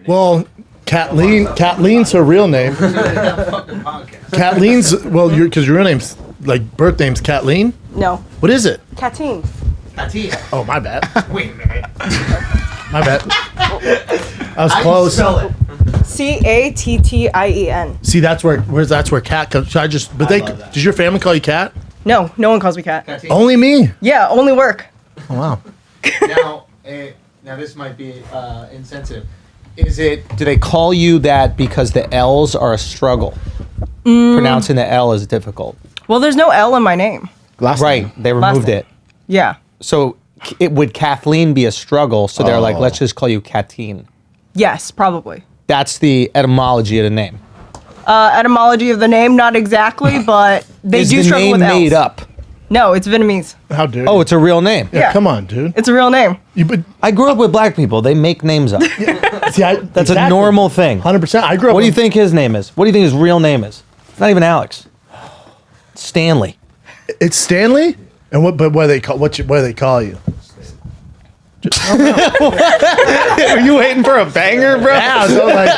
Well, Kathleen's her real name. Kathleen's, well, because your real name's, like, birth name's Kathleen? No. What is it? Katine. Oh, my bad. Wait a minute. My bad. I was close. Catien. See, that's where Cat comes. Should I just, but does your family call you Cat? No, no one calls me Cat. Only me? Yeah, only work. Oh, wow. Now this might be insensitive. Do they call you that because the L's are a struggle? Pronouncing the L is difficult. Well, there's no L in my name. Right, they removed it. Yeah. So would Kathleen be a struggle? So they're like, let's just call you Katine. Yes, probably. That's the etymology of the name. Etymology of the name, not exactly, but they do struggle with L's. Is the name made up? No, it's Vietnamese. How dare you? Oh, it's a real name. Yeah. Come on, dude. It's a real name. I grew up with black people. They make names up. See, That's a normal thing. 100%. I grew up. What do you think his name is? What do you think his real name is? It's not even Alex. It's Stanley. It's Stanley? And what do they call you? Are you waiting for a banger, bro? Yeah, so like,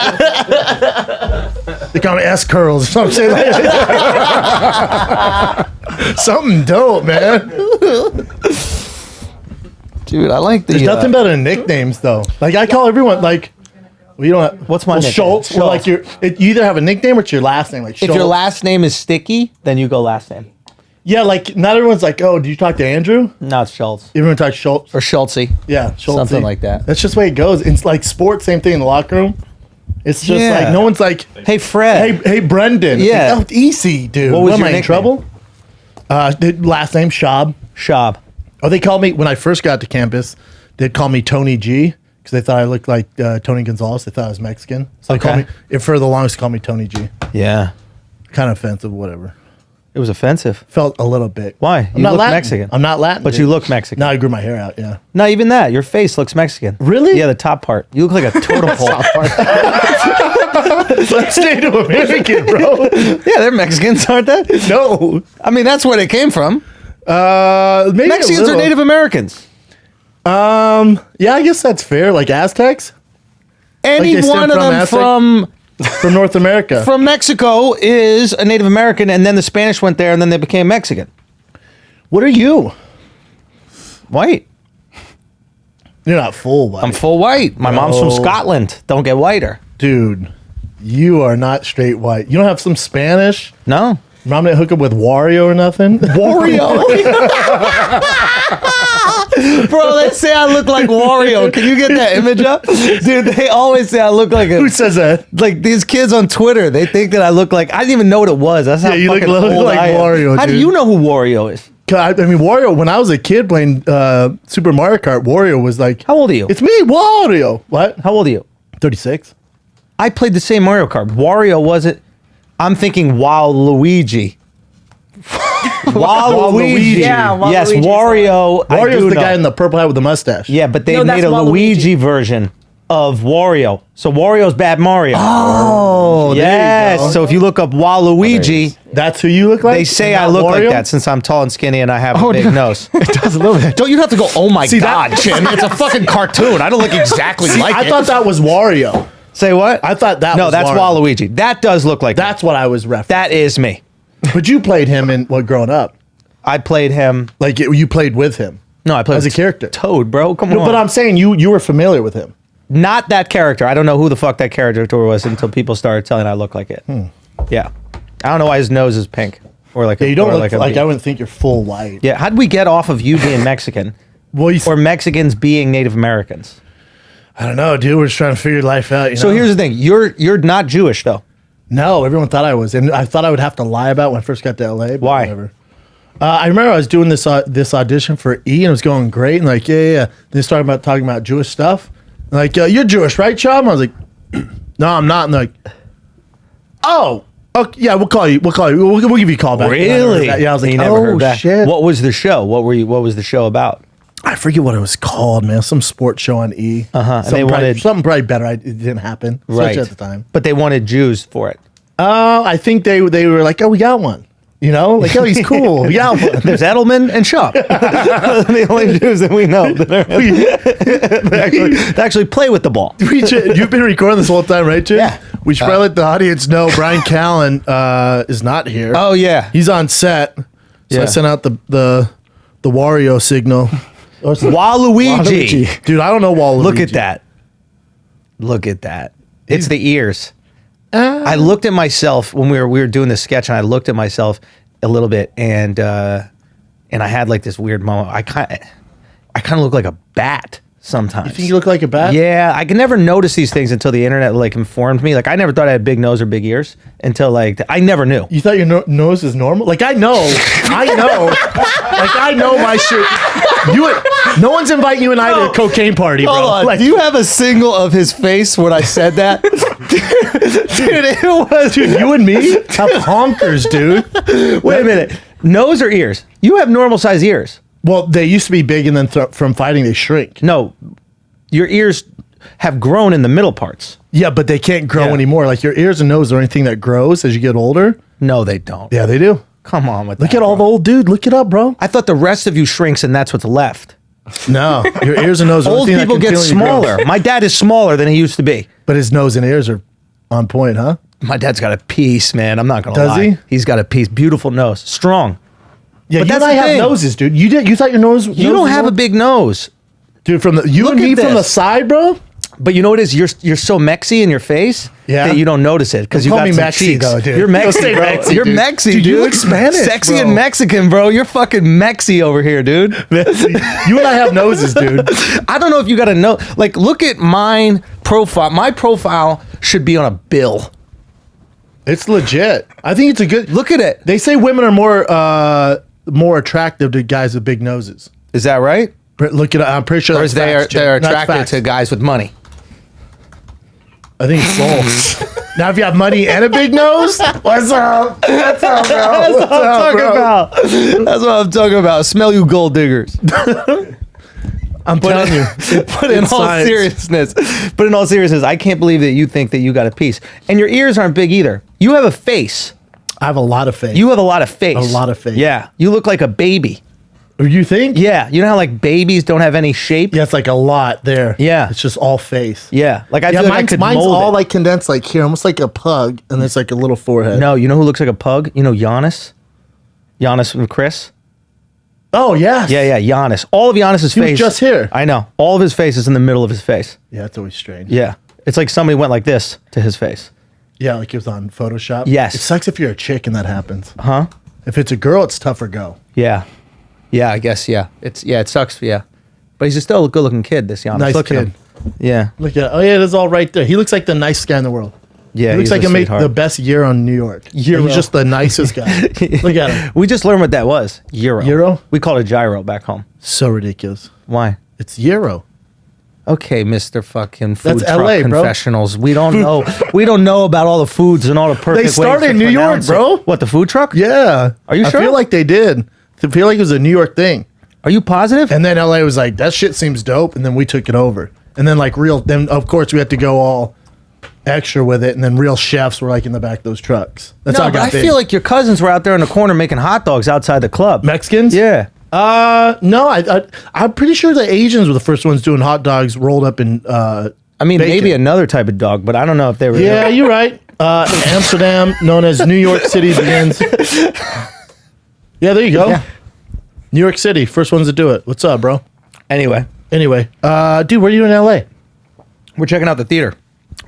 they call me S Curls or something like that. Something dope, man. Dude, I like the. There's nothing better than nicknames, though. Like, I call everyone, like, well, you don't have, what's my nickname? Schulz. Well, like, you either have a nickname or it's your last name. Like, Schulz. If your last name is Sticky, then you go last name. Yeah, like, not everyone's like, oh, do you talk to Andrew? No, it's Schultz. Everyone talks Schulz. Or Schultzy. Yeah, Schultz. Something like that. That's just the way it goes. It's like sports, same thing in the locker room. It's just like, no one's like, hey, Fred. Hey, Brendan. Yeah. Like, oh, easy, dude. What was your am I in nickname? trouble? The last name, Shab. Shab. Oh, they called me, when I first got to campus, they'd call me Tony G, because they thought I looked like Tony Gonzalez. They thought I was Mexican. So they called me, for the longest, called me Tony G. Yeah. Kind of offensive, whatever. It was offensive. Felt a little bit. Why? I'm You not look Latin. Mexican. I'm not Latin. But dude. you look Mexican. No, I grew my hair out, yeah. Not even that. Your face looks Mexican. Really? Yeah, the top part. You look like a totem pole. Let's stay to American, bro. Yeah, they're Mexicans, aren't they? No. I mean, that's where they came from. Maybe Mexicans are Native Americans. Yeah, I guess that's fair. Like Aztecs? Any Like they one stem of them Aztec? from North America. from Mexico is a Native American, and then the Spanish went there, and then they became Mexican. What are you? White. You're not full white. I'm full white. My mom's from Scotland. Don't get whiter. Dude, you are not straight white. You don't have some Spanish? No. Mom didn't hook up with Wario or nothing? Wario. Bro, they say I look like Wario. Can you get that image up? Dude, they always say I look like a... Who says that? Like these kids on Twitter, they think that I look like... I didn't even know what it was. That's how Yeah, you look fucking a little old like I am. Wario, How do dude. you know who Wario is? I mean, Wario, when I was a kid playing Super Mario Kart, Wario was like... How old are you? It's me, Wario. What? How old are you? 36. I played the same Mario Kart. Wario wasn't... I'm thinking Wario Luigi. Wario Luigi. Yeah, yes, Waluigi's Wario. I Wario's do the know. guy in the purple hat with the mustache. Yeah, but they No, made that's a Waluigi. Luigi version of Wario. So Wario's bad Mario. Oh, there you yes. go. So if you look up Waluigi, That's who you look like? they say Not I look like Wario? that since I'm tall and skinny and I have a big nose. It does a little bit. Don't you have to go, oh my See, God, that- Chin. It's a fucking cartoon. I don't look exactly like I it. thought that was Wario. Say what? I thought that no, was that's Wario. Waluigi. That does look like That's what I was referencing. that is me. But you played him in what growing up? I played him. Like you played with him. No, I played As a with character. Toad, bro. Come on. No, but I'm saying you were familiar with him. Not that character. I don't know who the fuck that character was until people started telling I look like it. Yeah. I don't know why his nose is pink. Or like Yeah, you don't or look a like bee. I wouldn't think you're full white. Yeah, how'd we get off of you being Mexican? Well, Or Mexicans being Native Americans? I don't know, dude. We're just trying to figure life out. You So know? here's the thing. You're not Jewish though. No, everyone thought I was, and I thought I would have to lie about it when I first got to LA. But Why? Whatever. I remember I was doing this audition for E, and it was going great, and like yeah. Then they started talking about Jewish stuff. And like you're Jewish, right, Chum? I was like, no, I'm not. And they're like, oh, okay, yeah, we'll call you. We'll give you a call back. Really? Yeah, I was like, You never oh heard that. shit. What was the show? What was the show about? I forget what it was called, man. Some sports show on E. And they wanted something probably better. It didn't happen, especially at the time. But they wanted Jews for it. I think they were like, oh, we got one. You know, like, oh, he's cool. Yeah, There's Edelman and Shaw. The only Jews that we know that actually play with the ball. You've been recording this whole time, right, Jim? Yeah. We should probably let the audience know Brian Callen is not here. Oh yeah, He's on set. So Yeah. I sent out the Wario signal. Waluigi. Dude, I don't know Waluigi. Look at that. Look at that. It's the ears. I looked at myself when we were doing this sketch, and I looked at myself a little bit, and I had like this weird moment. I kind of look like a bat sometimes. You think you look like a bat? Yeah, I can never notice these things until the internet like informed me. Like I never thought I had a big nose or big ears until like I never knew. You thought your nose is normal? Like I know. Like I know my shit. No one's inviting you and I to a cocaine party, bro. Hold on. Like, Do you have a single of his face when I said that? Dude, it was. dude, you and me have honkers, dude. Wait a minute. Nose or ears? You have normal size ears. Well, they used to be big, and then from fighting, they shrink. No, your ears have grown in the middle parts. Yeah, but they can't grow Yeah. anymore. Like your ears and nose are anything that grows as you get older. No, they don't. Yeah, they do. Come on with Look that. at all the old dude. Look it up, bro. I thought the rest of you shrinks and that's what's left. No, your ears and nose. Are the Old thing that people get continually grows. smaller. My dad is smaller than he used to be. But his nose and ears are on point, huh? My dad's got a piece, man. I'm not gonna Does lie. he? He's got a piece. Beautiful nose. Strong. Yeah, But you that's and I the have thing. noses, dude. You thought your nose? You don't have a big nose. dude from the you Look and me at from the this. side, bro. But you know what it is? You're so mexy in your face Yeah. that you don't notice it because you Call got me some Mexi, cheeks. though, dude. You're Don't Mexi, say bro. Mexi, You're dude. Mexi, Dude, dude. you look Spanish, Sexy bro. and Mexican, bro. You're fucking Mexi over here, dude. You and I have noses, dude. I don't know if you got to know. Like, look at mine profile. My profile should be on a bill. It's legit. I think it's a good. Look at it. They say women are more attractive to guys with big noses. Is that right? Look at it. I'm pretty sure. Or That's is they're facts, Jim. That's attracted facts. to guys with money? I think it's both. Now, if you have money and a big nose, what's up? What's up, bro? What's up, bro? That's what I'm talking about. Smell you gold diggers. I'm telling you. But in all seriousness, I can't believe that you think that you got a piece. And your ears aren't big either. You have a face. I have a lot of face. You have a lot of face. A lot of face. Yeah. You look like a baby. You think? Yeah. You know how like babies don't have any shape? Yeah, it's like a lot there. Yeah. It's just all face. Yeah. Like I Yeah, feel like I mine's, could mine's mold all it. like condensed like here, almost like a pug, and there's like a little forehead. No, you know who looks like a pug? You know Giannis? Giannis and Chris? Oh, yes. Yeah, Giannis. All of Giannis's He was face. just here. I know. All of his face is in the middle of his face. Yeah, it's always strange. Yeah. It's like somebody went like this to his face. Yeah, like it was on Photoshop. Yes. It sucks if you're a chick and that happens. Huh? If it's a girl, it's tougher go. Yeah. Yeah, I guess, yeah. It sucks, yeah. But he's still a good looking kid, this Giannis. Nice Look at kid. him. Yeah. Look at, oh yeah, it is all right there. He looks like the nicest guy in the world. Yeah. He looks he's like a he made sweetheart. the best year on New York. Euro. He's just the nicest guy. Look at him. We just learned what that was. Euro. Euro? We called it gyro back home. So ridiculous. Why? It's Euro. Okay, Mr. Fucking food That's truck LA, bro. confessionals. We don't know. We don't know about all the foods and all the perfect. They started ways to in New York, pronounce bro. it. What, the food truck? Yeah. Are you I sure? feel like they did. I feel like it was a New York thing. Are you positive? And then LA was like, that shit seems dope. And then we took it over. And then then of course we had to go all extra with it. And then real chefs were like in the back of those trucks. That's how no, it but got I big. feel like your cousins were out there in the corner making hot dogs outside the club. Mexicans? Yeah. No, I'm pretty sure the Asians were the first ones doing hot dogs rolled up in I mean, bacon. maybe another type of dog, but I don't know if they were. Yeah, you're right. Amsterdam, known as New York City, begins. Yeah, there you go. Yeah. New York City, first ones to do it. What's up, bro? Anyway, Anyway, dude, where are you in LA? we're checking out the theater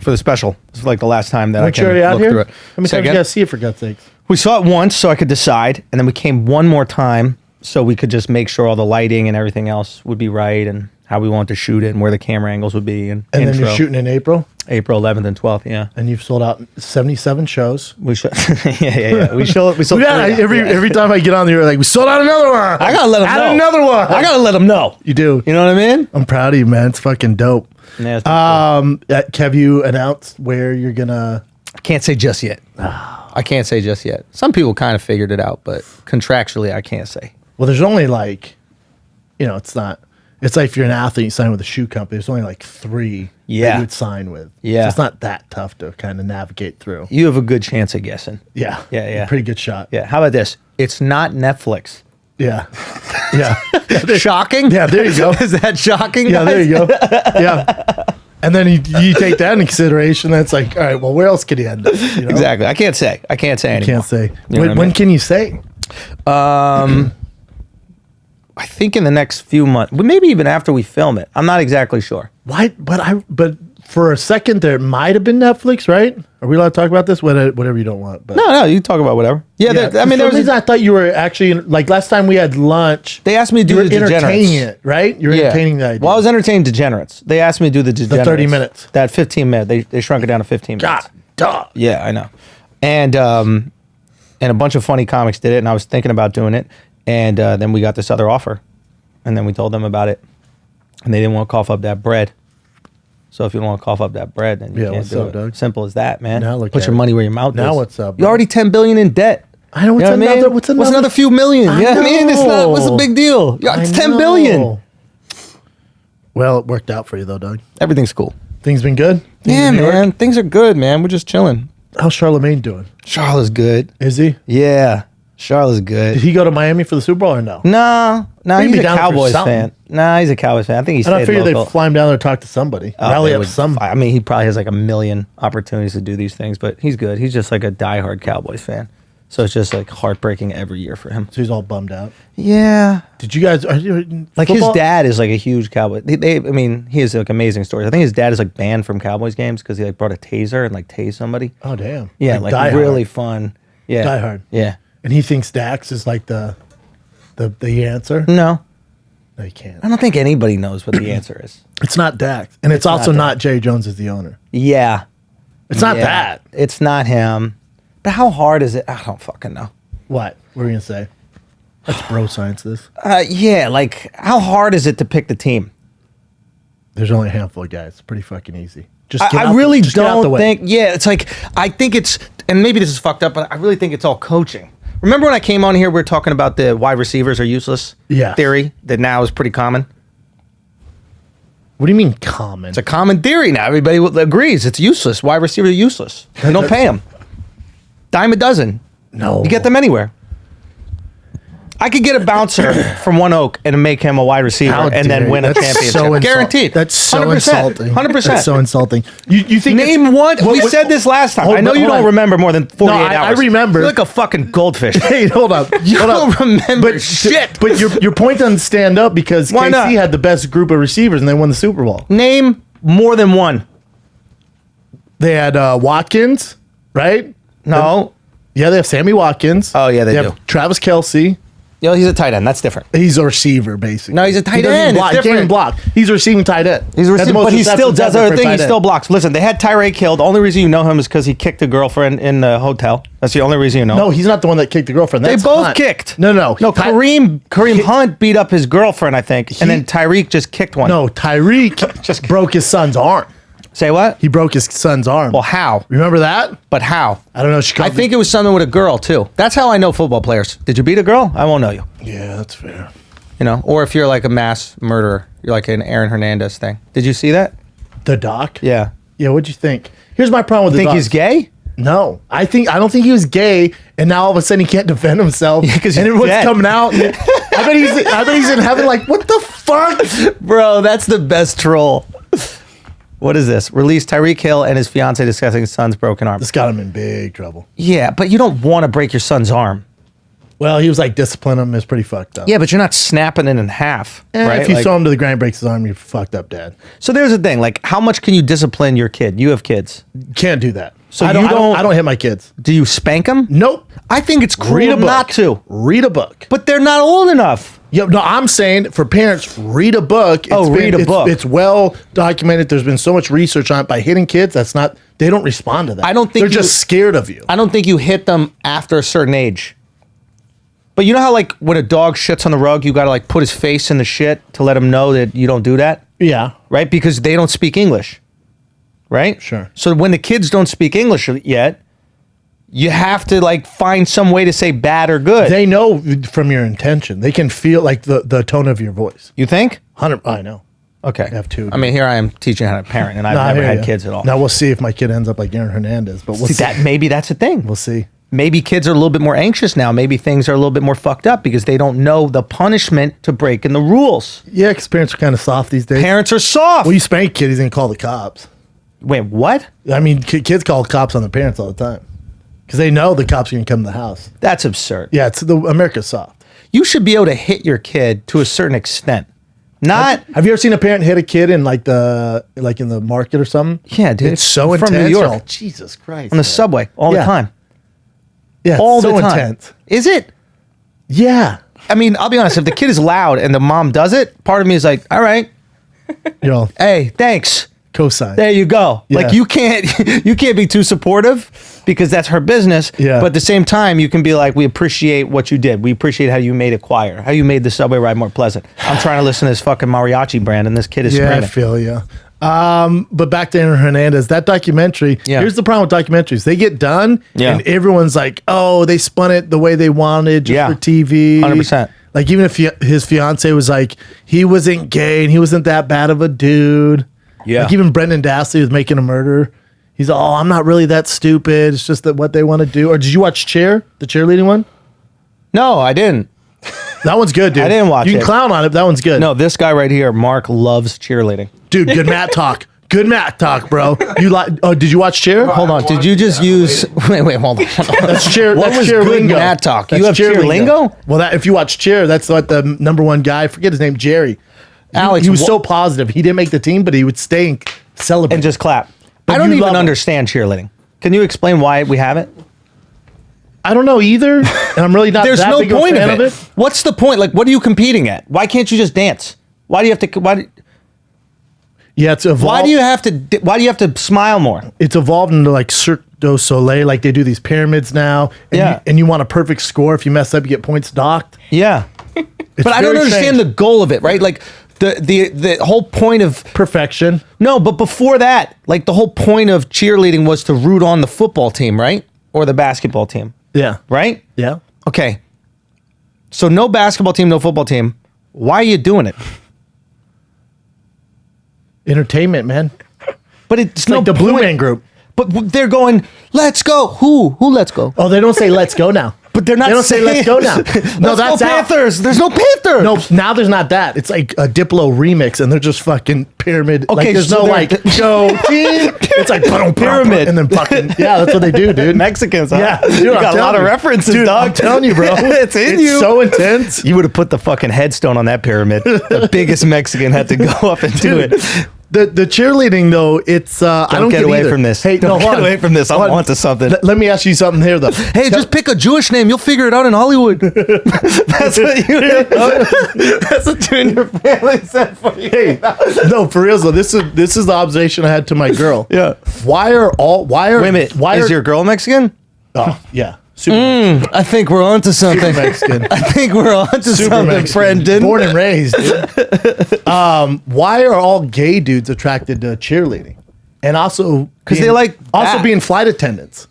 for the special. This is like the last time that I Aren't you can already out look here? through it. How many Say times you again? gotta see it, for God's sakes? We saw it once so I could decide, and then we came one more time so we could just make sure all the lighting and everything else would be right and how we want to shoot it and where the camera angles would be and And intro. then you're shooting in April, April 11th and 12th, yeah. and you've sold out 77 shows. We should, yeah. We sold Yeah, three. every time I get on there, like, we sold out another one. I gotta let them Add know. another one. I gotta let them know. You do. You know what I mean? I'm proud of you, man. It's fucking dope. Yeah, it's pretty cool. Have you announced where you're gonna? Can't say just yet. I can't say just yet. Some people kind of figured it out, but contractually, I can't say. Well, there's only like, it's It's like if you're an athlete, you sign with a shoe company. There's only like 3 that Yeah. you would sign with. Yeah. So it's not that tough to kind of navigate through. You have a good chance of guessing. Yeah. Yeah. Pretty good shot. Yeah. How about this? It's not Netflix. Yeah. Yeah. Shocking? Yeah, there you go. Is that shocking? Yeah, guys? there you go. Yeah. And then you take that into consideration. That's like, all right, well, where else could he end up? You know? Exactly. I can't say. I can't say anymore. Can't say. You know what I When mean? can you say? I think in the next few months, maybe even after we film it. I'm not exactly sure. Why? But for a second there, it might have been Netflix, right? Are we allowed to talk about this? Whatever you don't want. But No, you can talk about whatever. Yeah, I mean, for there some was. reason I thought you were actually like last time we had lunch. They asked me to You do were the entertaining degenerates. it, right? You're entertaining the idea. Well, I was entertaining degenerates. They asked me to do the degenerates. 30 minutes. That 15 minute. They shrunk it down to 15 minutes. God, duh. Yeah, I know. And a bunch of funny comics did it, and I was thinking about doing it. And then we got this other offer. And then we told them about it. And they didn't want to cough up that bread. So if you don't want to cough up that bread, then you Yeah, can't what's do up, it. Doug? Simple as that, man. Now look Put at your it. money where your mouth is. Now what's up, You're bro? already $10 billion in debt. I know. You know what I mean? What's another? What's another few million? I You know what I mean? It's not. What's the know. big deal? Yeah, it's I $10 billion. know. Well, it worked out for you though, Doug. Everything's cool. Things been good. Things Yeah, in New York? man. Things are good, man. We're just chilling. How's Charlemagne doing? Charlotte's good. Is he? Yeah, Charlotte's good. Did he go to Miami for the Super Bowl or no? No, He'd he's be a down for Cowboys something. fan. Nah, he's a Cowboys fan. I think he And I stayed figured local. they'd fly him down there to talk to somebody. Oh, Rally they up would- some. I mean, he probably has like a million opportunities to do these things, but he's good. He's just like a diehard Cowboys fan. So it's just like heartbreaking every year for him. So he's all bummed out. Yeah. Did you guys Like football? his dad is like a huge Cowboy. I mean, he has like amazing stories. I think his dad is like banned from Cowboys games because he like brought a taser and like tased somebody. Oh damn. Yeah, like Die really Hard. fun. Yeah. Die Hard. Yeah. And he thinks Dax is like the answer. No, No, you can't. I don't think anybody knows what the answer is. It's not Dax, and it's also not not Jerry Jones as the owner. Yeah. It's not Yeah. that. It's not him. But how hard is it? I don't fucking know. What? What are we gonna say? That's bro science. This. Yeah, like how hard is it to pick the team? There's only a handful of guys. It's pretty fucking easy. Just get I out really just get out the don't way. think. Yeah, it's like I think it's, and maybe this is fucked up, but I really think it's all coaching. Remember when I came on here, we were talking about the wide receivers are useless Yeah. theory that now is pretty common. What do you mean common? It's a common theory now. Everybody agrees it's useless. Wide receivers are useless. You don't pay them. Dime a dozen. No. You get them anywhere. I could get a bouncer from One Oak and make him a wide receiver How and then dare win you. a That's championship. so insult- Guaranteed. That's so 100%. insulting. 100%. That's so insulting. You think it's- Name one. What- We what- said this last time. Hold- I know you hold don't on. remember more than 48 I hours. remember. You're like a fucking goldfish. Hey, hold up. You Hold don't up. remember shit. But your point doesn't stand up because Why KC not? had the best group of receivers and they won the Super Bowl. Name more than one. They had Watkins, right? No. Yeah, they have Sammy Watkins. Oh, yeah, they do. have Travis Kelce. Yo, he's a tight end. That's different. He's a receiver, basically. No, he's a tight He doesn't end. Block. It's He can't even different. block. He's a receiving tight end. He's a Has the receiver, most but he still receptions does ever other for a thing. tight He end. still blocks. Listen, they had Tyreek Hill. The only reason you know him is because he kicked a girlfriend in the hotel. That's the only reason you know. No, he's not the one that kicked the girlfriend. They That's both Hunt. kicked. No. No, Kareem Hunt beat up his girlfriend, I think, and then Tyreek just kicked one. No, Tyreek just broke his son's arm. Say what? He broke his son's arm. Well, how? Remember that? But how? I don't know. Chicago. I think it was something with a girl too. That's how I know football players. Did you beat a girl? I won't know you. Yeah, that's fair. You know, or if you're like a mass murderer, you're like an Aaron Hernandez thing. Did you see that? The doc. Yeah. Yeah. What'd you think? Here's my problem with the Think doc. he's gay? No, I don't think he was gay, and now all of a sudden he can't defend himself. Yeah, 'cause and he's everyone's dead. coming out. And I bet he's in heaven. Like, what the fuck? Bro, that's the best troll. What is this? Released Tyreek Hill and his fiance discussing his son's broken arm. This got him in big trouble. Yeah, but you don't want to break your son's arm. Well, he was like discipline him. It's pretty fucked up. Yeah, but you're not snapping it in half, right? If you Like- throw him to the ground, breaks his arm, you're fucked up, Dad. So there's the thing. Like, how much can you discipline your kid? You have kids. Can't do that. So I you don't don't- hit my kids. Do you spank them? Nope. I think it's Read cruel a book. not to. Read a book. But they're not old enough. Yeah, no, I'm saying for parents, read a book. Read a book. It's well documented. There's been so much research on it. By hitting kids, they don't respond to that. I don't think they're you- just scared of you. I don't think you hit them after a certain age. But you know how like when a dog shits on the rug, you got to like put his face in the shit to let him know that you don't do that, Yeah. right? Because they don't speak English, right? Sure. So when the kids don't speak English yet, you have to like find some way to say bad or good. They know from your intention. They can feel like the tone of your voice. You think? 100. I know. Okay. I have two. I mean, here I am teaching how to parent, and I've No, I never hear had ya. kids at all. Now we'll see if my kid ends up like Aaron Hernandez. But we'll see. Maybe that's a thing. We'll see. Maybe kids are a little bit more anxious now. Maybe things are a little bit more fucked up because they don't know the punishment to breaking the rules. Yeah, because parents are kind of soft these days. Parents are soft. Well, you spank a kid, he's gonna call the cops. Wait, what? I mean, kids call cops on their parents all the time because they know the cops are gonna come to the house. That's absurd. Yeah, it's America's soft. You should be able to hit your kid to a certain extent. Not. Have you ever seen a parent hit a kid in in the market or something? Yeah, dude. It's so From intense. New York. Oh, Jesus Christ. On the subway all the Yeah. time. Yeah, All so the time. intense. Is it? Yeah. I mean, I'll be honest. If the kid is loud and the mom does it, part of me is like, all right, You know, hey, thanks. cosign. There you go. Yeah. Like you can't be too supportive because that's her business. Yeah. But at the same time, you can be like, we appreciate what you did. We appreciate how you made it quieter, how you made the subway ride more pleasant. I'm trying to listen to this fucking mariachi brand, and this kid is Yeah, I screaming. feel you. But back to Aaron Hernandez, that documentary. Yeah. Here's the problem with documentaries: they get done, Yeah. and everyone's like, "Oh, they spun it the way they wanted, just Yeah. for TV." 100%. Like even if his fiance was like, he wasn't gay and he wasn't that bad of a dude. Yeah. Like even Brendan Dassey was making a murder. He's oh, I'm not really that stupid. It's just that what they want to do. Or did you watch Cheer, the cheerleading one? No, I didn't. That one's good, dude. I didn't watch You can it. clown on it. That one's good. No, this guy right here, Mark, loves cheerleading. Dude, good Matt talk. Good Matt talk, bro. You like? Oh, did you watch Cheer? Hold on. Did you just use? Wait, hold on. That's Cheer. What That's was cheer good lingo. Matt talk? You That's have cheer lingo? Well, if you watch Cheer, that's what the number one guy. I forget his name, Jerry. Alex, he was wha- so positive. He didn't make the team, but he would stay and celebrate And just clap. But I don't you even love 'em. understand cheerleading. Can you explain why we have it? I don't know either, and I'm really not. There's that no big point of a fan of it. What's the point? Like, what are you competing at? Why can't you just dance? Why do you have to? Yeah, it's evolved. Why do you have to? Why do you have to smile more? It's evolved into like Cirque du Soleil. Like they do these pyramids now. And Yeah. you want a perfect score. If you mess up, you get points docked. Yeah, but I don't very understand strange. the goal of it. Right? Like the whole point of Perfection. no, but before that, like the whole point of cheerleading was to root on the football team, right, or the basketball team, Yeah. right? Yeah. Okay. So no basketball team, no football team. Why are you doing it? Entertainment, man. But it's It's like the Blue Man Group. But they're going, let's go. Who let's go? Oh, they don't say "Let's go now." But they're not. They don't say "Let's go now." No, Let's that's go out. Panthers. There's no Panthers. No, now there's not that. It's like a Diplo remix, and they're just fucking pyramid. Okay, like there's so no they're- like go team. It's like Pyramid. and then fucking yeah. That's what they do, dude. Mexicans. Huh? Yeah, dude, you I'm got a lot telling of you. references, Dude, dog. I'm telling you, bro. It's in it's you. so intense. You would have put the fucking headstone on that pyramid. The biggest Mexican had to go up and do it. The cheerleading though, it's I don't get away either. from this. Hey, Don't no, get hold on. away from this. I'm Hold on. onto something. Let me ask you something here though. Hey, just pick a Jewish name. You'll figure it out in Hollywood. That's what you. That's what you and your family said for you. Hey, no, for real though. This is the observation I had to my girl. Yeah. Why are Wait a minute. why Is are your girl Mexican? oh yeah super I think we're onto something. Mexican. I think we're onto Super something, Mexican. Brendan. Born and raised. Dude. Why are all gay dudes attracted to cheerleading? And also 'Cause being- they like also that. being flight attendants.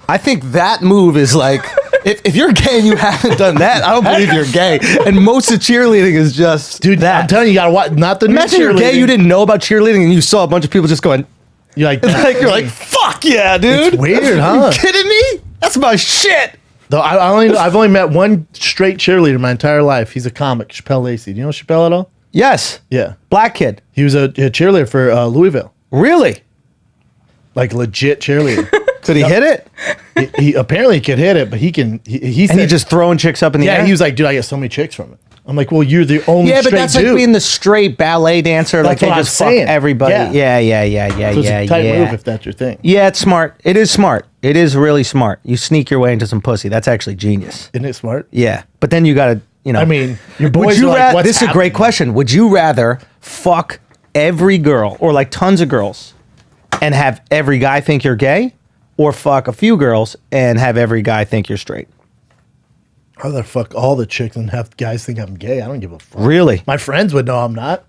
I think that move is like, if you're gay and you haven't done that, I don't believe you're gay. And most of cheerleading is just Dude, that. I'm telling you, you gotta watch. Not the new Imagine you're gay, cheerleading. you didn't know about cheerleading, and you saw a bunch of people just going, You're like, you're like, fuck yeah, dude. It's weird, huh? You kidding me? That's my shit. Though I've only met one straight cheerleader my entire life. He's a comic, Chappelle Lacey. Do you know Chappelle at all? Yes. Yeah, Black kid. he was a cheerleader for Louisville, Really? like legit cheerleader. Could he hit it? he apparently could hit it, but he can. He And he said, just throwing chicks up in the air? yeah. He was like, dude, I get so many chicks from it. I'm like, well, you're the only Yeah, but straight that's dude. like being the straight ballet dancer. Like That's they what I'm just fuck saying. everybody. Yeah. Yeah. So it's a tight move if that's your thing. Yeah, it's smart. It is smart. It is really smart. You sneak your way into some pussy. That's actually genius. Isn't it smart? Yeah, but then you gotta, I mean, your Would boys you are like, ra- what's this is a great happening? question. Would you rather fuck every girl or like tons of girls and have every guy think you're gay, or fuck a few girls and have every guy think you're straight? I'd rather fuck all the chicks and have guys think I'm gay. I don't give a fuck. Really? My friends would know I'm not.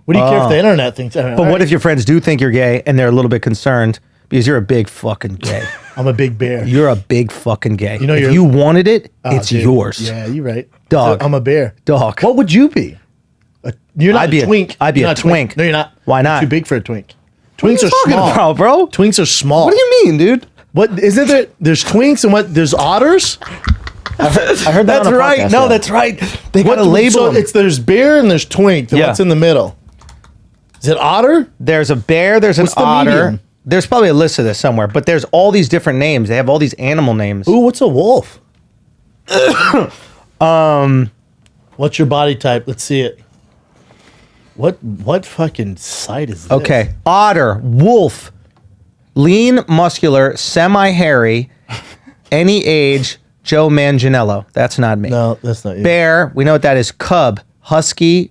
What do you care if the internet thinks? But what if your friends do think you're gay and they're a little bit concerned because you're a big fucking gay? I'm a big bear. You're a big fucking gay. You know, if you wanted it, Oh, it's dude. yours. Yeah, you're right. Dog. I'm a bear. Dog. What would you be? You're not I'd be a twink. I'd be You're a not twink. No, you're not. Why not? You're too big for a twink. What Twinks you are talking small. about, bro? Twinks are small. What do you mean, dude? What isn't there? There's twinks and what? There's otters. I heard that That's on a right. podcast, No, yeah. that's right. They got What to label so them. it's there's bear and there's twink. Then Yeah. what's in the middle? Is it otter? There's a bear. There's an What's the otter. medium? There's probably a list of this somewhere, but there's all these different names. They have all these animal names. Ooh, what's a wolf? What's your body type? Let's see it. What fucking site is this? Okay. Otter, wolf, lean, muscular, semi-hairy, any age, Joe Manganiello. That's not me. No, that's not you. Bear, we know what that is. Cub, husky,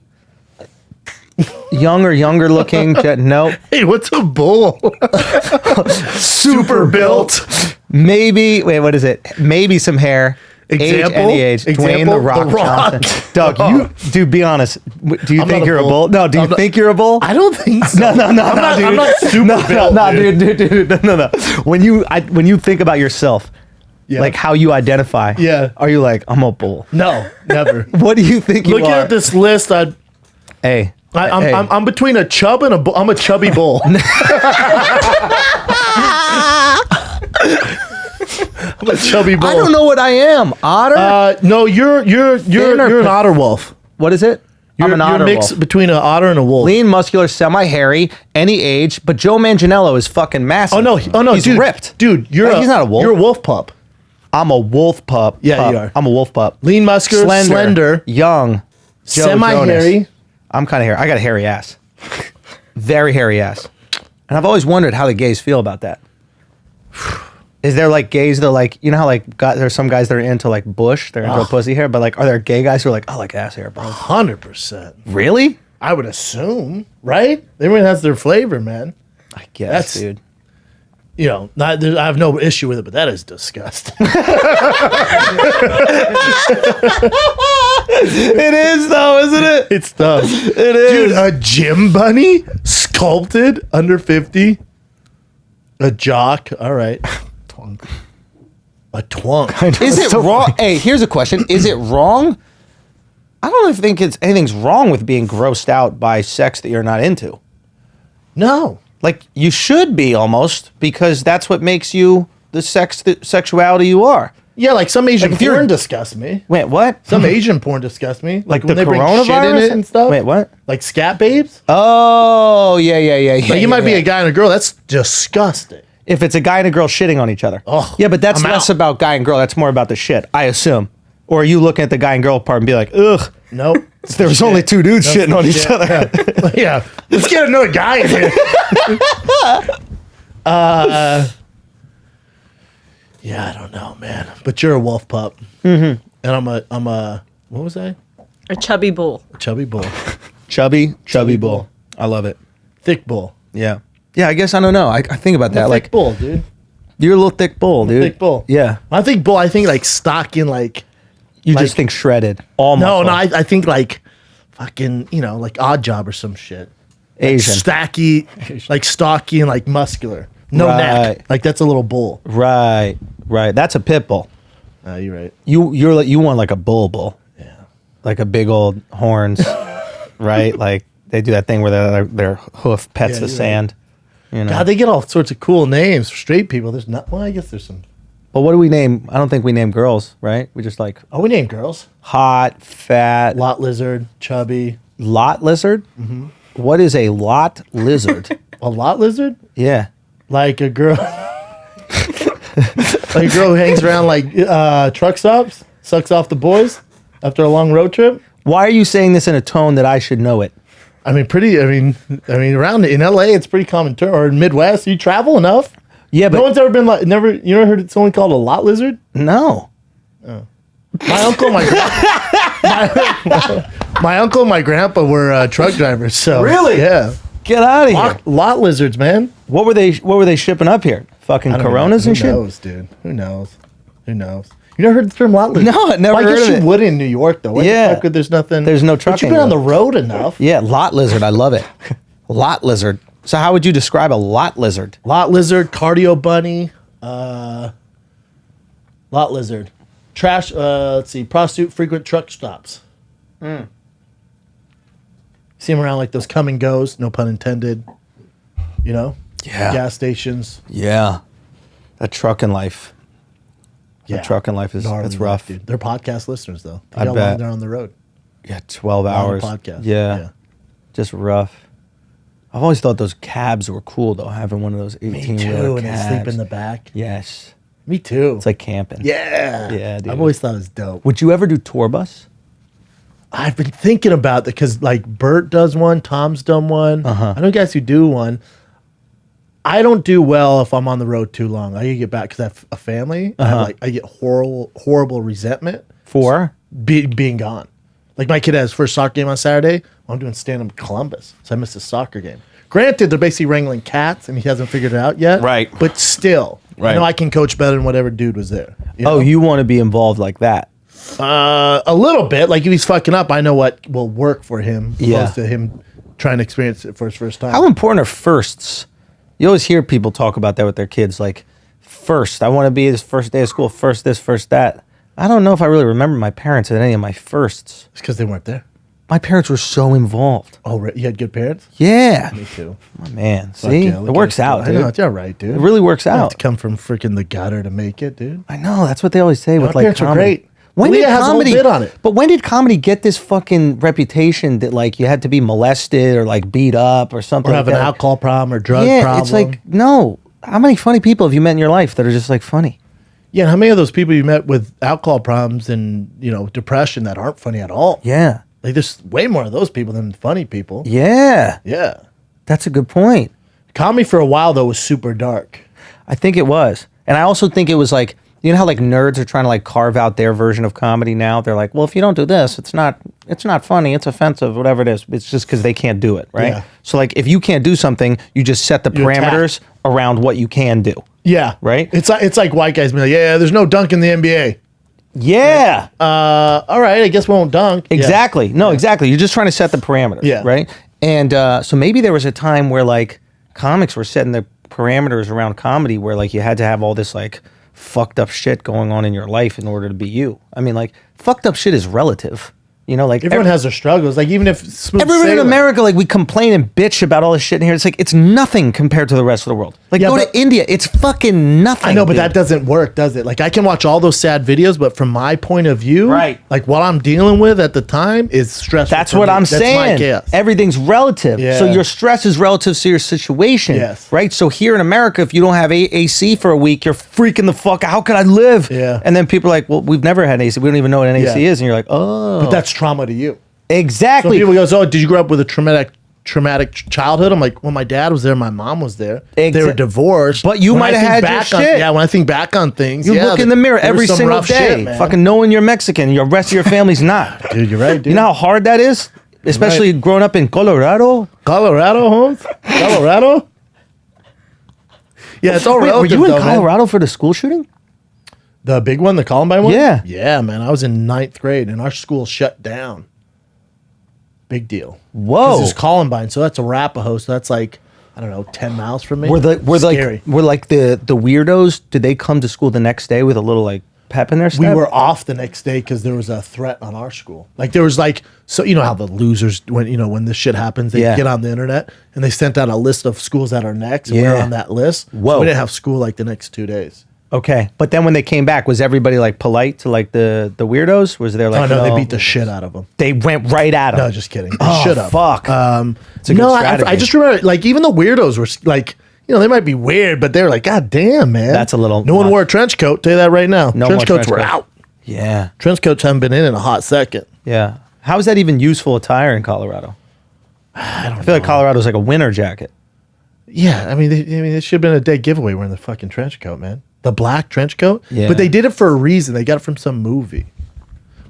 young or younger looking. Nope. Hey, what's a bull? Super built. Maybe, wait, what is it? Maybe some hair. Example? Age, any age. Dwayne Example? The Rock The Rock. Johnson. Doug, you, dude, be honest. Do you I'm think not a you're a bull. bull? No, do you I'm not- think you're a bull? I don't think so. No, I'm not, dude. I'm not super built. No, dude. dude. No. When you think about yourself, Yeah. like how you identify, Yeah. are you like, I'm a bull? No, never. What do you think you Looking are? at this list, Hey, hey. I'm between a chub and a bull. I'm a chubby bull. I'm a chubby bull. I don't know what I am. Otter? No, you're Thin or an pa- otter wolf. What is it? You're, I'm an otter you're mixed wolf. between an otter and a wolf. Lean, muscular, semi-hairy, any age, but Joe Manganiello is fucking massive. Oh no, he's dude, ripped. dude. He's not a wolf. You're a wolf pup. I'm a wolf pup. Yeah, pup. you are. I'm a wolf pup. Lean, muscular, slender, young, Joe semi-hairy. Jonas. I'm kind of hairy. I got a hairy ass. Very hairy ass. And I've always wondered how the gays feel about that. Is there like gays that like, you know how like there's some guys that are into like bush, they're into pussy hair, but like are there gay guys who are like, I like ass hair, bro? 100%. Really? I would assume, right? Everyone has their flavor, man. I guess, That's- dude. You know, I have no issue with it, but that is disgusting. It is though, isn't it? It's tough. It is. Dude, a gym bunny sculpted under 50. A jock. All right. Twunk. A twunk. Is it wrong? Hey, here's a question. Is it wrong? I don't think anything's wrong with being grossed out by sex that you're not into. No. Like you should be almost, because that's what makes you the sexuality you are. Yeah, like some Asian Like if you're- porn disgusts me. Wait, what? Some Asian porn disgusts me. Like when the they bring shit in coronavirus it and stuff. Wait, what? Like scat babes. Oh, yeah. Like you might be a guy and a girl. That's disgusting. If it's a guy and a girl shitting on each other. Oh, yeah, but that's I'm less out. about guy and girl. That's more about the shit, I assume. Or are you looking at the guy and girl part and be like, ugh, Nope. there was only two dudes That's shitting on each shit. other. Yeah. Yeah. Let's get another guy in here. Yeah, I don't know, man. But you're a wolf pup. Mm-hmm. And I'm a what was I? A chubby bull. A chubby bull. Chubby bull. bull. I love it. Thick bull. Yeah. Yeah, I guess I don't know. I think about that. Thick Like, bull, dude. you're a little thick bull, dude. Thick bull. Yeah. I think bull, I think like stocking like You Like- just think shredded. All no, muscle. I think like fucking, you know, like Odd Job or some shit. Asian. Stacky, like stocky and like muscular. No Right. neck. Like that's a little bull. Right. That's a pit bull. You're right. You want like a bull. Yeah. Like a big old horns, right? Like they do that thing where their hoof pets Yeah, the you're sand. You know. God, they get all sorts of cool names for straight people. There's not. Well, I guess there's some. But what do we name? I don't think we name girls, right? We just like Oh, we name girls. hot, fat, Lot lizard, chubby. lot lizard. Mm-hmm. What is a lot lizard? A lot lizard? Yeah. Like a girl. Like a girl who hangs around like truck stops, sucks off the boys after a long road trip. Why are you saying this in a tone that I should know it? I mean, around in LA, it's pretty common term. Or in Midwest, you travel enough. Yeah, but No one's ever been like, you never heard someone called a lot lizard? no. My uncle and my uncle and my grandpa were truck drivers. So Really? yeah, Get out of here. lot lizards, man. What were they shipping up here? Fucking I don't Coronas know. and shit? Who knows, dude? Who knows? You never heard the term lot lizard? No, I never Well, I heard guess of you it. would in New York though. Where Yeah. the fuck would there's nothing. There's no But trucking you've been on the road. road enough. Yeah, lot lizard. I love it. Lot lizard. So how would you describe a lot lizard? Lot lizard, cardio bunny. Lot lizard. Trash, let's see, prostitute, frequent truck stops. See them around like those come and goes, no pun intended. You know? Yeah. Gas stations. Yeah. That trucking life. Yeah. That trucking life is Gnarly that's rough. life, dude. They're podcast listeners, though. I How bet. long they're on the road. Yeah, 12 Long hours. podcast. Yeah. Just rough. I've always thought those cabs were cool, though, having one of those 18 Me wheeler too, and they cabs. sleep in the back. Yes. Me too. It's like camping. Yeah. Yeah, dude. I've always thought it was dope. Would you ever do tour bus? I've been thinking about that because like Bert does one, Tom's done one. Uh-huh. I know guys who do one. I don't do well if I'm on the road too long. I get back because I have a family. I get horrible resentment For? being gone. Like my kid has his first soccer game on Saturday. I'm doing stand-up in Columbus, so I missed his soccer game. Granted, they're basically wrangling cats, and he hasn't figured it out yet. Right. But still, I Right. know I can coach better than whatever dude was there. You know? Oh, you want to be involved like that? A little bit. Like if he's fucking up, I know what will work for him. Yeah. Opposed to him trying to experience it for his first time. How important are firsts? You always hear people talk about that with their kids, like, first, I want to be his first day of school, first this, first that. I don't know if I really remember my parents at any of my firsts. It's because they weren't there. My parents were so involved. Oh, right. You had good parents? Yeah. Me too. My man. Fuck See? yeah, It look works at us out, go. dude. I know, it's all right, dude. It really works You don't have out. to come from freaking the gutter to make it, dude. I know. That's what they always say with My like parents were comedy. great. When Leah did has a whole comedy bit on it. But when did comedy get this fucking reputation that like you had to be molested or like beat up or something? Or like have an that? alcohol problem or drug Yeah, problem. it's like no. How many funny people have you met in your life that are just like funny? Yeah, how many of those people you met with alcohol problems and, depression that aren't funny at all? Yeah. Like there's way more of those people than funny people. Yeah. Yeah. That's a good point. Comedy for a while though was super dark. I think it was. And I also think it was like, you know how like nerds are trying to like carve out their version of comedy now? They're like, well, if you don't do this, it's not funny, it's offensive, whatever it is. It's just because they can't do it, right? Yeah. So like if you can't do something, you just set the You attack. parameters around what you can do. Yeah. Right? It's like white guys being like, yeah, there's no dunk in the NBA. Yeah. All right, I guess we won't dunk. Yeah. Exactly. No, exactly. You're just trying to set the parameters, Yeah. right? And so maybe there was a time where like comics were setting the parameters around comedy where like you had to have all this like fucked up shit going on in your life in order to be you. I mean, like fucked up shit is relative. You know, like Everyone has their struggles. Like even if Smooth everyone in Sailor- America, like we complain and bitch about all this shit in here. It's like it's nothing compared to the rest of the world. Like Yeah, go but- to India, it's fucking nothing. I know, but dude. that doesn't work, does it? Like I can watch all those sad videos, but from my point of view, Right. like what I'm dealing with at the time is stressful. That's for what me. I'm That's my saying. chaos. Everything's relative. Yeah. So your stress is relative to your situation. Yes. Right? So here in America, if you don't have AC for a week, you're freaking the fuck out. How could I live? Yeah. And then people are like, well, we've never had AC. We don't even know what an AC Yeah. is. And you're like, oh. But that's trauma to you. So exactly. people goes, oh, did you grow up with a traumatic childhood? I'm like, well, my dad was there, my mom was there. They were divorced. But you When might I have think had your back on- shit. Yeah, when I think back on things, you yeah, look in the mirror there was every some single rough day, shit, man. fucking knowing you're Mexican. Your rest of your family's not. Dude, you're right, dude. You know how hard that is? Especially right. growing up in Colorado. Colorado, Holmes? Colorado? Yeah, it's all Wait, were relative, you in though, man. Colorado for the school shooting? The big one, the Columbine one? Yeah. Yeah, man. I was in 9th grade and our school shut down. Big deal. Whoa. This is Columbine, so that's Arapahoe, so that's like, I don't know, 10 miles from me. Were the Scary. weirdos? Did they come to school the next day with a little like pep in their step? We were off the next day because there was a threat on our school. Like there was like, so you know how the losers, when this shit happens, they Yeah. get on the internet and they sent out a list of schools that are next. And we were Yeah. on that list. So Whoa. we didn't have school like the next 2 days. Okay, but then when they came back, was everybody like polite to like the weirdos? Was there like Oh no, they beat the shit out of them. They went right at them. No, just kidding. They Oh, should have. fuck. It's a good No, strategy. I just remember like even the weirdos were like, they might be weird, but they were like, God damn, man. That's a little No one much. wore a trench coat. Tell you that right now. No trench more coats trench were coats. out. Yeah, Trench coats haven't been in a hot second. yeah. How is that even useful attire in Colorado? I feel like Colorado's like a winter jacket. Yeah, I mean, it should have been a dead giveaway wearing the fucking trench coat, man. The black trench coat. Yeah. But they did it for a reason. They got it from some movie.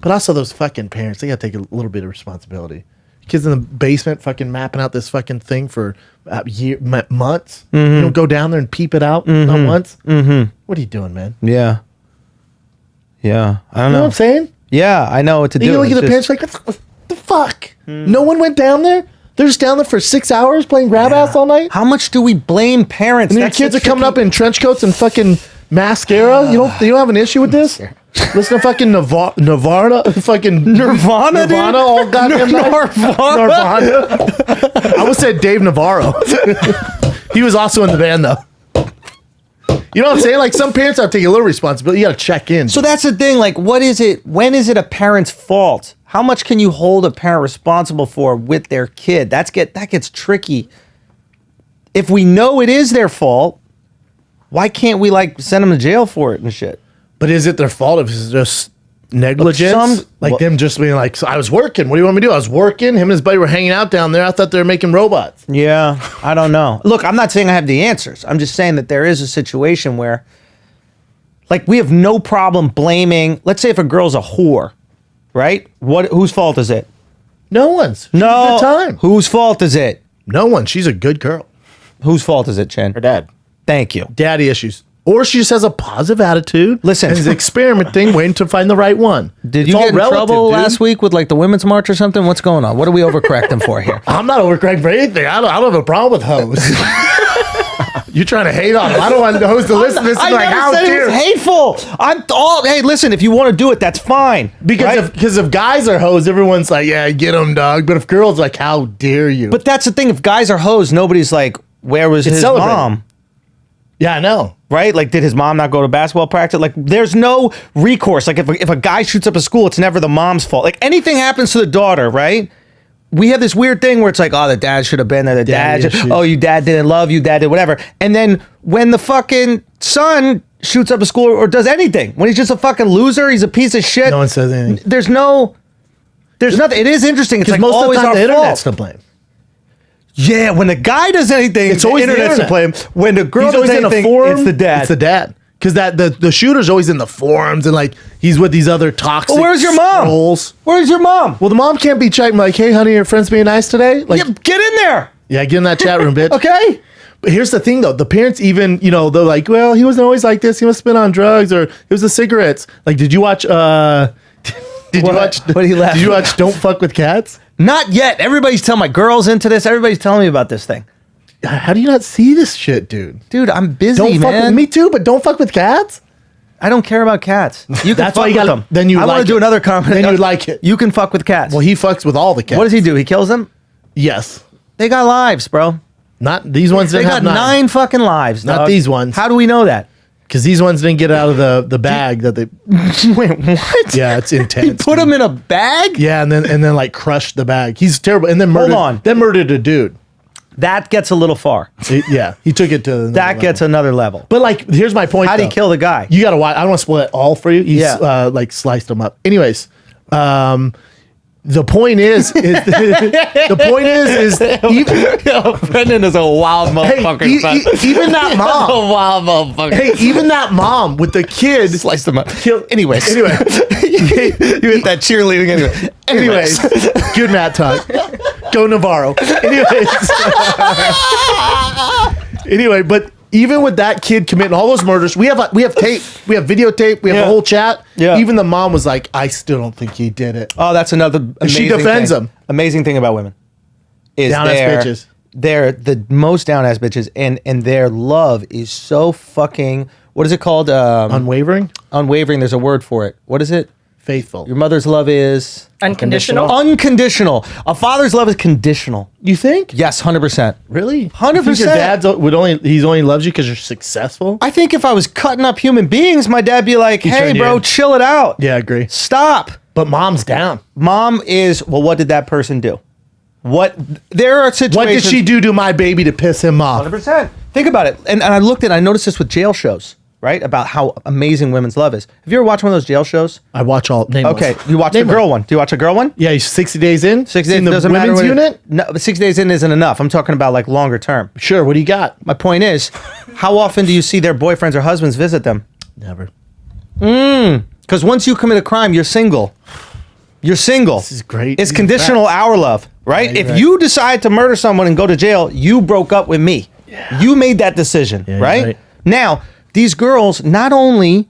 But also those fucking parents, they got to take a little bit of responsibility. Kids in the basement fucking mapping out this fucking thing for months. Mm-hmm. You don't go down there and peep it out not once. Mm-hmm. What are you doing, man? Yeah, yeah. I don't You know know. what I'm saying? Yeah, I know what to do. You look at It's the parents like, what the fuck? No one went down there? They're just down there for 6 hours playing grab ass all night? How much do we blame parents? And your That's kids the are coming tricky- up in trench coats and fucking Mascara? You don't have an issue with this? Listen to fucking Nirvana, fucking Nirvana, Nirvana, all goddamn night. Nirvana. I almost said Dave Navarro. He was also in the band though. You know what I'm saying? Like some parents have to take a little responsibility. You got to check in. So that's the thing. Like, what is it? When is it a parent's fault? How much can you hold a parent responsible for with their kid? That gets tricky. If we know it is their fault, why can't we like send them to jail for it and shit? But is it their fault if it's just negligence? Them just being like, so I was working. What do you want me to do? I was working. Him and his buddy were hanging out down there. I thought they were making robots. Yeah, I don't know. Look, I'm not saying I have the answers. I'm just saying that there is a situation where, like, we have no problem blaming. Let's say if a girl's a whore, right? Whose fault is it? No one's. She's a good time. Whose fault is it? No one. She's a good girl. Whose fault is it, Chen? Her dad. Thank you. Daddy issues. Or she just has a positive attitude. Listen. And is experimenting, waiting to find the right one. Did It's you all get in relative, trouble dude. last week with like the Women's March or something? What's going on? What are we overcorrecting for here? I'm not overcorrecting for anything. I don't have a problem with hoes. You're trying to hate on them. I don't want the hoes to listen to this. I And be like, never how said it dare was hateful. Hey, listen, if you want to do it, that's fine. Because if guys are hoes, everyone's like, yeah, get them, dog. But if girls are like, how dare you? But that's the thing. If guys are hoes, nobody's like, where was his celebrated. mom? yeah, I know. Right? Like, did his mom not go to basketball practice? Like, there's no recourse. Like, if a guy shoots up a school, it's never the mom's fault. Like, anything happens to the daughter, right? We have this weird thing where it's like, oh, the dad should have been there. The Daddy dad, issues. oh, your dad didn't love you, dad did whatever. And then when the fucking son shoots up a school or does anything, when he's just a fucking loser, he's a piece of shit. No one says anything. There's nothing. It is interesting. It's Because like most of always the time, our the internet's fault. to blame. Yeah, when the guy does anything, It's always the internet's to blame. internet. When the girl He's does always in a anything, forum. it's the dad. It's the dad. Because the shooter's always in the forums and like he's with these other toxic. Well, where's your mom? trolls. Where's your mom? Well, the mom can't be checking like, hey, honey, your friend's being nice today. Like, Yeah, get in there. yeah, get in that chat room, bitch. Okay. But here's the thing, though. The parents even, they're like, well, he wasn't always like this. He must have been on drugs or it was the cigarettes. Like, did you watch, did What? you watch, What are you laughing did you watch Don't Fuck With Cats? Not yet. Everybody's telling my girls into this. Everybody's telling me about this thing. How do you not see this shit, dude? Dude, I'm busy, Don't fuck man. with me too, but don't fuck with cats? I don't care about cats. You can That's fuck why you with gotta- them. then you I want like to do it. another comment. Then you would like it. You can fuck with cats. Well, he fucks with all the cats. What does he do? He kills them? Yes. They got lives, bro. Not these ones They didn't got have nine fucking lives, Not dog. these ones. How do we know that? Because these ones didn't get out of the bag that they. Wait, what? Yeah, it's intense. He put dude. them in a bag? Yeah, and then like crushed the bag. He's terrible. And then Hold murdered. on. Then murdered a dude. That gets a little far. Yeah, he took it to another That level. gets another level. But like, here's my point. How'd he though. kill the guy? You gotta watch. I don't want to spoil it all for you. He's Yeah. like sliced them up. Anyways, the point is the point is even, Brendan is a wild motherfucker. even that mom. wild motherfucker. Hey, even that mom with the kid. Sliced him up. Kill, Anyways. Anyway. You hit that cheerleading anyway. Anyways, good Matt talk. Go Navarro. Anyway, but even with that kid committing all those murders, we have tape, we have videotape, we have Yeah. a whole chat. Yeah. Even the mom was like, I still don't think he did it. Oh, that's another amazing she defends thing. him. Amazing thing about women is Down-ass bitches. They're the most down ass bitches, and their love is so fucking. What is it called? Unwavering, Unwavering. There's a word for it. What is it? faithful. Your mother's love is Unconditional. unconditional. A father's love is conditional. You think? Yes, 100%. Really? 100%. You think your dad's he's only loves you because you're successful? I think if I was cutting up human beings, my dad'd be like, "Hey, turn you bro, in. chill it out. Yeah, I agree. Stop." But mom's down. Mom is well. What did that person do? What there are situations. What did she do to my baby to piss him off? 100%. Think about it. And I looked at. I noticed this with jail shows, right? About how amazing women's love is. Have you ever watched one of those jail shows? I watch all. Name Okay, one. you watch Name the girl one. one. Do you watch a girl one? Yeah, he's 60 days in. 6 Seen days the doesn't matter. women's What unit. No, but 6 days in isn't enough. I'm talking about like longer term. Sure. What do you got? My point is, how often do you see their boyfriends or husbands visit them? Never. Because once you commit a crime, you're single. You're single. This is great. It's These are conditional facts. our love, right? Yeah, you're If right. you decide to murder someone and go to jail, you broke up with me. Yeah. You made that decision, Yeah, you're right? right. Now, these girls, not only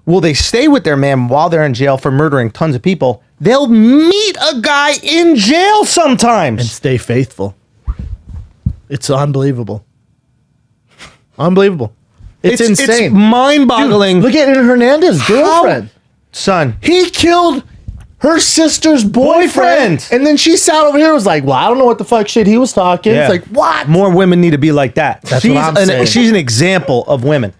will they stay with their man while they're in jail for murdering tons of people, they'll meet a guy in jail sometimes. And stay faithful. It's unbelievable. Unbelievable. It's insane. It's mind-boggling. Dude, look at Hernandez's girlfriend. Son. He killed her sister's boyfriend. And then she sat over here and was like, well, I don't know what the fuck shit he was talking. Yeah. It's like, what? More women need to be like that. That's what I'm saying. She's an example of women.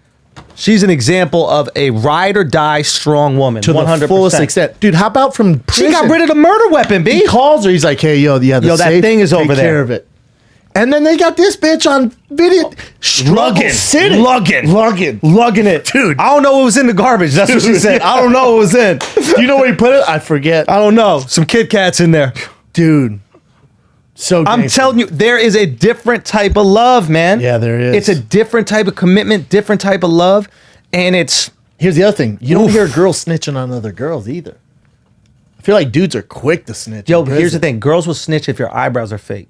She's an example of a ride or die strong woman. To 100%. The fullest extent. Dude, how about from prison? She got rid of the murder weapon, B. He calls her. He's like, hey, yo, that thing is over there. Take care of it. And then they got this bitch on video. Lugging it. Dude. I don't know what was in the garbage. That's what she said. I don't know what was in. Do you know where he put it? I forget. I don't know. Some Kit Kats in there. Dude. So I'm telling you, there is a different type of love, man. Yeah, there is. It's a different type of commitment, different type of love. And it's... Here's the other thing. You don't hear girls snitching on other girls either. I feel like dudes are quick to snitch. Yo, but here's the thing. Girls will snitch if your eyebrows are fake.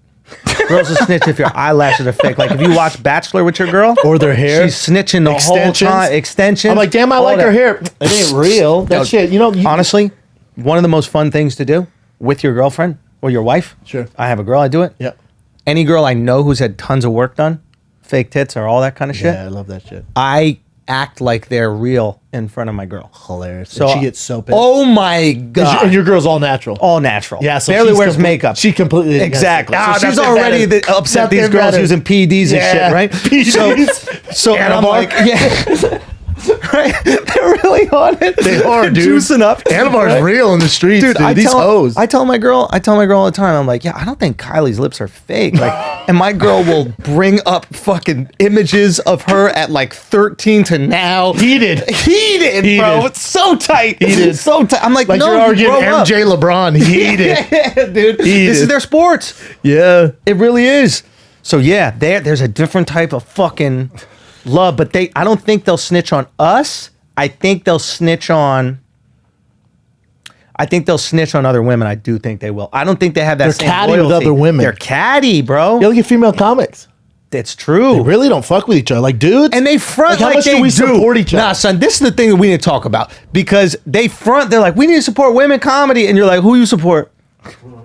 Girls will snitch if your eyelashes are fake. Like if you watch Bachelor with your girl. Or their hair. She's snitching the whole time. Extensions. I'm like, damn, I like her hair. It ain't real. That shit, honestly, one of the most fun things to do with your girlfriend or your wife. Sure. I have a girl, I do it. Yeah. Any girl I know who's had tons of work done, fake tits or all that kind of shit. Yeah, I love that shit. I act like they're real in front of my girl. Hilarious. So and she gets so pissed. Oh my God. And your girl's all natural. All natural. Yeah, so barely wears makeup. She completely exactly. Oh, so she's already upset these girls using PEDs and shit, right? PEDs. So and I'm like, yeah. Right? They're really on it. They are, dude. Juicing up. Anabar's real in the streets, dude. These hoes. I tell my girl all the time, I'm like, yeah, I don't think Kylie's lips are fake. Like, and my girl will bring up fucking images of her at like 13 to now. Heated, bro. It's so tight. Heated. So tight. I'm like no, you're arguing MJ LeBron. Heated. Yeah, dude. This is their sports. Yeah. It really is. So yeah, there's a different type of fucking love, but I don't think they'll snitch on us. I think they'll snitch on other women. I do think they will. I don't think they have that They're same catty loyalty. with other women. They're catty, bro. You look at female comics. That's true. They really don't fuck with each other. Like dudes. And they front how much they do we support each other? Nah, son, this is the thing that we need to talk about. Because they're like, we need to support women comedy. And you're like, who you support?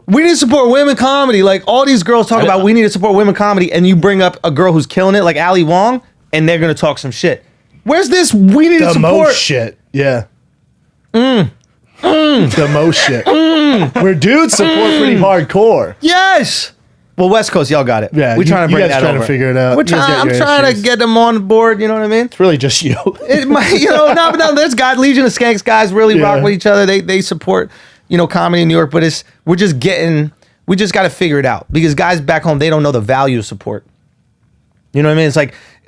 We need to support women comedy. Like all these girls talk about we need to support women comedy. And you bring up a girl who's killing it like Ali Wong. And they're going to talk some shit. Where's this we need to support? The most shit. Yeah. The most shit. Where dudes support pretty hardcore. Yes. Well, West Coast, y'all got it. Yeah. We're trying to bring that over. To figure it out. I'm trying to get them on board. You know what I mean? It's really just you. No, there's guys, Legion of Skanks guys really rock with each other. They support, comedy in New York, but we just got to figure it out because guys back home, they don't know the value of support. You know what I mean? It's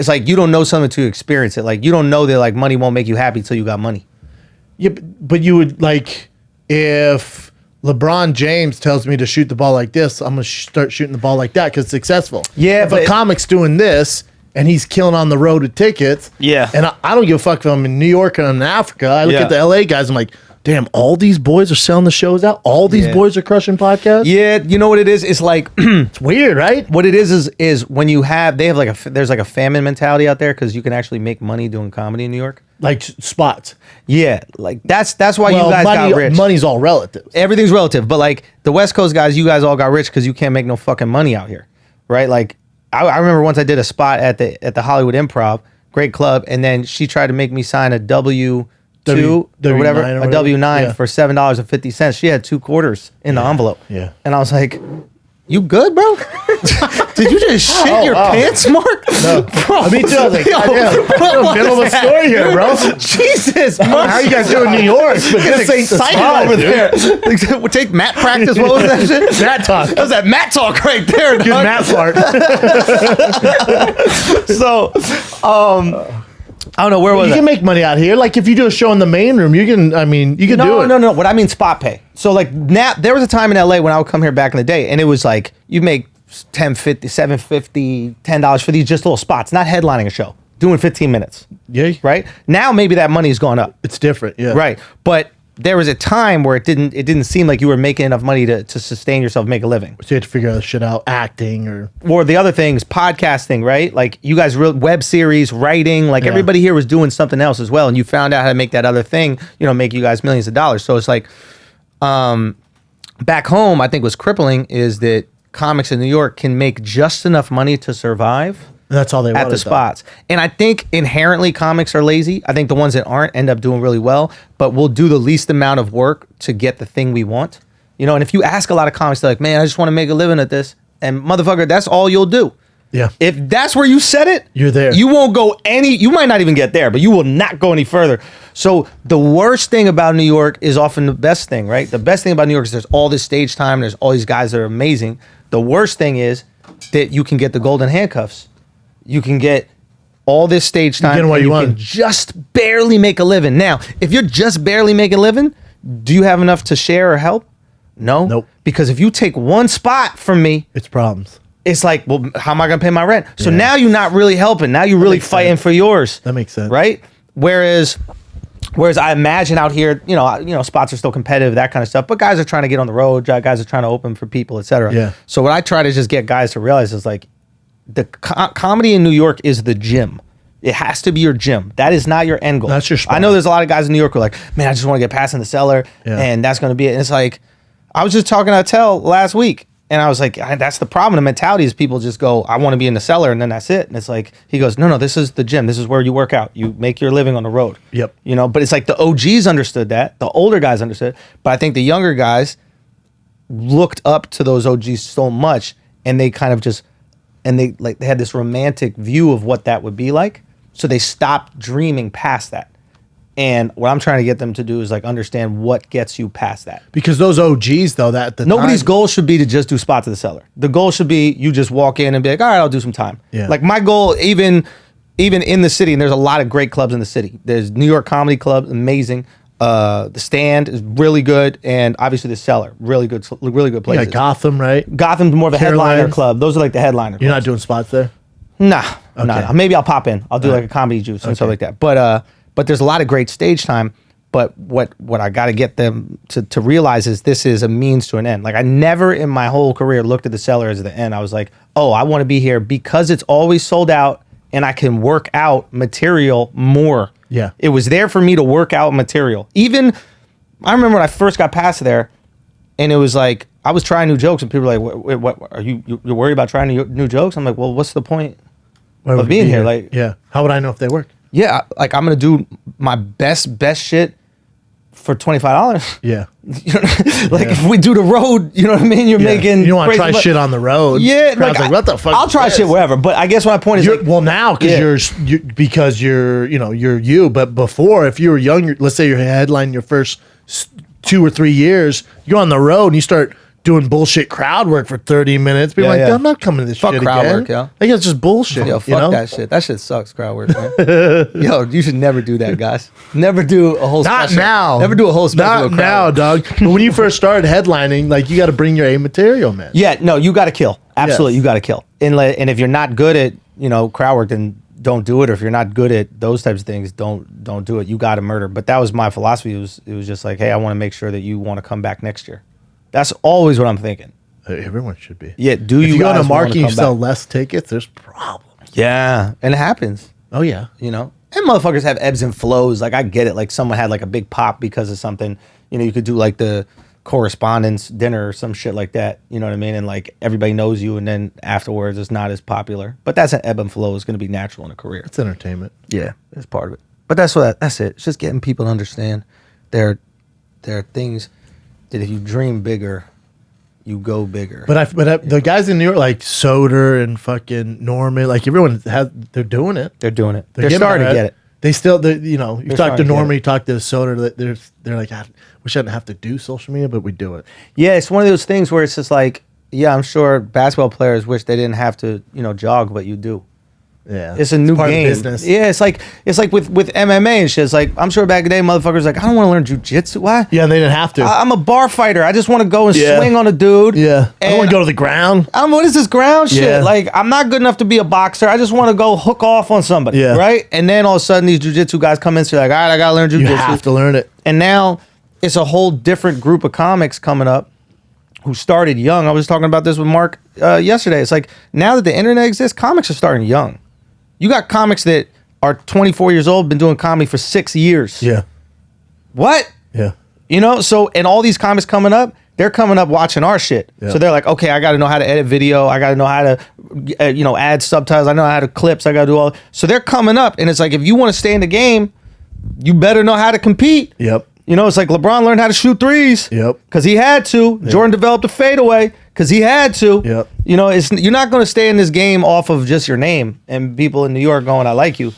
like you don't know something to experience it. Like you don't know that like money won't make you happy till you got money. Yeah, but you would like if LeBron James tells me to shoot the ball like this, I'm gonna start shooting the ball like that because it's successful. Yeah, if a comic's doing this and he's killing on the road with tickets, and I don't give a fuck if I'm in New York and I'm in Africa. I look at the LA guys, I'm like, damn, all these boys are selling the shows out. All these boys are crushing podcasts. Yeah, you know what it is? It's like it's weird, right? What it is when there's like a famine mentality out there because you can actually make money doing comedy in New York. Like spots. Yeah, like that's why you guys got rich. Money's all relative. Everything's relative, but like the West Coast guys, you guys all got rich because you can't make no fucking money out here, right? Like I remember once I did a spot at the Hollywood Improv, great club, and then she tried to make me sign a W2 or whatever, a W9 for $7.50. She had 2 quarters in the envelope. Yeah. And I was like, you good, bro? Did you just shit your pants, Mark? No. Bro, me too. I was like, middle of a story here, bro. Jesus, Mark. How are you guys doing in New York? But this ain't the spot over there. We'll take mat practice. What was that shit? Mat talk. That was that mat talk right there. Good mat fart. So, I don't know where was you can make money out here. Like if you do a show in the main room, you can do it. No. What I mean spot pay. So like now there was a time in LA when I would come here back in the day and it was like you make $10.50, $7.50, $10 for these just little spots, not headlining a show, doing 15 minutes. Yeah. Right? Now maybe that money's gone up. It's different, yeah. Right. But there was a time where it didn't seem like you were making enough money to sustain yourself, make a living. So you had to figure out shit out, acting or the other things, podcasting, right? Like you guys wrote web series, writing, like everybody here was doing something else as well. And you found out how to make that other thing, make you guys millions of dollars. So it's like, back home, I think what's crippling is that comics in New York can make just enough money to survive, that's all they at wanted, the though. spots. And I think inherently comics are lazy. I think the ones that aren't end up doing really well, but we'll do the least amount of work to get the thing we want. You know, and if you ask a lot of comics, they're like, man, I just want to make a living at this. And motherfucker, that's all you'll do. Yeah. If that's where you set it, You're there. You won't go you might not even get there, but you will not go any further. So the worst thing about New York is often the best thing, right? The best thing about New York is there's all this stage time. There's all these guys that are amazing. The worst thing is that you can get the golden handcuffs. You can get all this stage time. what and you can want. just barely make a living. Now, if you're just barely making a living, do you have enough to share or help? No. Nope. Because if you take one spot from me, It's problems. it's like, well, how am I going to pay my rent? So Yeah. now you're not really helping. Now you're really makes fighting sense. for yours. That makes sense. Right? Whereas I imagine out here, spots are still competitive, that kind of stuff, but guys are trying to get on the road, guys are trying to open for people, etc. Yeah. So what I try to just get guys to realize is like the comedy in New York is the gym. It has to be your gym. That is not your end goal. That's your spot. I know there's a lot of guys in New York who are like, man, I just want to get past in the cellar, Yeah. and that's going to be it. And it's like, I was just talking to Tell last week, and I was like, that's the problem. The mentality is people just go, I want to be in the cellar, and then that's it. And it's like, he goes, no, this is the gym. This is where you work out. You make your living on the road. Yep. But it's like the OGs understood that. The older guys understood. But I think the younger guys looked up to those OGs so much, and they kind of just, they had this romantic view of what that would be like. So they stopped dreaming past that. And what I'm trying to get them to do is like understand what gets you past that. Because those OGs, though, that at the Nobody's time, goal should be to just do spots at the cellar. The goal should be you just walk in and be like, all right, I'll do some time. Yeah. Like my goal, even in the city, and there's a lot of great clubs in the city. There's New York Comedy Club, amazing. The Stand is really good, and obviously the Cellar, really good Yeah, places. Gotham, right? Gotham's more of a headliner Caroline's. club. Those are like the headliner. You're not clubs. doing spots there? Nah. Okay. Maybe I'll pop in. I'll do like a comedy juice and stuff like that. But there's a lot of great stage time. But what I got to get them to realize is this is a means to an end. Like I never in my whole career looked at the Cellar as the end. I was like, oh, I want to be here because it's always sold out and I can work out material more. Yeah. It was there for me to work out material. Even I remember when I first got past there, and it was like I was trying new jokes, and people were like, "What are you're worried about trying new jokes?" I'm like, "Well, what's the point Why would of we being be here?" Like, yeah. How would I know if they work? yeah, like I'm gonna do my best shit for $25. Yeah. You know, like if we do the road, you know what I mean? You're Yeah. making You don't want to crazy try shit on the road. Yeah, Crowd's like, what the fuck? I'll is try this? shit wherever, but I guess my point is You're, like, well, now because Yeah. you're you. But before, if you were young, let's say you're headlining your first 2 or 3 years, you're on the road and you start doing bullshit crowd work for 30 minutes. People are Yeah, like, yeah. I'm not coming to this Fuck shit crowd again. work, yo. Like it's just bullshit. yo, fuck you know? that shit. That shit sucks, crowd work, man. Yo, you should never do that, guys. Never do a whole Not special. now. Never do a whole special. Not with crowd now, work. dog. But when you first started headlining, like you got to bring your A material, man. Yeah, no, you got to kill. Absolutely, Yes. you got to kill. And if you're not good at crowd work, then don't do it. Or if you're not good at those types of things, don't do it. You got to murder. But that was my philosophy. It was just like, hey, I want to make sure that you want to come back next year. That's always what I'm thinking. Everyone should be. Yeah, do If you you go guys to wanna market and you come sell back? less tickets, there's problems. Yeah, and it happens. Oh yeah. And motherfuckers have ebbs and flows. Like I get it. Like someone had like a big pop because of something. You could do like the correspondence dinner or some shit like that. You know what I mean? And like everybody knows you, and then afterwards it's not as popular. But that's an ebb and flow. It's going to be natural in a career. It's entertainment. Yeah, it's part of it. But that's it. It's just getting people to understand there are things that if you dream bigger, you go bigger. But the guys in New York, like Soder and fucking Norman, like everyone they're doing it. They're doing it. They're getting starting to better get at it. They still, you talk to starting to get Norman, it. you talk to Soder, they're like, I wish I didn't have to do social media, but we do it. Yeah, it's one of those things where it's just like, yeah, I'm sure basketball players wish they didn't have to, jog, but you do. Yeah, It's a new part game. of business. Yeah, it's like with MMA and shit. It's like I'm sure back in the day, motherfuckers like I don't want to learn jujitsu. Why? Yeah, and they didn't have to. I'm a bar fighter. I just want to go and Yeah. swing on a dude. yeah, I don't want And to go to the ground. what is this ground shit? Yeah. Like, I'm not good enough to be a boxer. I just want to go hook off on somebody. Yeah. Right? And then all of a sudden, these jujitsu guys come in and say, like, all right, I got to learn You jujitsu. have to learn it. And now it's a whole different group of comics coming up who started young. I was talking about this with Mark yesterday. It's like now that the internet exists, comics are starting young. You got comics that are 24 years old, been doing comedy for 6 years. Yeah, What? yeah. So, and all these comics coming up, they're coming up watching our shit. Yeah. So they're like, okay, I got to know how to edit video. I got to know how to, add subtitles. I know how to clips. I got to do all. So they're coming up, and it's like, if you want to stay in the game, you better know how to compete. Yep. It's like LeBron learned how to shoot threes. Yep. Because he had to. Yep. Jordan developed a fadeaway because he had to. Yep. You're not going to stay in this game off of just your name and people in New York going, I like you.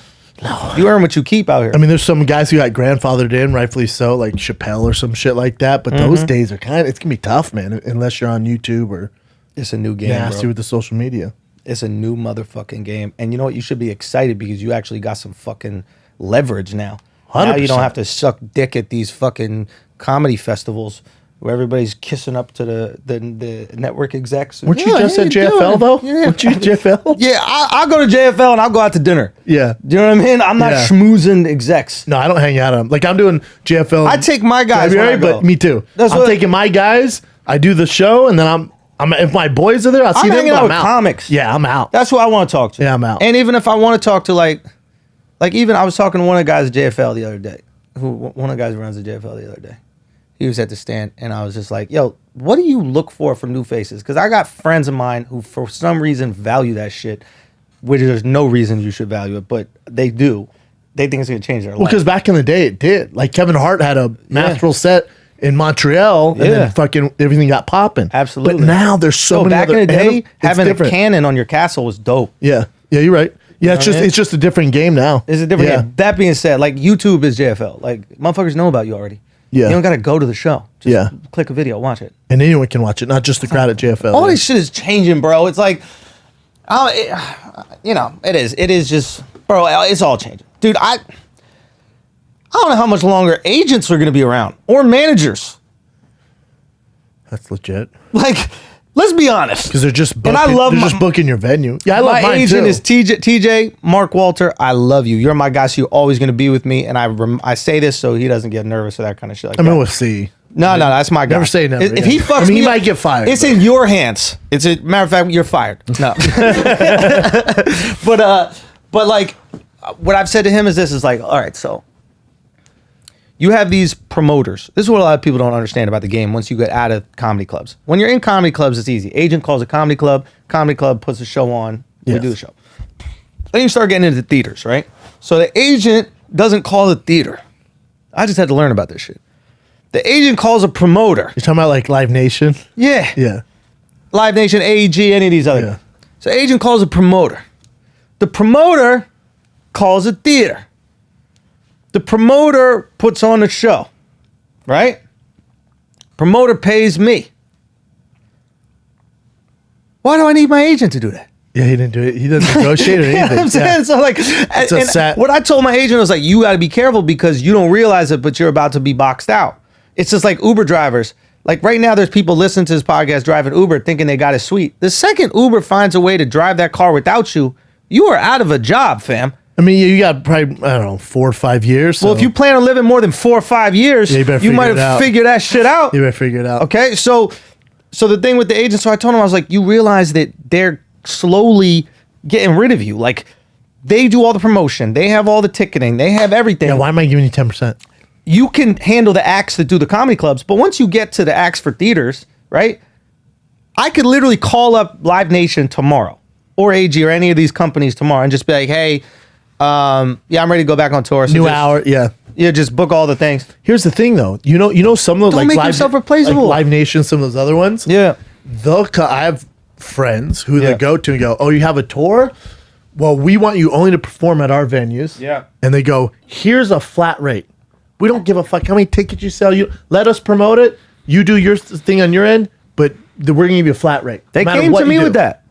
No. You earn what you keep out here. I mean, there's some guys who got grandfathered in, rightfully so, like Chappelle or some shit like that. But those days are it's going to be tough, man, unless you're on YouTube or it's a new game, nasty bro. with the social media. It's a new motherfucking game. And you know what? You should be excited because you actually got some fucking leverage now. 100%. Now you don't have to suck dick at these fucking comedy festivals where everybody's kissing up to the network execs. Weren't you just at JFL, though? Yeah. Weren't you at JFL? Yeah, I'll go to JFL and I'll go out to dinner. Yeah. Do you know what I mean? I'm not schmoozing execs. No, I don't hang out on them. Like, I'm doing JFL. I take my guys when I go. But me too. I'm taking my guys. I do the show, and then I'm if my boys are there, I'll see them. Hanging out with out. comics. Yeah, I'm out. That's who I want to talk to. Yeah, I'm out. And even if I want to talk to like even I was talking to one of the guys at JFL the other day. One of the guys who runs the JFL the other day. He was at the stand, and I was just like, yo, what do you look for from new faces? Because I got friends of mine who, for some reason, value that shit, which there's no reason you should value it, but they do. They think it's going to change their life. Well, because back in the day, it did. Like, Kevin Hart had a masterful set in Montreal, and then fucking everything got popping. Absolutely. But now there's so many back other... in the day, having a different. cannon on your castle was dope. Yeah. Yeah, you're right. Yeah, it's just a different game now. It's a different game. That being said, like, YouTube is JFL. Like, motherfuckers know about you already. Yeah. You don't got to go to the show. Just click a video, watch it. And anyone can watch it, not just the crowd at JFL. All this shit is changing, bro. It's like, it is. It is just, bro, it's all changing. Dude, I don't know how much longer agents are going to be around or managers. That's legit. Like, let's be honest. Because they're just booking, and I love just booking your venue. Yeah, I love my mine agent too. is TJ Mark Walter. I love you. You're my guy, so you're always going to be with me. And I say this so he doesn't get nervous or that kind of shit. Like I mean, that. we'll see. No, that's my guy. Never say never. If he fucks me, he might get fired. It's in your hands. It's a matter of fact, you're fired. No. but like, what I've said to him is this: is like, all right, so you have these promoters. This is what a lot of people don't understand about the game once you get out of comedy clubs. When you're in comedy clubs, it's easy. Agent calls a comedy club puts a show on, we do the show. Then you start getting into theaters, right? So the agent doesn't call the theater. I just had to learn about this shit. The agent calls a promoter. You're talking about like Live Nation? Yeah. Yeah. Live Nation, AEG, any of these other. Yeah. So agent calls a promoter. The promoter calls a theater. The promoter puts on a show, right? Promoter pays me. Why do I need my agent to do that? Yeah, he didn't do it. He doesn't negotiate or anything. You know what I'm saying? Yeah. So like, what I told my agent was like, you got to be careful because you don't realize it, but you're about to be boxed out. It's just like Uber drivers. Like right now, there's people listening to this podcast driving Uber thinking they got it sweet. The second Uber finds a way to drive that car without you, you are out of a job, fam. I mean, you got probably, I don't know, 4 or 5 years. So Well, if you plan on living more than 4 or 5 years, you might have figured that shit out. You better figure it out. Okay, so the thing with the agent, so I told him, I was like, you realize that they're slowly getting rid of you. Like, they do all the promotion. They have all the ticketing. They have everything. Yeah, why am I giving you 10%? You can handle the acts that do the comedy clubs, but once you get to the acts for theaters, right? I could literally call up Live Nation tomorrow or AG or any of these companies tomorrow and just be like, hey, I'm ready to go back on tour. So hour, yeah. Yeah, just book all the things. Here's the thing, though. You know some of the Don't make yourself replaceable. like Live Nation, some of those other ones. Yeah. I have friends who they go to and go, oh, you have a tour? Well, we want you only to perform at our venues. Yeah. And they go, here's a flat rate. We don't give a fuck how many tickets you sell. You let us promote it. You do your thing on your end, but we're gonna give you a flat rate. They no matter came what to me you do. with that.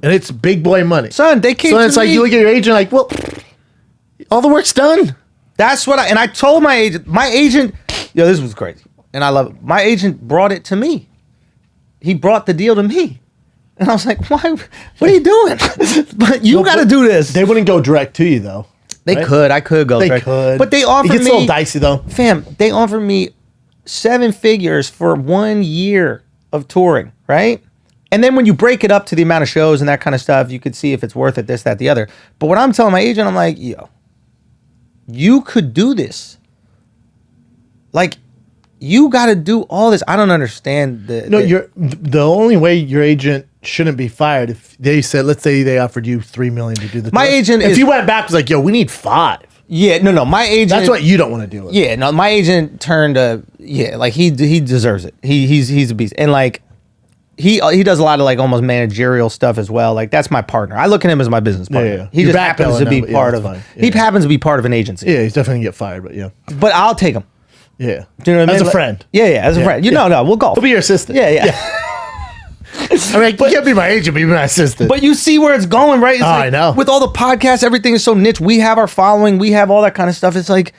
And it's big boy money. Son, they came So to it's like me. you look at your agent like, well, all the work's done. That's what I told my agent, yo, this was crazy. And I love it. My agent brought it to me. He brought the deal to me. And I was like, why? What are you doing? But you got to do this. They wouldn't go direct to you though. They right? could. I could go. They direct. could. But they offered me. It gets a little dicey though. Fam, they offered me 7 figures for 1 year of touring, right? And then when you break it up to the amount of shows and that kind of stuff, you could see if it's worth it, this, that, the other. But what I'm telling my agent, I'm like, yo, you could do this. Like, you got to do all this. I don't understand The only way your agent shouldn't be fired if they said, let's say they offered you $3 million to do the My tour. agent if is- you went back was like, yo, we need 5. Yeah, no, my agent. That's what you don't want to deal with. Yeah, no, my agent turned like he deserves it. He's a beast, and like he does a lot of like almost managerial stuff as well. Like that's my partner. I look at him as my business partner. Yeah. He You're just happens to backpedaling be now, but part that's of. fine. He Yeah. happens to be part of an agency. Yeah, he's definitely gonna get fired, but yeah. But I'll take him. Yeah. Do you know what I mean? As a Like- friend. Yeah, as a friend. No, we'll golf. He'll be your assistant. Yeah. I mean, you can't be my agent, be my assistant. But you see where it's going, right? It's I know. With all the podcasts, everything is so niche. We have our following. We have all that kind of stuff. It's like,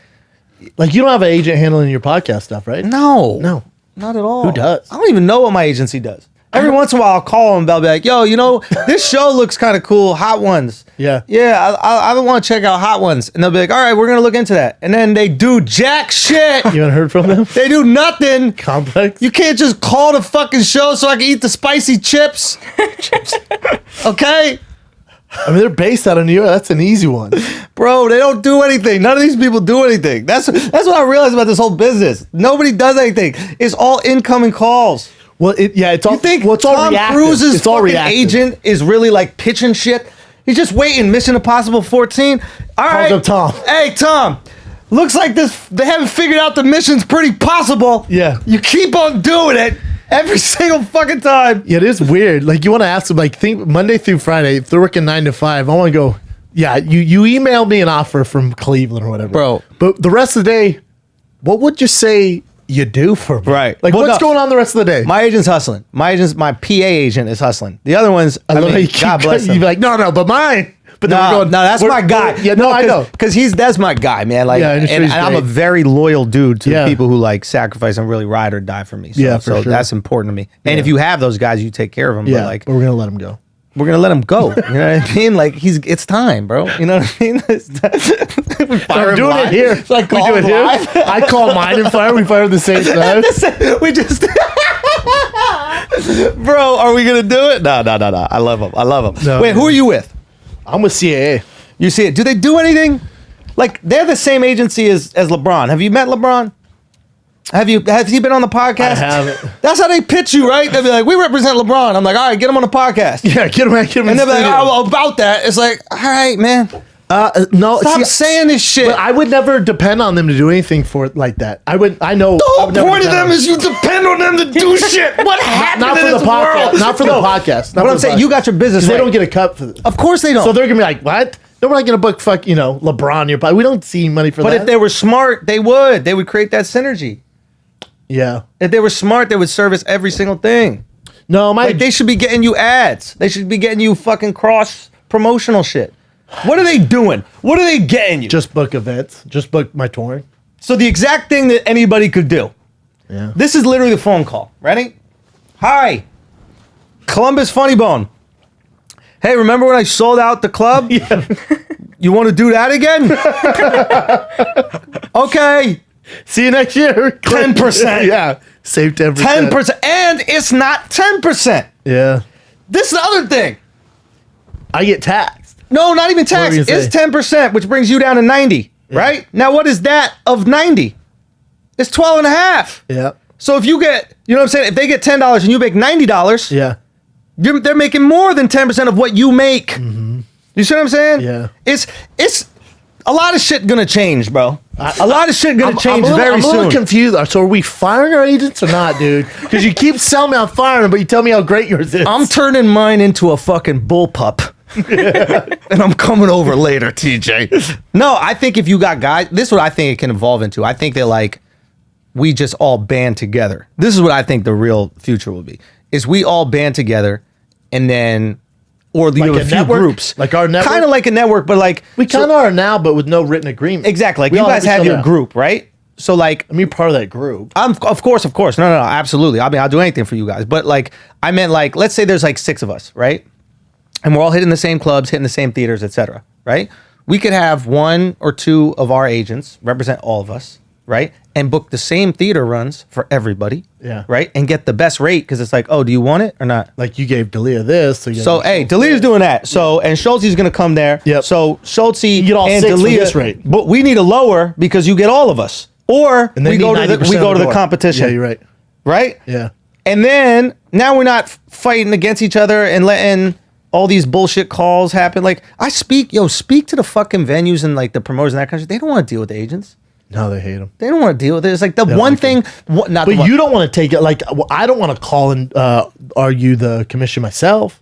like, you don't have an agent handling your podcast stuff, right? no. No. Not at all. Who does? I don't even know what my agency does. Every once in a while, I'll call them. They'll be like, "Yo, this show looks kind of cool. Hot Ones. Yeah. Yeah. I want to check out Hot Ones." And they'll be like, "All right, we're gonna look into that." And then they do jack shit. You haven't heard from them? They do nothing. Complex? You can't just call the fucking show so I can eat the spicy chips. Okay, I mean, they're based out of New York. That's an easy one. bro. They don't do anything. None of these people do anything. That's what I realized about this whole business. Nobody does anything. It's all incoming calls. Well, it's all. You think well, it's all Tom reactive. Cruise's it's all fucking reactive. agent is really like pitching shit? He's just waiting. Mission Impossible 14. All right, up Tom. Hey, Tom. Looks like they haven't figured out the mission's pretty possible. Yeah. You keep on doing it every single fucking time. Yeah, it is weird. Like, you want to ask them, like, think Monday through Friday, if they're working 9 to 5, I want to go, yeah, you emailed me an offer from Cleveland or whatever. Bro. But the rest of the day, what would you say you do for me? Right. Like, Well, what's no. going on the rest of the day? My agent's hustling. My PA agent is hustling. The other ones, I love how mean, you keep God bless You'd be them. like, no, but mine. But then No, we're going, that's my guy. Yeah, no, I know. Because that's my guy, man. Like, Yeah, I'm sure and he's I'm a great. very loyal dude to Yeah. the people who like sacrifice and really ride or die for me. So, Yeah, for sure. that's important to me. And Yeah. if you have those guys, you take care of them. Yeah, But like, but we're going to let him go. we're gonna let him go. You know what I mean? Like it's time, bro. You know what I mean? I'm doing it here. It's like we do it here. live. I call mine and fire. We fire the same time. We just, bro. Are we gonna do it? No. I love them. No, Wait, who man. are you with? I'm with CAA. You see it? Do they do anything? Like they're the same agency as LeBron. Have you met LeBron? Has he been on the podcast? I haven't. That's how they pitch you, right? They'll be like, "We represent LeBron." I'm like, "All right, get him on the podcast." Yeah, get him. And they'll be like, "Oh, well, about that." It's like, "All right, man, no, stop see, saying this shit." but I would never depend on them to do anything for it like that. I know. The I whole would never point of depend them on is you depend on them to do shit. What happened not in for the this podcast. world? Not for the podcast. Not What for I'm the saying, podcast. you got your business 'Cause they right. don't get a cut for this. Of course they don't. So they're gonna be like, what? No, we're not gonna book LeBron your podcast. We don't see money for but that. if they were smart, they would. They would create that synergy. yeah. If they were smart, they would service every single thing. No, Like they should be getting you ads. They should be getting you fucking cross promotional shit. What are they doing? What are they getting you? just book events. Just book my touring. So the exact thing that anybody could do. Yeah. This is literally the phone call. Ready? Hi, Columbus Funny Bone. Hey, remember when I sold out the club? Yeah. You want to do that again? Okay. See you next year. 10%. Yeah. Save 10%. 10%. And it's not 10%. Yeah. This is the other thing. I get taxed. No, not even What were tax. you It's gonna 10%, which brings you down to 90, right? Now, what is that of 90? It's 12 and a half. Yeah. So if you get, you know what I'm saying? If they get $10 and you make $90, Yeah. they're making more than 10% of what you make. You see what I'm saying? Yeah. It's a lot of shit gonna change, bro. A lot of shit gonna change I'm very a little soon. confused. So are we firing our agents or not, dude? Because you keep selling me on firing them, but you tell me how great yours is. I'm turning mine into a fucking bullpup. And I'm coming over later, TJ. No, I think if you got guys, this is what I think it can evolve into. I think that like we just all band together. This is what I think the real future will be. Is we all band together and then or you have Like a a few network? groups. Like our network? Kind of like a network, but like we kind of are now, but with no written agreement. exactly. Like We you all guys each have other your out. group, right? So like I mean, part of that group. of course. No, absolutely. I mean, I'll do anything for you guys. But like, I meant like, let's say there's like 6 of us, right? And we're all hitting the same clubs, hitting the same theaters, etc. Right? We could have 1 or 2 of our agents represent all of us, right? And book the same theater runs for everybody, Yeah. right? And get the best rate because it's like, oh, do you want it or not? Like you gave Dalia this. So, you So hey, Delia's doing that. So and Schulz is gonna come there. Yep. So Schulz get all and 6 for Delia, this rate. but we need a lower because you get all of us. Or And they we need go to 90% the door. competition. Yeah, you're right. Right? Yeah. And then now we're not fighting against each other and letting all these bullshit calls happen. Like speak to the fucking venues and like the promoters and that kind of shit. They don't want to deal with the agents. No, they hate them. They don't want to deal with it. It's like the one like thing. Not But the one, you don't want to take it like I don't want to call and argue the commission myself.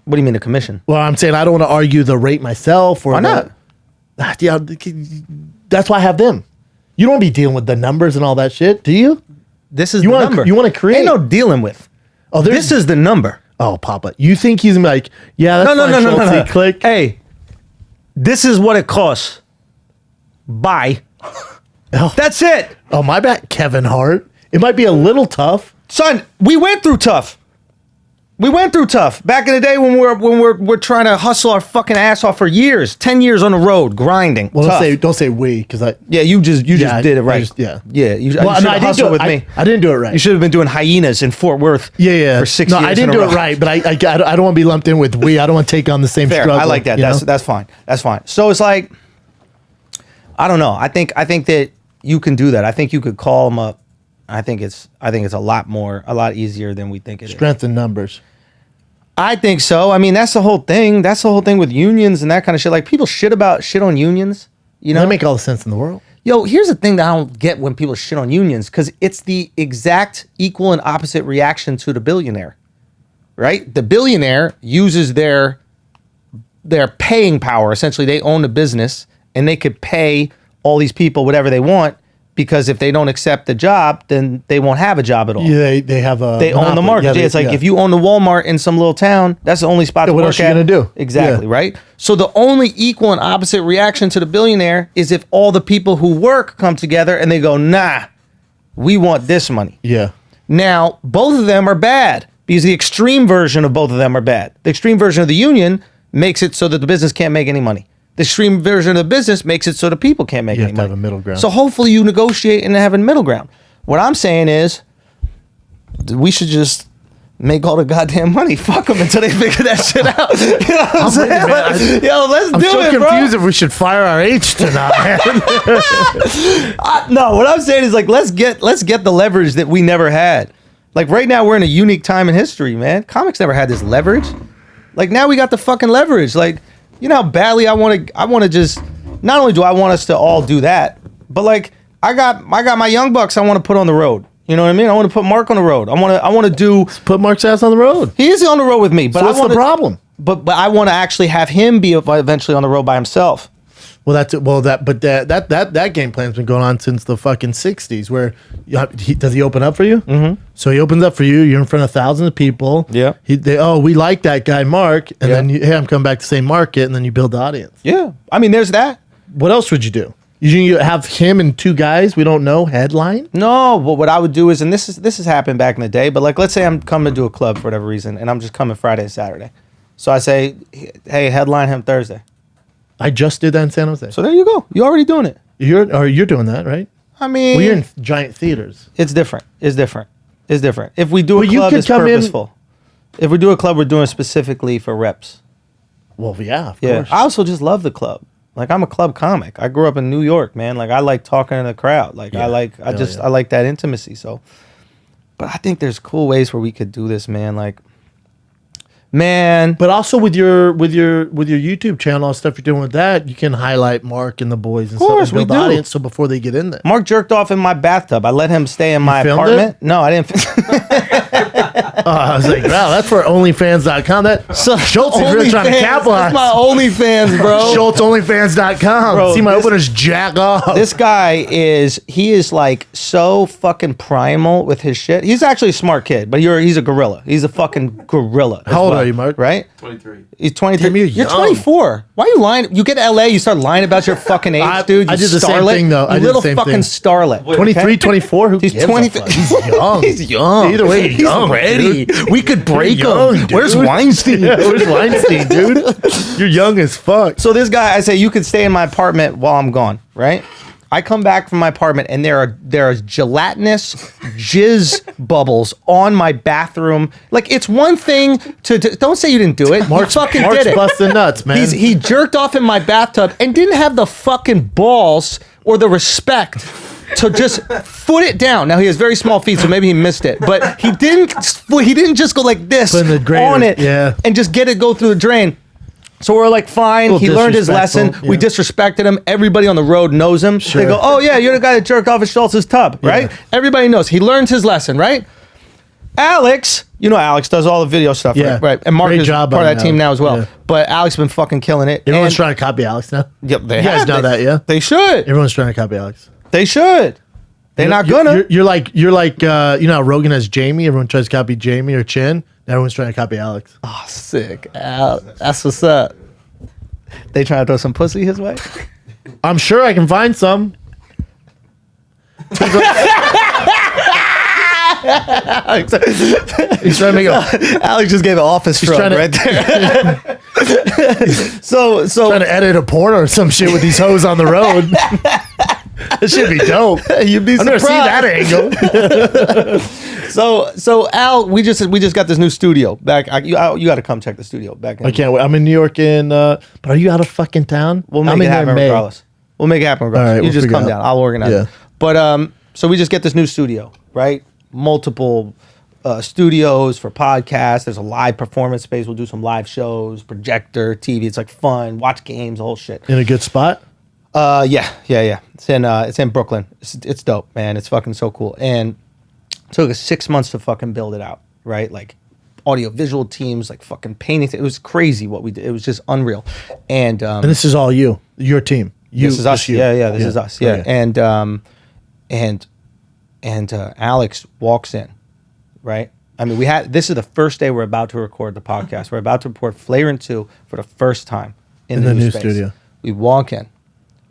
What do you mean the commission? Well, I'm saying I don't want to argue the rate myself. Or Why not? Yeah, that's why I have them. You don't want to be dealing with the numbers and all that shit, do you? This is You the wanna- number. you wanna create- Ain't no dealing with. Oh, This is the number. Oh, Papa, you think he's gonna be like, yeah, that's No. fine, Schultz, click. Hey, this is what it costs. Buy. Oh. That's it. Oh, my bad, Kevin Hart. It might be a little tough. Son, we went through tough. We went through tough back in the day when we're trying to hustle our fucking ass off for years, 10 years on the road, grinding. Well, Tough. don't say we, because I. Yeah, you just Yeah, did it I right. just- yeah. yeah. You Well, should no, I have didn't do hustled it. with me. I didn't do it right. You should have been doing hyenas in Fort Worth. Yeah. For 6 no, years. I didn't in a do it row. right, but I don't want to be lumped in with we. I don't want to take on the same Fair. struggle. I like that. you know? That's fine. That's fine. So it's like, I don't know. I think that you can do that. I think you could call them up. I think it's a lot easier than we think it is. Strength in numbers. I think so. I mean, that's the whole thing. That's the whole thing with unions and that kind of shit. Like people shit on unions. You know, That make all the sense in the world. Yo, here's the thing that I don't get when people shit on unions, because it's the exact equal and opposite reaction to the billionaire, right? The billionaire uses their paying power. Essentially, they own the business and they could pay all these people whatever they want, because if they don't accept the job, then they won't have a job at all. Yeah, they have a. They own the monopoly. market. Yeah, It's like if you own the Walmart in some little town, that's the only spot to what work else you at. gonna do? Exactly, Yeah. right? So the only equal and opposite reaction to the billionaire is if all the people who work come together and they go, nah, we want this money. Yeah. Now, both of them are bad because the extreme version of both of them are bad. The extreme version of the union makes it so that the business can't make any money. The extreme version of the business makes it so the people can't make You any have to money. have a middle ground. So hopefully you negotiate and have a middle ground. What I'm saying is we should just make all the goddamn money. Fuck them until they figure that shit out. You know what I'm saying? with it, man. Yo, let's I'm do so it, confused bro. if we should fire our agent or not, man. No, what I'm saying is like let's get the leverage that we never had. Like right now we're in a unique time in history, man. Comics never had this leverage. Like now we got the fucking leverage. Like, you know how badly I want to just, not only do I want us to all do that, but like I got my young bucks I want to put on the road. You know what I mean? I want to put Mark on the road. I want to do. Put Mark's ass on the road. He is on the road with me, but So what's I wanna, the problem? But I want to actually have him be eventually on the road by himself. Well, that game plan's been going on since the fucking '60s. Where does he open up for you? Mm-hmm. So he opens up for you. You're in front of thousands of people. Yeah. We like that guy, Mark, and Yeah. then hey, I'm coming back to the same market, and then you build the audience. Yeah, I mean, there's that. What else would you do? You have him and two guys we don't know headline. No, but what I would do is, and this has happened back in the day, but like let's say I'm coming to a club for whatever reason, and I'm just coming Friday and Saturday. So I say, hey, headline him Thursday. I just did that in San Jose. So there you go. You're already doing it. You're doing that, right? I mean, Well, you're in giant theaters. it's different. It's different. It's different. If we do a But you club, could it's come in- purposeful. If we do a club, we're doing it specifically for reps. Well, yeah, of Yeah. course. I also just love the club. Like I'm a club comic. I grew up in New York, man. Like I like talking to the crowd. Like Yeah. I Yeah. like that intimacy. So, but I think there's cool ways where we could do this, man. Like, man, But also with your YouTube channel and stuff you're doing with that, you can highlight Mark and the boys and course, stuff and we build the do. audience. So before they get in there, Mark jerked off in my bathtub. I let him stay in my filmed apartment. No, I didn't. I was like, wow, that's for OnlyFans.com. That Schultz is really trying to That's capitalize. my OnlyFans, bro. SchultzOnlyFans.com. Bro, See my this- openers jack off. This guy is like so fucking primal with his shit. He's actually a smart kid, but he's a gorilla. He's a fucking gorilla. as How old well, are you, Mark? Right? 23. He's 23. Damn, you're You're young. 24. Why are you lying? You get to LA, you start lying about your fucking age, I- dude. You I did the same starlet. thing, though. You I did the little same fucking thing. starlet. 23, okay? 24? Who He's gives 20. a fuck? He's young. He's young. Either way, he's young, ready. dude. We could break You're young, him. dude. Where's Weinstein? Yeah, where's Weinstein, dude? You're young as fuck. So this guy, I say, you could stay in my apartment while I'm gone, right? I come back from my apartment and there are gelatinous jizz bubbles on my bathroom. Like it's one thing to don't say you didn't do it. Mark's you fucking Mark's did it. busting nuts, man. He jerked off in my bathtub and didn't have the fucking balls or the respect to just foot it down. Now he has very small feet, so maybe he missed it, but he didn't just go like this Put in the grater, on it yeah. and just get it go through the drain. So we're like, fine. Little He learned his lesson. disrespectful, We yeah. disrespected him. Everybody on the road knows him. Sure. They go, oh yeah, you're the guy that jerked off at Schultz's tub, right? Yeah. Everybody knows. He learns his lesson, right? Alex, you know Alex does all the video stuff, Yeah. right? And Mark Great is job part of on that team Alex. now as well. Yeah. But Alex has been fucking killing it. Everyone's And- trying to copy Alex now. Yep, they You guys have. know that, yeah? They should. Everyone's trying to copy Alex. They should. They're not gonna. You're like you know how Rogan has Jamie. Everyone tries to copy Jamie or Chin. Now everyone's trying to copy Alex. Oh, sick. Al, that's what's up. They trying to throw some pussy his way? I'm sure I can find some. He's trying to make a Alex just gave an office shrug trying to- right there. so trying to edit a porn or some shit with these hoes on the road. That should be dope. you'd be I've never surprised. seen that angle. So Al, we just got this new studio back. You got to come check the studio back. I can't wait. I'm in New York but are you out of fucking town? We'll make I'm it in there happen in May. regardless. We'll make it happen regardless. All right, you we'll just figure come it down. out. I'll organize Yeah. it. But so we just get this new studio, right? Multiple studios for podcasts. There's a live performance space. We'll do some live shows, projector, TV. It's like fun. Watch games, the whole shit. In a good spot? Yeah. It's in Brooklyn. It's dope, man. It's fucking so cool. And it took us 6 months to fucking build it out, right? Like audio visual teams, like fucking painting. It was crazy what we did. It was just unreal. And And this is all you, your team. this is us. just you. Yeah, this is us. Yeah. Okay. And Alex walks in, right? I mean, this is the first day we're about to record the podcast. We're about to record Flagrant 2 for the first time in the new space. studio. We walk in.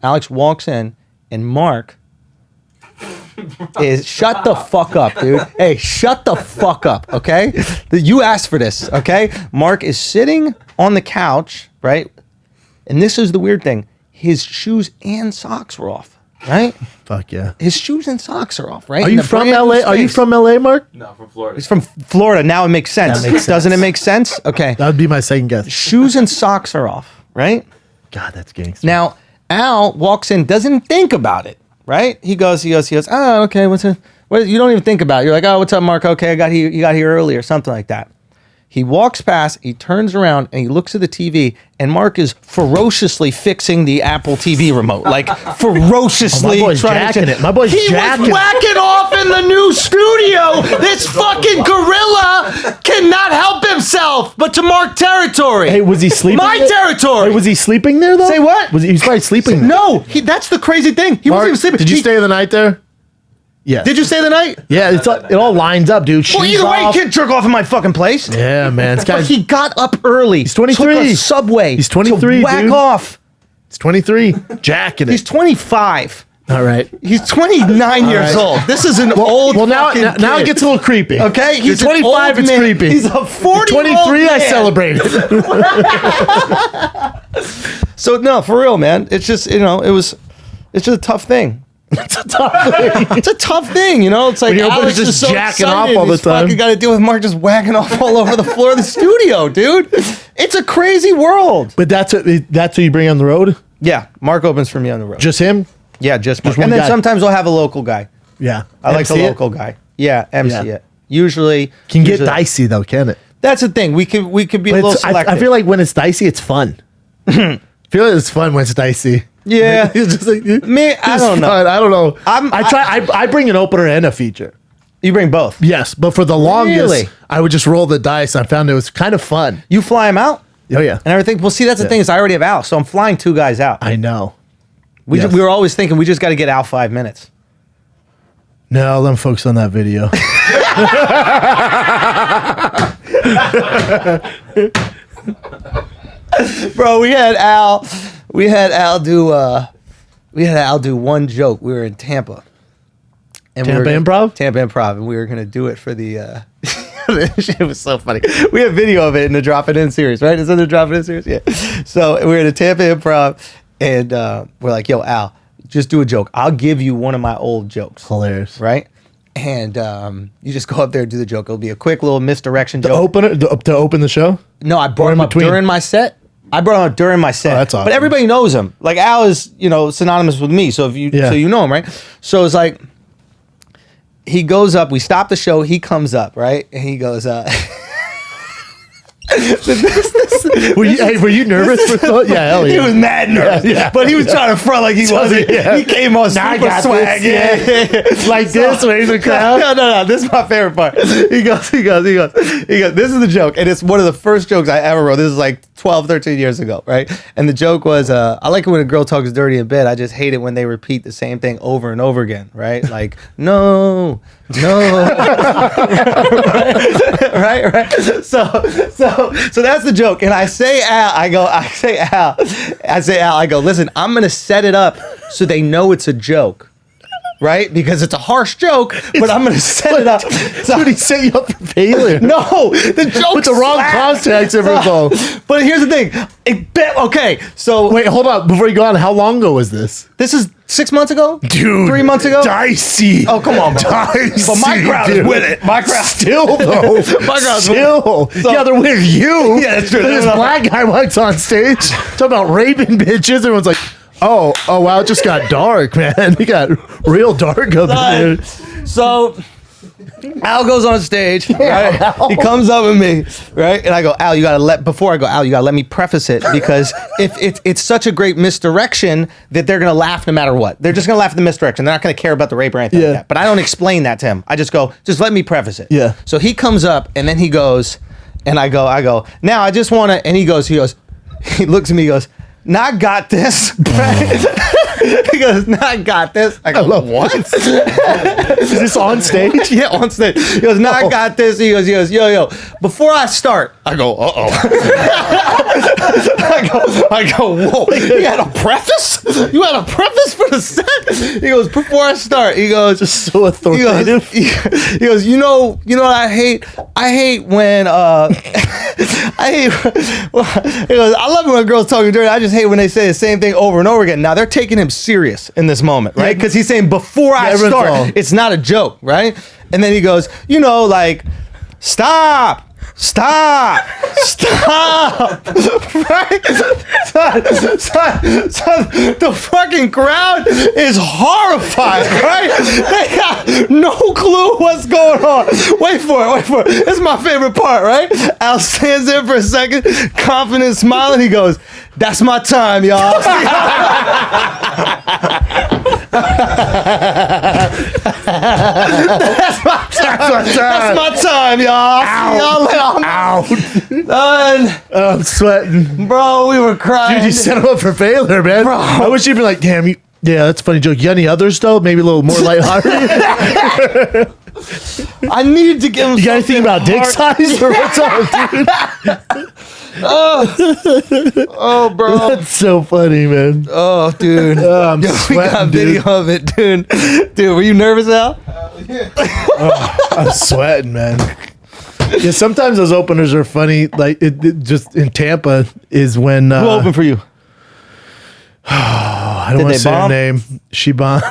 Alex walks in, and Mark is shut the fuck up, dude. Hey, shut the fuck up, okay? You asked for this, okay? Mark is sitting on the couch, right? And this is the weird thing. His shoes and socks were off, right? Fuck yeah. His shoes and socks are off, right? Are In you the from brand new LA? Are you space. from LA, Mark? No, from Florida. He's from Florida. Now it makes sense. That makes Doesn't it sense. make sense? Okay. That would be my second guess. Shoes and socks are off, right? God, that's gangster. Now, Al walks in, doesn't think about it, right? He goes, oh, okay, what's it? What, you don't even think about it. You're like, oh, what's up, Mark? Okay, you got here early or something like that. He walks past, he turns around, and he looks at the TV, and Mark is ferociously fixing the Apple TV remote. Like, ferociously. Oh, my boy's trying to- jacking it. My boy's he jacking was it. whacking off in the new studio. This fucking gorilla cannot help himself but to mark territory. Hey, was he sleeping? My there? territory. Hey, was he sleeping there though? Say what? Was he was probably sleeping there. No, that's the crazy thing. He Mark, wasn't even sleeping. did you He- stay the night there? Yeah. Did you stay the night? Yeah, it all lines up, dude. Well, Shoes either way, you off. can't jerk off in my fucking place. Yeah, man. This But guy's he got up early. He's 23. Took a subway. He's 23, To whack dude. off. He's 23, jacking it. He's 25. All right. He's 29 years right. old. This is an old. Well, now fucking now it kid. gets a little creepy. Okay, He's an 25. old It's man. creepy. He's a 40. 23. I celebrated. So no, for real, man. It's just it's just a tough thing. It's a tough thing. It's a tough thing, you know. It's like When your Alex buddy's is just so jacking excited, off all the he's time. fucking got to deal with Mark just whacking off all over the floor of the studio, dude. It's a crazy world. But that's who you bring on the road. Yeah, Mark opens for me on the road. Just him. Yeah, just Mark. one And then guy. sometimes we'll have a local guy. Yeah. I like the MC it? local guy. Yeah, MC Yeah. it. Usually Can get usually- dicey though, can it? That's the thing. We could be a But little it's- selective. I feel like when it's dicey, it's fun. I feel like it's fun when it's dicey. Yeah. It's just like, Me, I it's don't know. fun. I don't know. I'm- I bring an opener and a feature. You bring both. Yes, but for the longest, Really? I would just roll the dice. I found it was kind of fun. You fly him out Oh yeah, and everything. Well, see, that's the thing is I already have Al, so I'm flying 2 guys out. I know. We Yes. we were always thinking we just got to get Al 5 minutes. No, let them focus on that video. Bro, we had Al do one joke. We were in Tampa. And Tampa we were Improv? Tampa Improv, and we were gonna do it for the it was so funny. We have video of it in the Drop It In series, right? Is it the Drop It In series? Yeah. So we're in a Tampa Improv, and we're like, yo, Al, just do a joke. I'll give you one of my old jokes. Hilarious. Right? And you just go up there and do the joke. It'll be a quick little misdirection The joke. opener to open the show. No, I brought in him up between? during my set. I brought him up during my set. Oh, that's awesome. But everybody knows him. Like Al is, synonymous with me. So so you know him, right? So it's like he goes up. We stop the show. He comes up, right, and he goes. Were you nervous for that? Yeah, hell yeah. He was mad nervous, but he was trying to front like he wasn't. Yeah. He came on super swag, like this, waving the crowd. No. This is my favorite part. He goes. This is the joke, and it's one of the first jokes I ever wrote. This is like 12, 13 years ago, right? And the joke was, I like it when a girl talks dirty in bed. I just hate it when they repeat the same thing over and over again, right? Like, no. right. So that's the joke. And I say Al, listen, I'm gonna set it up so they know it's a joke. Right? Because it's a harsh joke, but I'm going to set it up. So Dude, he set you up for failure. No, the joke with the wrong context, everyone. But here's the thing. Okay, so Wait, hold on. Before you go on, how long ago was this? this is 6 months ago? Dude. 3 months ago? Dicey. Oh, come on, bro. Dicey. But my crowd is with it. My crowd. Still, though. My crowd's Still. So- yeah, they're with you. Yeah, that's true. This black guy walks on stage talking about raping bitches. Everyone's like, oh, wow, it just got dark, man. It got real dark up there. So Al goes on stage, right? He comes up with me, right? And I go, Al, you gotta let me preface it, because if it's such a great misdirection that they're gonna laugh no matter what. They're just gonna laugh at the misdirection. They're not gonna care about the rape or anything like that. But I don't explain that to him. I just go, just let me preface it. Yeah. So he comes up and then he goes, and I go, now I just wanna, and he looks at me, he goes, now I got this. Right? He goes, now I got this. I go, what? Is this on stage? Yeah, on stage. He goes, now I got this. He goes, yo. Before I start, I go, uh-oh. I go, whoa. You had a preface? You had a preface for the set? He goes, before I start, he goes, Just so authoritative. he goes, you know what I hate? I hate when, he goes, I love it when girls talking dirty. I just hate when they say the same thing over and over again. Now they're taking him serious in this moment, right? Because he's saying before I everyone's start, all- it's not a joke, right? And then he goes, like, stop. Right? Son, the fucking crowd is horrified, right? They got no clue what's going on. Wait for it. This is my favorite part, right? Al stands there for a second, confident, smiling. He goes, that's my time, y'all. That's my time, y'all. Ow. I'm sweating. Bro, we were crying. Dude, you set him up for failure, man. Bro. I wish you'd be like, damn, yeah, that's a funny joke. You got any others, though? Maybe a little more lighthearted? I needed to give him. You got anything about dick size? Or what's up, dude? Oh, bro. That's so funny, man. Oh, dude. I'm Yo, we sweating, got dude. video of it, dude. Dude, were you nervous, Al? I'm sweating, man. Yeah, sometimes those openers are funny. Like, it just in Tampa is when... Who opened for you? I don't Did want they to say her bomb? name. She bombed.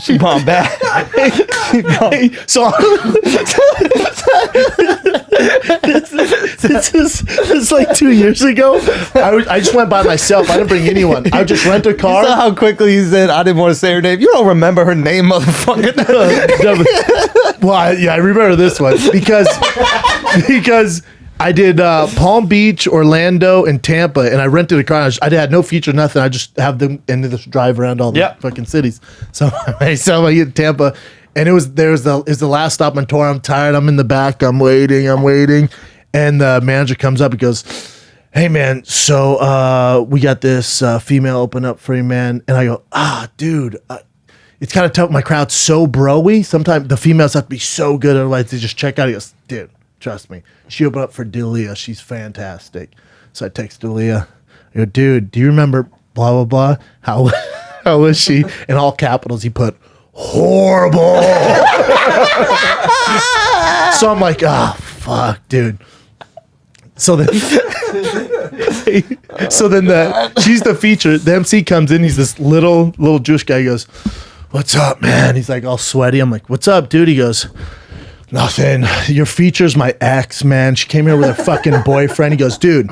She bombed back. So this is like 2 years ago. I just went by myself. I didn't bring anyone. I would just rent a car. You saw how quickly he said, I didn't want to say her name. You don't remember her name, motherfucker. Well, I remember this one because I did Palm Beach, Orlando, and Tampa, and I rented a car. I had no feature, nothing. I just have them and they just drive around all the fucking cities. So I get to Tampa, and it was the last stop on tour. I'm tired. I'm in the back. I'm waiting, and the manager comes up. He goes, "Hey man, so we got this female open up for you, man." And I go, dude. It's kind of tough. My crowd's so bro-y. Sometimes the females have to be so good, otherwise they just check out. He goes, dude, trust me. She opened up for Delia. She's fantastic. So I text Delia. I go, dude, do you remember blah, blah, blah? How was she? In all capitals, he put, horrible. So I'm like, fuck, dude. So then, she's the feature. The MC comes in. He's this little Jewish guy. He goes, what's up, man? He's like all sweaty. I'm like, what's up, dude? He goes, Nothing. Your feature's my ex, man. She came here with her fucking boyfriend. He goes, dude,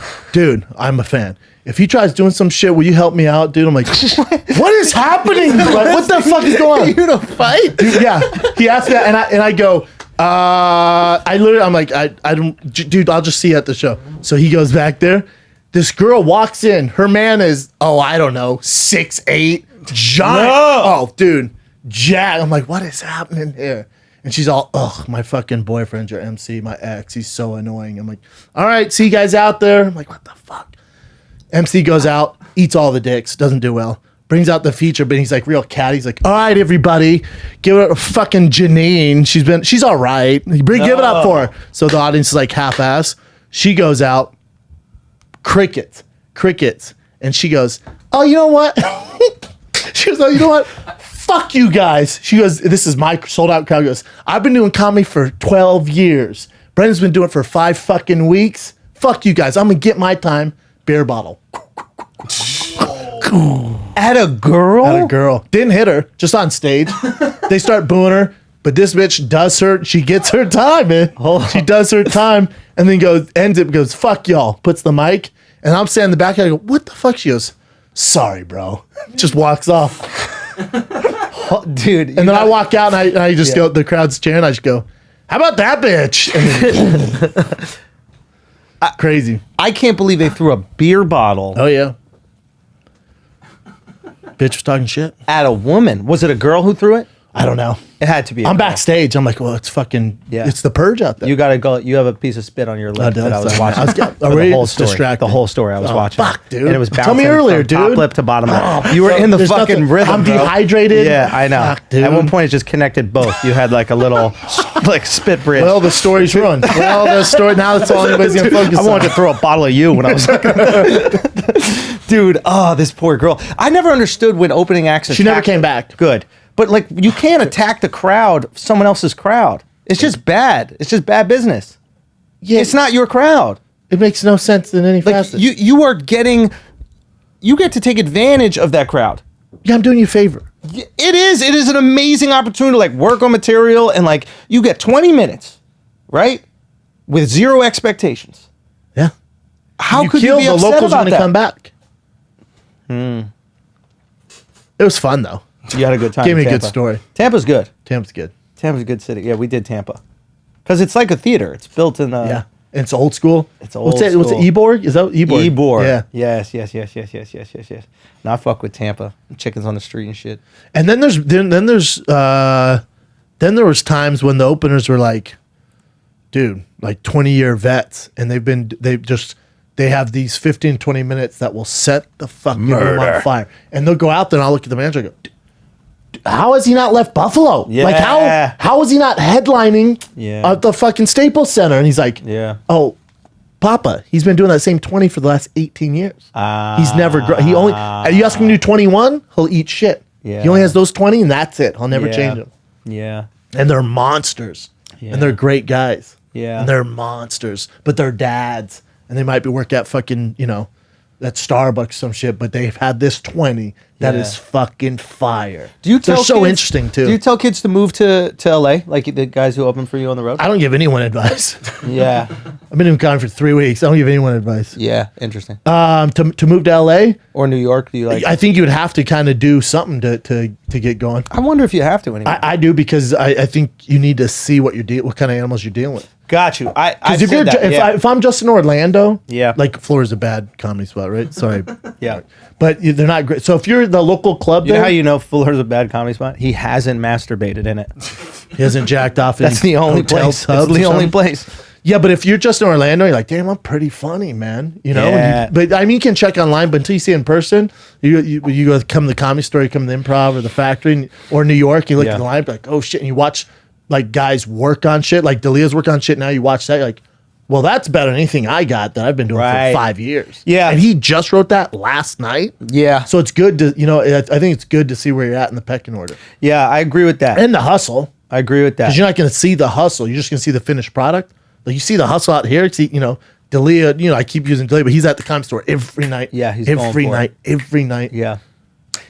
I'm a fan. If he tries doing some shit, will you help me out, dude? I'm like, what is happening? Like, what the fuck is going on? You don't fight? Dude, yeah. He asked me that, and I go, I'm like, I don't, dude, I'll just see you at the show. So he goes back there. This girl walks in. Her man is, I don't know, 6'8", giant. No. Oh, dude, jack. I'm like, what is happening here? And she's all, my fucking boyfriend's your MC, my ex. He's so annoying. I'm like, all right, see you guys out there. I'm like, what the fuck? MC goes out, eats all the dicks, doesn't do well. Brings out the feature, but he's like real catty. He's like, all right, everybody, give it a fucking Janine. She's all right. Give it up for her. So the audience is like half-ass. She goes out, crickets. And she goes, oh, you know what? She goes, oh, you know what? Fuck you guys. She goes, this is my sold out crowd. Goes, I've been doing comedy for 12 years. Brendan's been doing it for 5 fucking weeks. Fuck you guys. I'm going to get my time. Beer bottle. At a girl? At a girl. Didn't hit her, just on stage. They start booing her, but this bitch she gets her time, man. She does her time and then goes, fuck y'all, puts the mic, and I'm standing in the back, I go, what the fuck? She goes, sorry, bro. Just walks off. Dude. And then I walk out and I just go, the crowd's cheering, I just go, how about that bitch? And then, crazy. I can't believe they threw a beer bottle Oh, yeah. Bitch was talking shit. at a woman. Was it a girl who threw it? I don't know. It had to be. I'm backstage. I'm like, well, it's fucking, it's the purge out there. You gotta go. You have a piece of spit on your lip that I was watching. Are the we whole story. distracted? The whole story I was watching. Fuck, dude. And it was Tell me bouncing earlier, from dude. top lip to bottom lip. You were in the There's fucking nothing- rhythm. I'm bro. dehydrated. Yeah, I know. Fuck, dude. At one point, it just connected both. You had like a little like spit bridge. Well, the story's ruined. Well, the story, now that's all anybody's going to focus on. I wanted to throw a bottle of you when I was dude. Oh, this poor girl. I never understood when opening acts. She never came back. Good, but like you can't attack the crowd, someone else's crowd. It's just bad. It's just bad business. Yeah, It's not your crowd. It makes no sense in any Like facet. you get to take advantage of that crowd. Yeah, I'm doing you a favor. It is an amazing opportunity to like work on material and like you get 20 minutes, right? With zero expectations. Yeah. How could you killed be the upset locals about when they that? come back. It was fun though. You had a good time. Gave me in a good Tampa. story. Tampa's good. Tampa's good. Tampa's a good city. Yeah, we did Tampa. Because it's like a theater. It's built in Yeah. And it's old school. It's old What's it? school. Eborg? Is that Eborg? Ybor. Yeah. Yes. Now I fuck with Tampa. Chickens on the street and shit. And then there was times when the openers were like, dude, like 20-year vets, and they have these 15, 20 minutes that will set the fucking room on fire. And they'll go out there and I'll look at the manager and go, how has he not left Buffalo? Yeah. Like how is he not headlining Yeah. at the fucking Staples Center? And he's like, Yeah. oh, Papa, he's been doing that same 20 for the last 18 years. He's never, you ask him to do 21, he'll eat shit. Yeah. He only has those 20 and that's it. He'll never Yeah. change them. Yeah. And they're monsters. Yeah. And they're great guys. Yeah. And they're monsters. But they're dads. And they might be work at fucking, at Starbucks some shit, but they've had this 20 that Yeah. is fucking fire. Do you tell They're so kids- interesting too. Do you tell kids to move to LA, like the guys who open for you on the road? I don't give anyone advice. Yeah. I've been in Con for 3 weeks. I don't give anyone advice. Yeah. Interesting. To move to LA, Or New York? Do you like? I think you would have to kind of do something to get going. I wonder if you have to anymore. I do because I think you need to see what kind of animals you're dealing with. Got you. I Because if said that, yeah. if I'm just in Orlando, Yeah. like Florida's a bad comedy spot, right? Sorry, Yeah. but they're not great. So if you're the local club, You know there, how you know Fuller's a bad comedy spot? He hasn't masturbated in it. he hasn't jacked off. That's in the only hotel place. That's tubs or the only something. place. Yeah, but if you're just in Orlando, you're like, damn, I'm pretty funny, man. You know. and Yeah. but I mean, you can check online, but until you see it in person, you go come to the Comedy Store, you come to the Improv or the Factory or New York. You look Yeah. at the line, like, oh shit, and you watch like guys work on shit, like Delia's work on shit. Now you watch that, you're like, well, that's better than anything I got that I've been doing Right. for 5 years. Yeah. and he just wrote that last night. Yeah. So it's good to I think it's good to see where you're at in the pecking order Yeah, I agree with that. and the hustle. I agree with that. Because you're not going to see the hustle. You're just going to see the finished product. Like you see the hustle out here. See, Delia, I keep using Delia, but he's at the Comedy Store every night. Yeah, he's going every for night, it. every night. Yeah.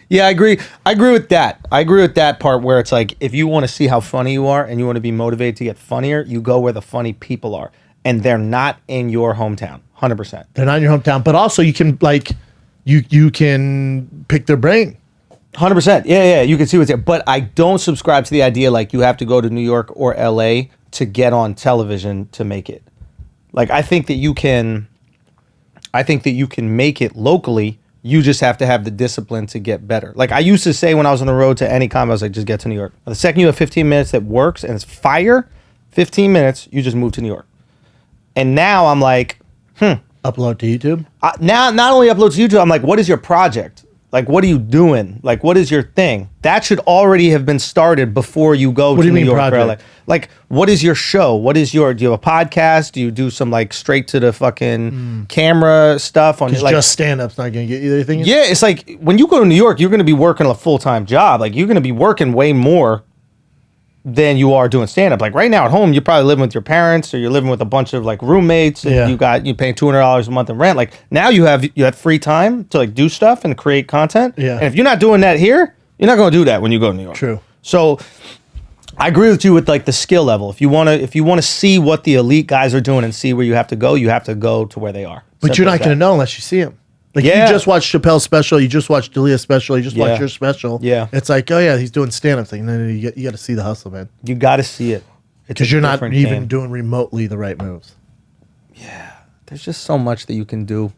Yeah, I agree. I agree with that. I agree with that part where it's like, if you want to see how funny you are and you want to be motivated to get funnier, you go where the funny people are. And they're not in your hometown. 100%. They're not in your hometown, but also you can you can pick their brain. 100%. Yeah. You can see what's there. But I don't subscribe to the idea like you have to go to New York or LA to get on television to make it. Like, I think that you can make it locally. You just have to have the discipline to get better. Like, I used to say when I was on the road to any comedy, I was like, just get to New York. The second you have 15 minutes that works and it's fire, 15 minutes, you just move to New York. And now I'm like, Upload to YouTube? now not only upload to YouTube, I'm like, what is your project? Like, what are you doing? Like, what is your thing? That should already have been started before you go to New York or LA. Like, what is your show? Do you have a podcast? Do you do some like straight to the fucking camera stuff on like just stand-up's not gonna get you anything? Yeah, it's like when you go to New York, you're gonna be working a full-time job. Like, you're gonna be working way more than you are doing stand-up. Like, right now at home, you're probably living with your parents or you're living with a bunch of like roommates and you're paying $200 a month in rent. Like, now you have free time to like do stuff and create content. Yeah. And if you're not doing that here, you're not going to do that when you go to New York. True. So I agree with you with like the skill level. If you want to see what the elite guys are doing and see where you have to go to where they are. But you're not going to know unless you see them. Like, you just watched Chappelle's special, you just watched D'Elia's special, you just watched your special. Yeah. It's like, oh yeah, he's doing stand-up thing. And then you got to see the hustle, man. You got to see it. Because you're not even doing remotely the right moves. Yeah. There's just so much that you can do.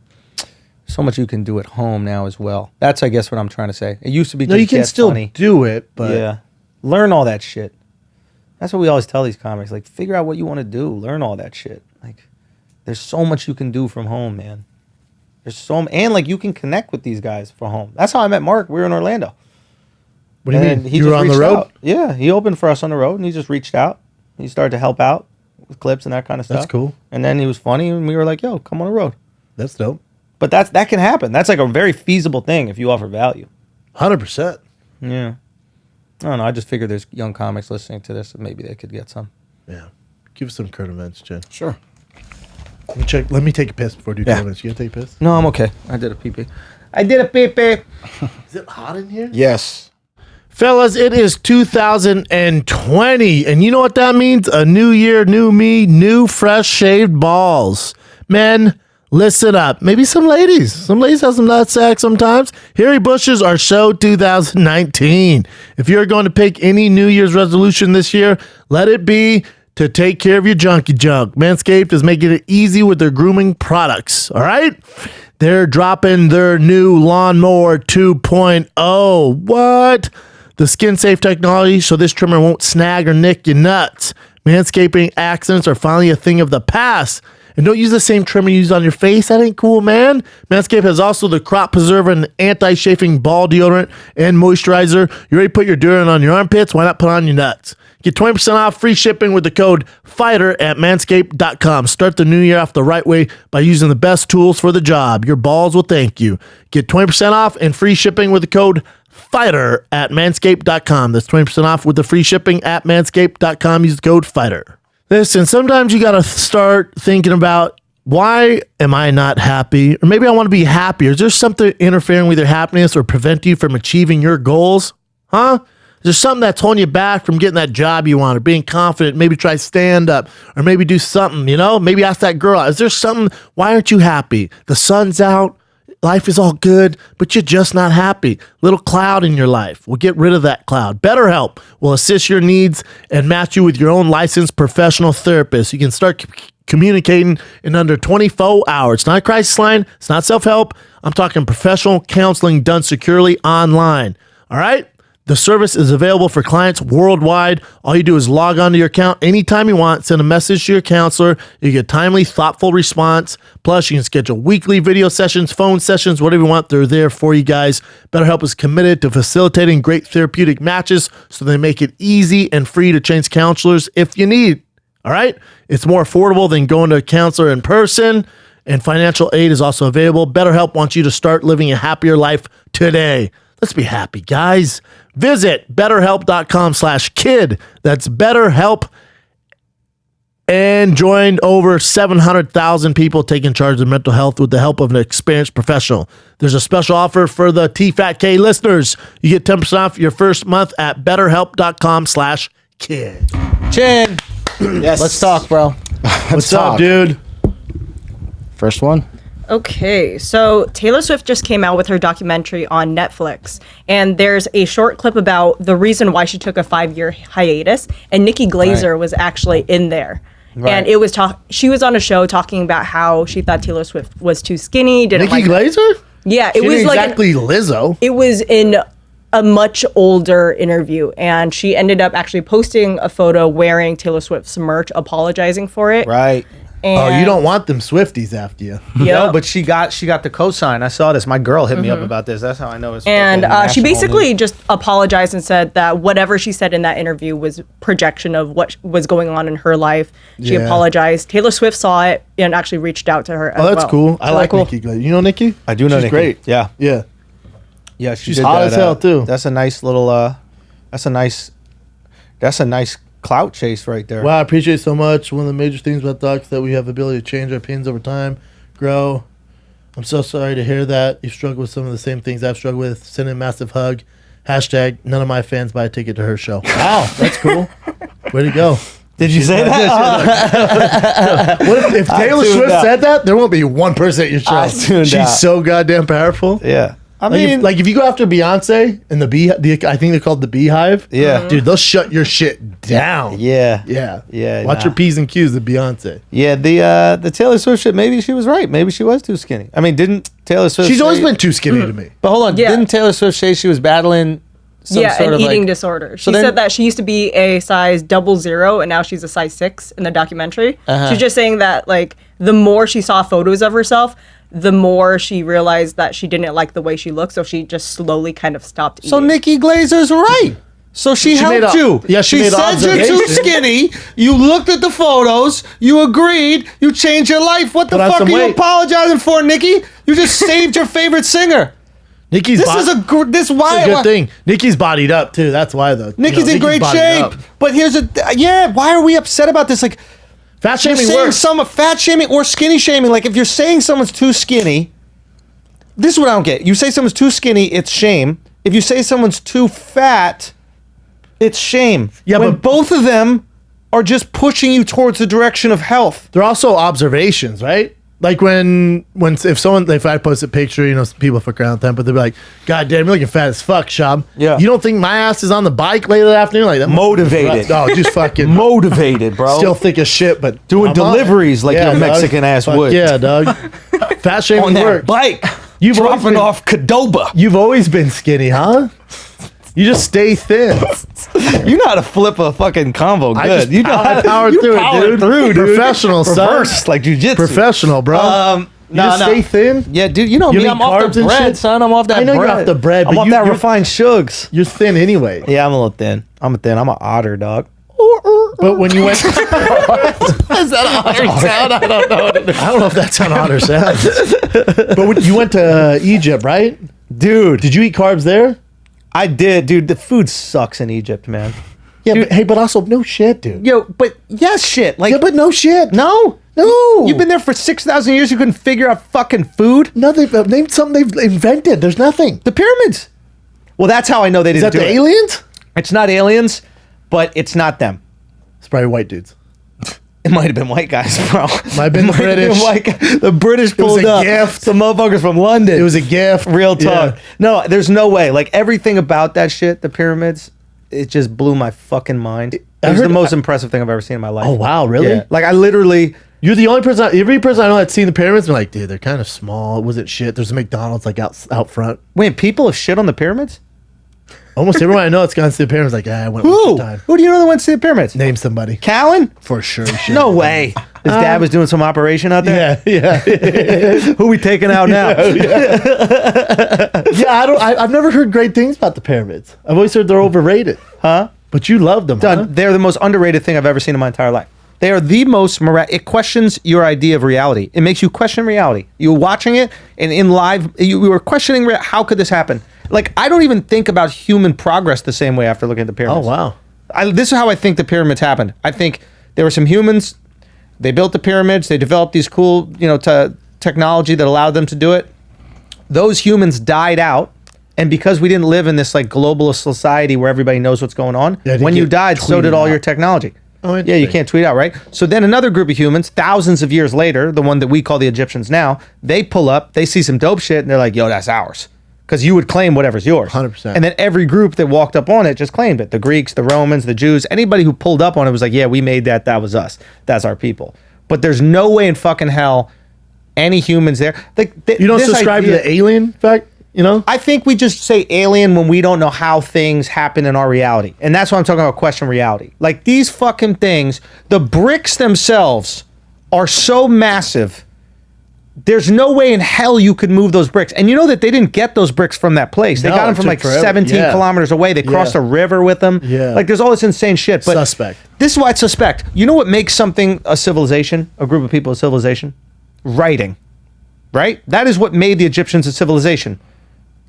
So much you can do at home now as well. That's, I guess, what I'm trying to say. It used to be just you can still funny. do it, but... Yeah. Learn all that shit. That's what we always tell these comics. Like, figure out what you want to do. Learn all that shit. Like, there's so much you can do from home, man. And like, you can connect with these guys from home. That's how I met Mark. We were in Orlando. What do you mean? You were on the road? Out. Yeah, he opened for us on the road, and he just reached out. He started to help out with clips and that kind of stuff. That's cool. And then he was funny, and we were like, "Yo, come on the road." That's dope. But that can happen. That's like a very feasible thing if you offer value. 100%. Yeah. I don't know. I just figured there's young comics listening to this, and maybe they could get some. Yeah. Give us some current events, Jen. Sure. Let me take a piss before I do current events. You gonna take a piss? No, I'm okay. I did a pee-pee. Is it hot in here? Yes. Fellas, it is 2020, and you know what that means? A new year, new me, new fresh shaved balls. Men, listen up. Maybe some ladies. Some ladies have some nutsack sometimes. Hairy bushes are show 2019. If you're going to pick any New Year's resolution this year, let it be to take care of your junky junk. Manscaped is making it easy with their grooming products. All right? They're dropping their new Lawnmower 2.0. What? The skin-safe technology so this trimmer won't snag or nick your nuts. Manscaping accidents are finally a thing of the past. And don't use the same trimmer you use on your face. That ain't cool, man. Manscaped has also the crop preserver and anti-chafing ball deodorant and moisturizer. You already put your deodorant on your armpits. Why not put on your nuts? Get 20% off free shipping with the code FIGHTER at manscaped.com. Start the new year off the right way by using the best tools for the job. Your balls will thank you. Get 20% off and free shipping with the code FIGHTER at manscaped.com. That's 20% off with the free shipping at manscaped.com. Use the code FIGHTER. Listen, sometimes you got to start thinking about, why am I not happy? Or maybe I want to be happier. Is there something interfering with your happiness or prevent you from achieving your goals? Huh? Is there something that's holding you back from getting that job you want or being confident? Maybe try stand up or maybe do something, maybe ask that girl out. Is there something? Why aren't you happy? The sun's out. Life is all good, but you're just not happy. Little cloud in your life. We'll get rid of that cloud. BetterHelp will assist your needs and match you with your own licensed professional therapist. You can start communicating in under 24 hours. It's not a crisis line. It's not self-help. I'm talking professional counseling done securely online. All right? The service is available for clients worldwide. All you do is log on to your account anytime you want, send a message to your counselor. You get timely, thoughtful response. Plus, you can schedule weekly video sessions, phone sessions, whatever you want. They're there for you guys. BetterHelp is committed to facilitating great therapeutic matches, so they make it easy and free to change counselors if you need. All right? It's more affordable than going to a counselor in person, and financial aid is also available. BetterHelp wants you to start living a happier life today. Let's be happy, guys. Visit betterhelp.com/kid. That's BetterHelp, and joined over 700,000 people taking charge of their mental health with the help of an experienced professional. There's a special offer for the TFATK listeners. You get 10% off your first month at betterhelp.com/kid. Chin. Yes. Let's talk, bro. What's up, dude? First one. Okay, so Taylor Swift just came out with her documentary on Netflix, and there's a short clip about the reason why she took a 5-year hiatus, and Nikki Glaser was actually in there. Right. And it was she was on a show talking about how she thought Taylor Swift was too skinny, didn't Nikki like Glaser? Yeah, She it was ain't like exactly Lizzo. it was in a much older interview, and she ended up actually posting a photo wearing Taylor Swift's merch, apologizing for it. Right. And You don't want them Swifties after you. Yeah. No, but she got the cosign. I saw this. My girl hit me up about this. That's how I know it's And fucking she national basically news. just apologized and said that whatever she said in that interview was projection of what was going on in her life. She Yeah. apologized. Taylor Swift saw it and actually reached out to her as Oh, well. that's cool. I So like cool. Nikki Glaser. You know Nikki? I do know She's Nikki. great. Yeah. Yeah. Yeah, she She's did hot that, as hell, too. That's a nice little that's a nice clout chase right there. Wow, I appreciate it so much. One of the major things about docs that we have the ability to change our opinions over time, grow. I'm so sorry to hear that. You struggle with some of the same things I've struggled with. Send a massive hug. Hashtag none of my fans buy a ticket to her show. Wow, that's cool. Way to go. Did you say that? What if Taylor tuned Swift out. said that? There won't be one person at your show. I tuned She's out. so goddamn powerful. Yeah. I Like, mean, if you go after Beyonce and I think they're called the Beehive. Yeah. Dude, they'll shut your shit down. yeah. Yeah. Yeah, Watch nah. your P's and Q's of Beyonce. Yeah, the Taylor Swift shit, maybe she was right. Maybe she was too skinny. I mean, didn't Taylor Swift She's always say- been too skinny to me. But hold on, Yeah. didn't Taylor Swift say she was battling some Yeah, sort an of eating like, disorder. She so then- said that she used to be a size 00 and now she's a size 6 in the documentary. She's just saying that like the more she saw photos of herself, the more she realized that she didn't like the way she looked, so she just slowly kind of stopped eating. So Nikki Glazer's right. So she made helped a- you. yeah, she made said you're too observation. skinny. You looked at the photos. You agreed. You changed your life. What the Put on fuck some are you weight. apologizing for, Nikki? You just saved your favorite singer. Nikki's This is a good thing. Nikki's bodied up too. That's why though. Nikki's in great bodied shape. up. But here's why are we upset about this? Like Fat you're shaming saying works. some fat shaming or skinny shaming. Like if you're saying someone's too skinny, this is what I don't get. You say someone's too skinny, it's shame. If you say someone's too fat, it's shame. Yeah, when but- both of them are just pushing you towards the direction of health. They're also observations, right? Like if I post a picture, some people fuck around with them, but they'll be like, "God damn, you're looking fat as fuck, Shab." Yeah. You don't think my ass is on the bike later that afternoon? Like that must be Motivated. rough. No, just fucking Motivated, bro. still thick as shit, but Doing I'm on it. deliveries like your dog. Mexican ass Fuck would. Yeah, dog. Fat on shaming that works. bike. You've always dropping been- off Cadoba. You've always been skinny, huh? You just stay thin. You know how to flip a fucking combo good. I just you know how to powered you through powered it, dude. through, dude. Professional, son. Reverse, like jujitsu. Professional, bro. You just stay thin. Yeah, dude. You know You me. eat I'm off carbs the and bread, shit? son. I'm off that I know bread. you're off the bread, I'm but off you- that you're- refined sugs. You're thin anyway. Yeah, I'm a little thin. I'm thin. I'm an otter, dog. But when you went, is that an otter sound? I don't know. I don't know if that's an otter sound. But when you went to Egypt, right? Dude, Did you eat carbs there? I did, dude. The food sucks in Egypt, man. Yeah, but, hey, but also no shit, dude. Yo, but yes, shit. Like, Yeah, but no shit. no. No. You've been there for 6,000 years. You couldn't figure out fucking food. No, they've named something they've invented. There's nothing. The pyramids. Well, that's how I know they Is didn't that do the it. aliens? It's not aliens, but it's not them. It's probably white dudes. It might have been white guys, bro. Might have been It might have British. white guy- The British was pulled a up. gift. Some motherfuckers from London. It was a gift. real talk. Yeah. No, there's no way. Like everything about that shit, the pyramids, it just blew my fucking mind. It I was the heard- most impressive thing I've ever seen in my life. Oh wow, really? Yeah. Like I literally. You're the only person. Every person I know that's seen the pyramids, they're like, dude, they're kind of small. It wasn't shit. There's a McDonald's like out front. Wait, people have shit on the pyramids? Almost everyone I know that's gone to the pyramids like, I went Who? one time. Who do you know that went to see the pyramids? Name somebody Callan? for sure. he should. No way. His dad was doing some operation out there. Yeah, yeah, Who we taking out now? yeah. I've never heard great things about the pyramids. I've always heard they're overrated. Huh? But you loved them, huh? Done. They're the most underrated thing I've ever seen in my entire life. They are the most it questions your idea of reality. It makes you question reality. You're watching it, and in live, you were questioning how could this happen? Like I don't even think about human progress the same way after looking at the Oh pyramids. wow. This is how I think the pyramids happened. I think there were some humans. They built the pyramids. They developed these cool, technology that allowed them to do it. Those humans died out. And because we didn't live in this like globalist society where everybody knows what's going on, when you died, so did all your technology. Oh, yeah, you can't tweet out, right? So then another group of humans, thousands of years later, the one that we call the Egyptians now, they pull up, they see some dope shit, and they're like, yo, that's ours. Because you would claim whatever's yours. 100%. And then every group that walked up on it just claimed it. The Greeks, the Romans, the Jews, anybody who pulled up on it was like, yeah, we made that. That was us. That's our people. But there's no way in fucking hell any humans there. Like, you don't subscribe to the alien fact? I think we just say alien when we don't know how things happen in our reality. And that's why I'm talking about question reality. Like these fucking things, the bricks themselves are so massive. There's no way in hell you could move those bricks. And you know that they didn't get those bricks from that place. They got them from like forever. 17 kilometers away. They crossed a river with them. Yeah. Like there's all this insane shit. But suspect. This is why it's suspect. You know what makes something a civilization, a group of people a civilization? Writing. Right? That is what made the Egyptians a civilization.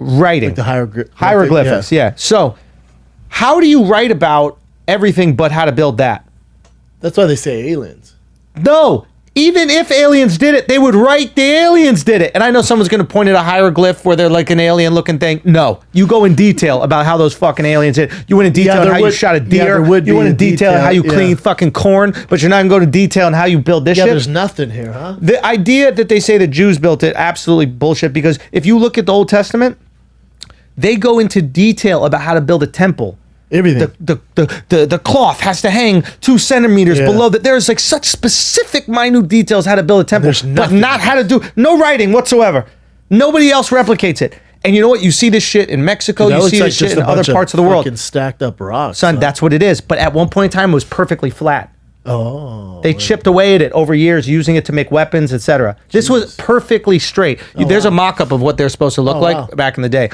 Writing. Like the hieroglyphics, yeah. So how do you write about everything but how to build that? That's why they say aliens. No. Even if aliens did it, they would write the aliens did it. And I know someone's going to point at a hieroglyph where they're like an alien looking thing. No. You go in detail about how those fucking aliens did. You went in detail on how you shot a deer. You went in detail on how you clean fucking corn, but you're not going to go to detail on how you build this shit. Yeah, there's nothing here, huh? The idea that they say the Jews built it, absolutely bullshit, because if you look at the Old Testament, they go into detail about how to build a temple. Everything. The cloth has to hang 2 centimeters below that. There's like such specific minute details how to build a temple, but not how to do, no writing whatsoever. Nobody else replicates it. And you know what? You see this shit in Mexico. You see this shit in other parts of the world. Stacked up rocks. Son, that's what it is. But at one point in time, it was perfectly flat. Oh. They chipped away at it over years, using it to make weapons, etc. This was perfectly straight. There's a mock-up of what they're supposed to look like back in the day.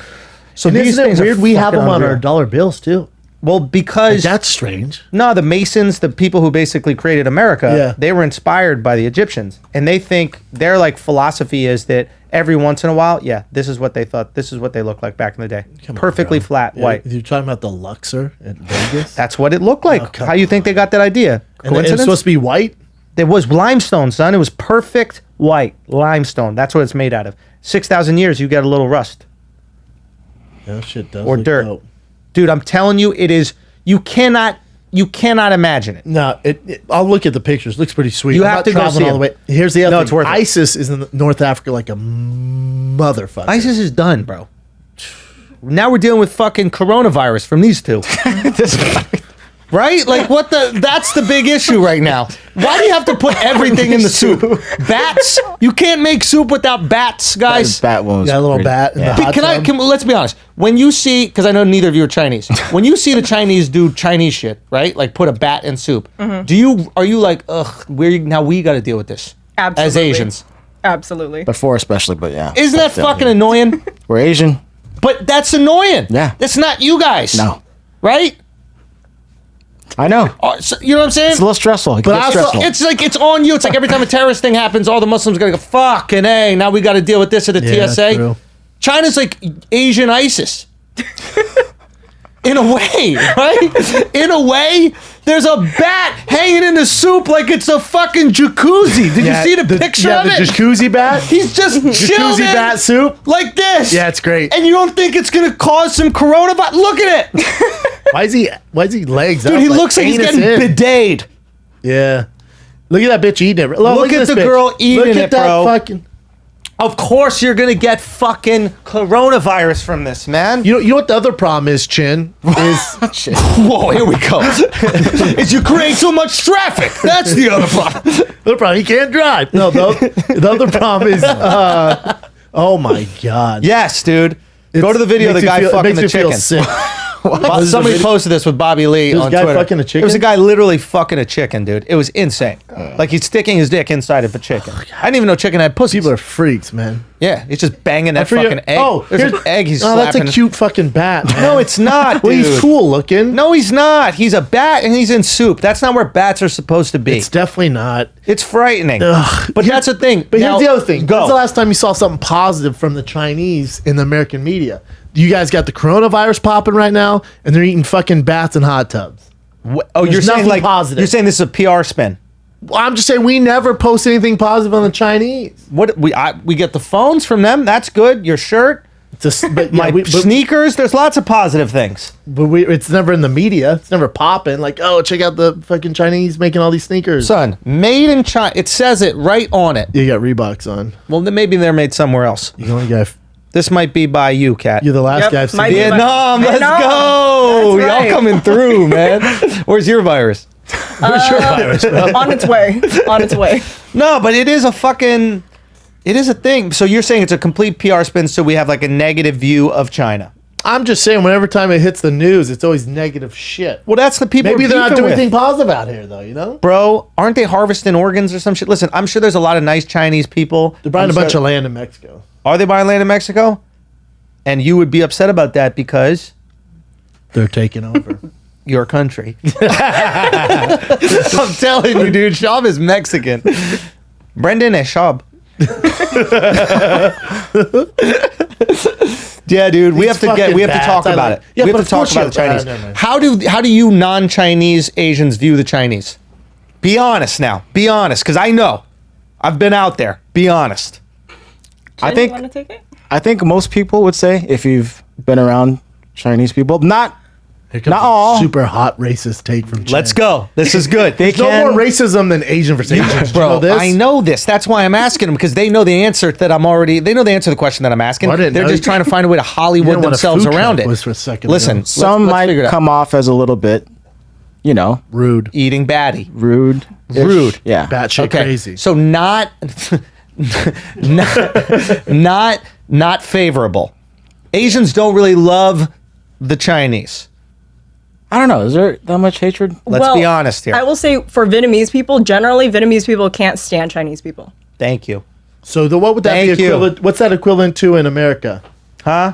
So and these isn't things it weird? are We have them on unreal. our dollar bills too. Well, because That's strange. no, the Masons, the people who basically created America, they were inspired by the Egyptians, and they think their like philosophy is that every once in a while, this is what they thought, this is what they looked like back in the day, perfectly flat, white. You're talking about the Luxor at Vegas? That's what it looked like. come How you think they got that idea? And Coincidence? it's supposed to be white? It was limestone, son. It was perfect white limestone. That's what it's made out of. 6,000 years, you get a little rust That shit does. or look dirt, dope. dude. I'm telling you, it is. You cannot imagine it. No, I'll look at the pictures. Looks pretty sweet. You I'm have not to go traveling see all the it. way. Here's the other No, thing. it's worth it. ISIS is in North Africa like a motherfucker. ISIS is done, bro. Now we're dealing with fucking coronavirus from these two. Right? Like what that's the big issue right now. Why do you have to put everything in the soup? Bats? You can't make soup without bats, guys. Bat one was Got a little pretty- bat in the hot tub. Let's be honest. When you see, because I know neither of you are Chinese, when you see the Chinese do Chinese shit, right? Like put a bat in soup. Are you like, ugh, we got to deal with this Absolutely. as Asians? Absolutely. Before especially, but yeah. Isn't that fucking annoying? We're Asian. But that's annoying. Yeah. That's not you guys. No. Right? I know. You know what I'm saying? It's a little stressful. It But gets also- stressful. It's like it's on you. It's like every time a terrorist thing happens, all the Muslims gotta go, fucking A, now we gotta deal with this at the Yeah, TSA. true. China's like Asian ISIS. In a way, right? In a way, there's a bat hanging in the soup like it's a fucking jacuzzi. Did you see the picture of the it? jacuzzi bat? He's just chilling Jacuzzi bat soup? like this. Yeah, it's great. And you don't think it's gonna cause some coronavirus? Look at it. Why is he legs Dude, up? he looks like he's anus getting in? bidet'd. Yeah. Look at that bitch eating it. Look at this the bitch. girl eating Look it, at that bro. fucking. Of course you're gonna get fucking coronavirus from this, man. You know what the other problem is, Chin? Is Whoa, here we go. Is you create so much traffic. That's the other problem. the other problem? He can't drive. No, the other problem is. Oh my god. Yes, dude. Go to the video of the guy fucking the chicken. Sick. Somebody posted this with Bobby Lee This on guy Twitter. fucking a chicken? It was a guy literally fucking a chicken, dude. It was insane. Like he's sticking his dick inside of a chicken. I didn't even know chicken had pussy. People are freaks, man. Yeah, he's just banging that forget- fucking egg. Oh, There's an here's- egg he's Oh, that's slapping. a cute fucking bat. Man. No, it's not, Well, dude. he's cool looking. No, he's not. He's a bat and he's in soup. That's not where bats are supposed to be. It's definitely not. It's frightening. Ugh. But that's the thing. But Now, here's the other thing. Go. When's the last time you saw something positive from the Chinese in the American media? You guys got the coronavirus popping right now, and they're eating fucking bats in hot tubs. Oh, There's you're saying nothing like positive. you're saying this is a PR spin. Well, I'm just saying we never post anything positive on the Chinese. What we get the phones from them. That's good. Your shirt, But sneakers. There's lots of positive things. it's never in the media. It's never popping. Like, oh, check out the fucking Chinese making all these sneakers. Son, made in China. It says it right on it. You got Reeboks on. Well, then maybe they're made somewhere else. You only got. This might be by you, Kat. You're the last guy I've seen. might be Vietnam, let's Vietnam. go. That's right. Y'all coming through, man. Where's your virus? Where's your virus, bro? On its way. On its way. No, but it is a fucking. It is a thing. So you're saying it's a complete PR spin, so we have like a negative view of China. I'm just saying, whenever time it hits the news, it's always negative shit. Well, that's the people. Maybe we're they're not beefing doing with. anything positive out here, though. You know, Bro, aren't they harvesting organs or some shit? Listen, I'm sure there's a lot of nice Chinese people. they're buying a bunch of land in Mexico. Are they buying land in Mexico? And you would be upset about that because They're taking over. your country. I'm telling you, dude. Shab is Mexican. Brendan is Shab. Yeah, dude. We have to talk about it. Yeah, we but have to talk of about the course Chinese. never mind. How do you non-Chinese Asians view the Chinese? Be honest now. Be honest, because I know. I've been out there. Be honest. I Jen, you think want to take it? I think most people would say, if you've been around Chinese people, not Here comes Not a all. super hot racist take from China. Let's go. This is good. There's no more racism than Asian versus Asian. Did you Bro, know this? I know this. That's why I'm asking them, because they know the answer that I'm already. They know the answer to the question that I'm asking. Well, I didn't They're know. just trying to find a way to You Hollywood know what a themselves food around truck it. was for a second Listen, ago. some let's might figure it out. come off as a little bit, Rude. Eating baddie. rude. Rude. Yeah. Batshit crazy. So not not favorable. Asians don't really love the Chinese. I don't know. Is there that much hatred? Let's be honest here. I will say for Vietnamese people, generally Vietnamese people can't stand Chinese people. Thank you. So what would that Thank be you. equivalent? What's that equivalent to in America? Huh?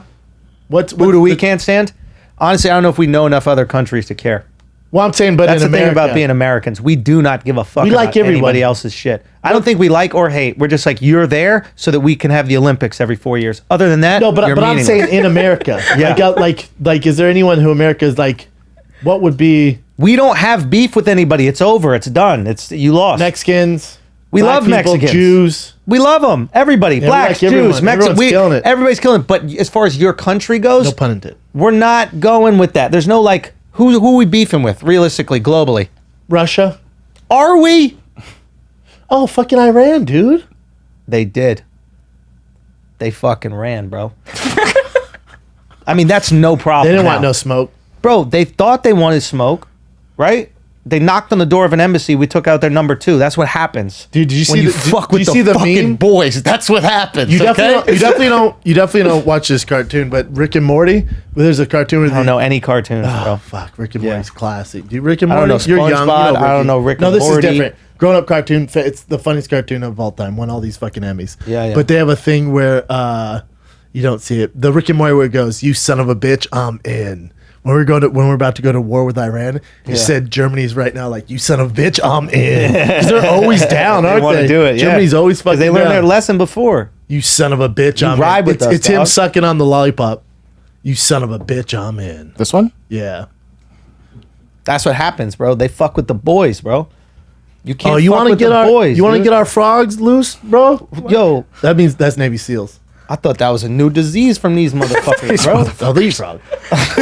What's Who do we the- can't stand? Honestly, I don't know if we know enough other countries to care. Well, I'm saying, but That's in the America, thing about being Americans. We do not give a fuck We about like everybody. anybody else's shit. I don't think we like or hate. We're just like, you're there so that we can have the Olympics every 4 years. Other than that, No, but you're I'm meaningless. saying in America. Yeah. Like, is there anyone who America is like? What would be We don't have beef with anybody. It's over. It's done. You lost. Mexicans? We black love people, Mexicans. Jews. We love them. Everybody. we Blacks, like everyone. Jews, Mexicans. Everyone's killing it. Everybody's killing it. But as far as your country goes, No pun intended. we're not going with that. There's no like, who are we beefing with realistically, globally? Russia. Are we? Oh, fucking Iran, dude. They did. They fucking ran, bro. I mean, that's no problem. They didn't want now. no smoke. Bro, they thought they wanted smoke, right? They knocked on the door of an embassy. We took out their number 2. That's what happens. Dude, did you when see you the- fuck did with you the see the fucking meme? boys? That's what happens. You okay? definitely don't watch this cartoon, but Rick and Morty. But there's a cartoon with I don't know any cartoons, Oh, bro. fuck, Rick and Yeah. Morty's classic. Dude, Rick and I Morty. don't know You're young. SpongeBob, You know I don't Ricky. know Rick No, and this Morty. is different. Grown up cartoon. It's the funniest cartoon of all time. Won all these fucking Emmys. Yeah, yeah. But they have a thing where you don't see it. The Rick and Morty where it goes, "You son of a bitch, I'm in." When we're about to go to war with Iran, you said Germany's right now like, "You son of a bitch, I'm in." 'Cause they're always down, aren't they? want to do it. Germany's always because fucking they learned down. their lesson before. You son of a bitch, You I'm ride in. with us, It's him dog. sucking on the lollipop. You son of a bitch, I'm in. This one? Yeah. That's what happens, bro. They fuck with the boys, bro. You can't. Oh, you want to get our boys? You want to dude. get our frogs loose, bro? Yo? That means that's Navy SEALs. I thought that was a new disease from these motherfuckers, bro. Oh, these frogs.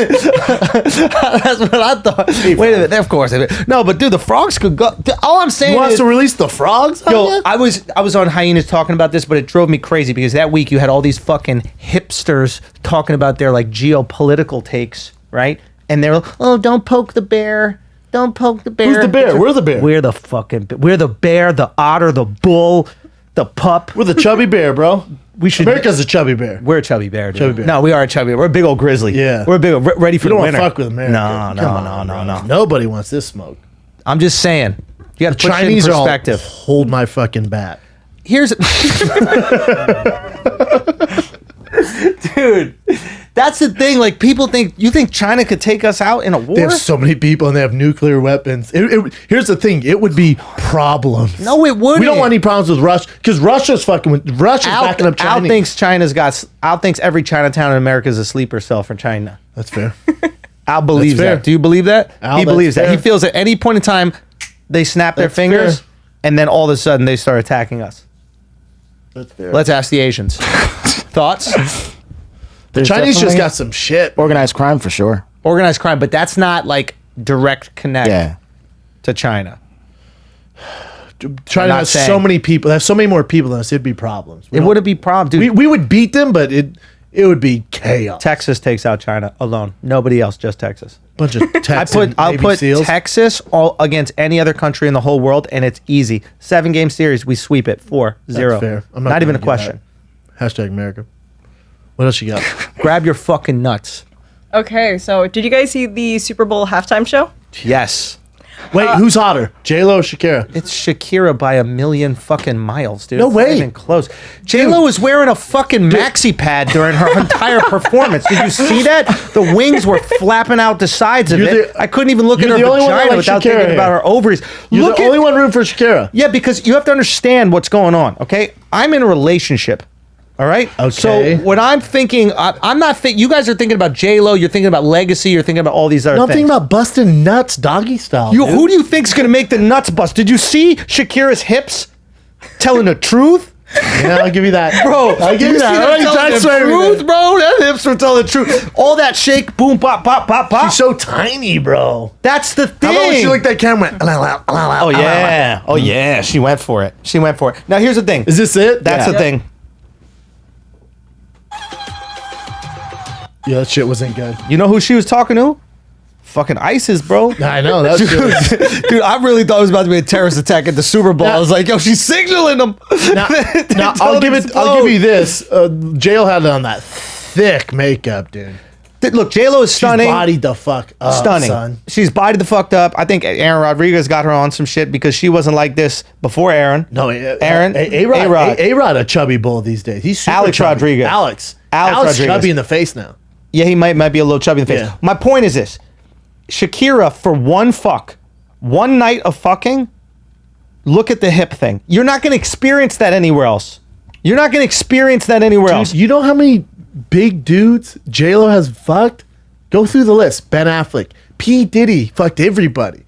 That's what I thought. Wait a minute. Of course. No, but dude, the frogs could go. All I'm saying You want us is, to release the frogs? yo, I was on Hyenas talking about this, but it drove me crazy because that week you had all these fucking hipsters talking about their like geopolitical takes, right? And they're like, oh, don't poke the bear. Don't poke the bear. Who's the bear? We're the bear. We're the bear, the otter, the bull, the pup. We're the chubby bear, bro. We should. America's a chubby bear. We're a chubby bear, dude. Chubby bear. No, we are a chubby bear. We're a big old grizzly. Yeah. We're a big old, ready for You the don't want winter. to fuck with America. No, Come on, no, bro. no. Nobody wants this smoke. I'm just saying. You got to put Chinese shit in are all perspective. hold my fucking bat. Here's dude, that's the thing. Like, people think, you think China could take us out in a war? They have so many people and they have nuclear weapons. Here's the thing: it would be problems. No, it wouldn't. We don't want any problems with Russia because Russia's backing up China. Al thinks every Chinatown in America is a sleeper cell for China. That's fair. Al believes fair. that. Do you believe that? Al, He believes that's that. He fair. feels at any point in time they snap their That's fingers. fair. and then all of a sudden they start attacking us. That's fair. Let's ask the Asians. Thoughts? The Chinese just got some shit. Organized crime for sure. Organized crime, but that's not like direct connect to China. China has so many people. They have so many more people than us. It'd be problems. It wouldn't be problem, dude. We would beat them, but it would be chaos. Texas takes out China alone. Nobody else, just Texas. Bunch of Texas. I'll put Texas all against any other country in the whole world, and it's easy. 7-game series, we sweep it 4-0. That's fair. I'm not even a gonna question. that. Hashtag America. What else you got? Grab your fucking nuts. Okay, so did you guys see the Super Bowl halftime show? Yes. Wait, who's hotter, J-Lo or Shakira? It's Shakira by a million fucking miles, dude. No It's way. Not even close. J-Lo was wearing a fucking maxi pad during her entire performance. Did you see that? The wings were flapping out the sides of it. I couldn't even look at her the only one that vagina likes without Shakira thinking here. about her ovaries. You're the only one rooting for Shakira. Yeah, because you have to understand what's going on, okay? I'm in a relationship. All right. Okay. So what I'm thinking, I'm not think. You guys are thinking about J-Lo. You're thinking about legacy. You're thinking about all these other No, I'm things. thinking about busting nuts doggy style. You, dude. who do you think's gonna make the nuts bust? Did you see Shakira's hips telling the truth? Yeah, I'll give you that. Bro, I'll give you that. All right, telling that's the right. truth, bro. That hips were telling the truth. All that shake, boom, pop, pop, pop, pop. She's so tiny, bro. That's the thing. How about when she looked at camera? Oh yeah, oh yeah. She went for it. She went for it. Now here's the thing. Is this it? That's the thing. Yeah, that shit wasn't good. You know who she was talking to? Fucking ISIS, bro. I know. That shit was... Dude, I really thought it was about to be a terrorist attack at the Super Bowl. I was like, yo, she's signaling them. Now, I'll give you this. J-Lo had on that thick makeup, dude. Look, J-Lo is She's stunning. bodied the fuck up, Stunning. son. She's bodied the fucked up. I think Aaron Rodriguez got her on some shit because she wasn't like this before Aaron. No, Aaron. A-Rod a chubby bull these days. He's super Alex chubby. Rodriguez. Alex Rodriguez. chubby in the face now. Yeah, he might be a little chubby in the face. Yeah. My point is this. Shakira, for one night of fucking, look at the hip thing. You're not going to experience that anywhere else. You're not going to experience that anywhere else. Dude, you know how many big dudes J-Lo has fucked? Go through the list. Ben Affleck. P. Diddy fucked everybody.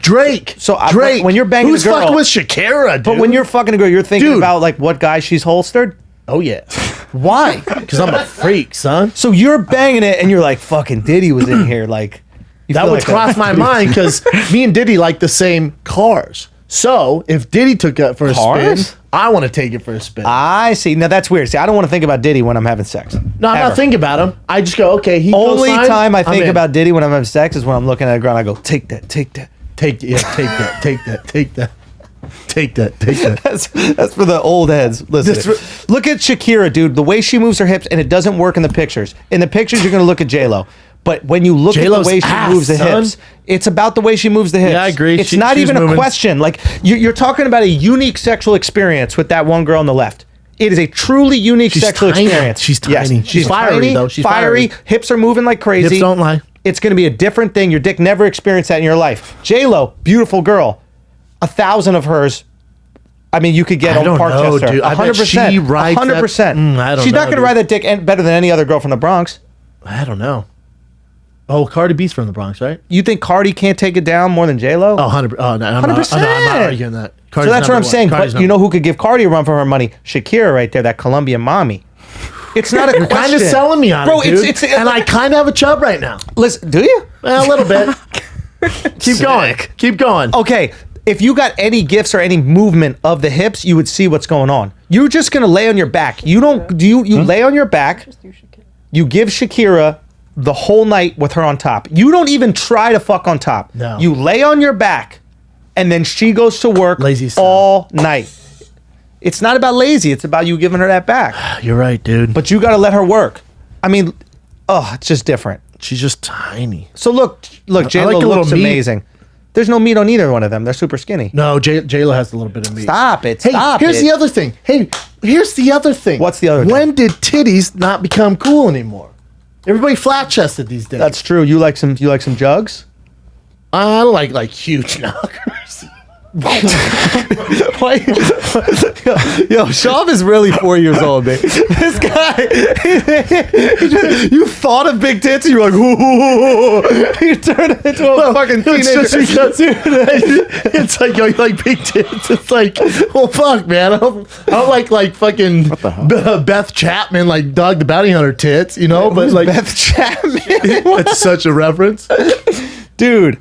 Drake. Drake. when you're banging Who's a girl, fucking with Shakira, dude? But when you're fucking a girl, you're thinking Dude. about like what guy she's holstered. Oh, yeah. Why? Because I'm a freak, son. So you're banging it and you're like, fucking Diddy was in here. Like, you That feel would like cross my mind because me and Diddy like the same cars. So if Diddy took it for a Cars? spin, I want to take it for a spin. I see. Now that's weird. See, I don't want to think about Diddy when I'm having sex. No, I'm Ever. not thinking about him. I just go, okay, he Only co-signed, time I I'm think in. about Diddy when I'm having sex is when I'm looking at the ground. I go, take that, take that. take that, take that, take that. Take that, take that. That's for the old heads. Listen, look at Shakira, dude. The way she moves her hips, and it doesn't work in the pictures. In the pictures, you're gonna look at J-Lo. But when you look J-Lo's at the way she ass, moves the son. hips, it's about the way she moves the hips. Yeah, I agree. It's She's not even a moving. question. Like you're talking about a unique sexual experience with that one girl on the left. It is a truly unique She's sexual tiny. experience. She's tiny. Yes. She's fiery, tiny, though. She's fiery. fiery. Hips are moving like crazy. Hips don't lie. It's going to be a different thing. Your dick never experienced that in your life. J-Lo, beautiful girl. 1,000 of hers. I mean, you could get I on don't know, Parkchester. dude. I bet 100%. she rides that- 100%. I don't She's not know, going to dude. ride that dick better than any other girl from the Bronx. I don't know. Oh, Cardi B's from the Bronx, right? You think Cardi can't take it down more than J-Lo? Oh, 100%. Oh, no, I'm 100%. not arguing that. So Cardi's that's what I'm number one. saying. Cardi's But you number know who could give Cardi a run for her money? Shakira right there, that Colombian mommy. It's not a You're kind question. of selling me on Bro, it, dude. it's and I kind of have a chub right now. Listen, do you? A little bit. Keep going. Keep going. Okay, if you got any gifts or any movement of the hips, you would see what's going on. You're just gonna lay on your back. You don't. Do you lay on your back? You give Shakira the whole night with her on top. You don't even try to fuck on top. No. You lay on your back, and then she goes to work Lazy style. all night. It's not about lazy. It's about you giving her that back. You're right, dude. But you got to let her work. I mean, oh, it's just different. She's just tiny. So look, J-Lo like a little looks meat. amazing. There's no meat on either one of them. They're super skinny. No, J-Lo has a little bit of meat. Stop it. Hey, Stop here's it. the other thing. Hey, here's the other thing. What's the other thing? When did titties not become cool anymore? Everybody flat chested these days. That's true. You like some jugs? I don't like huge knockers. Why? Yo, Shav is really 4 years old, man. This guy, you thought of big tits, and you're like, ooh. You turned it into a fucking teenager. It's just because, dude, it's like, yo, you like big tits. It's like, well, fuck, man. I don't like fucking Beth Chapman, like Dog the Bounty Hunter tits, you know? But like Beth Chapman. That's such a reference. Dude.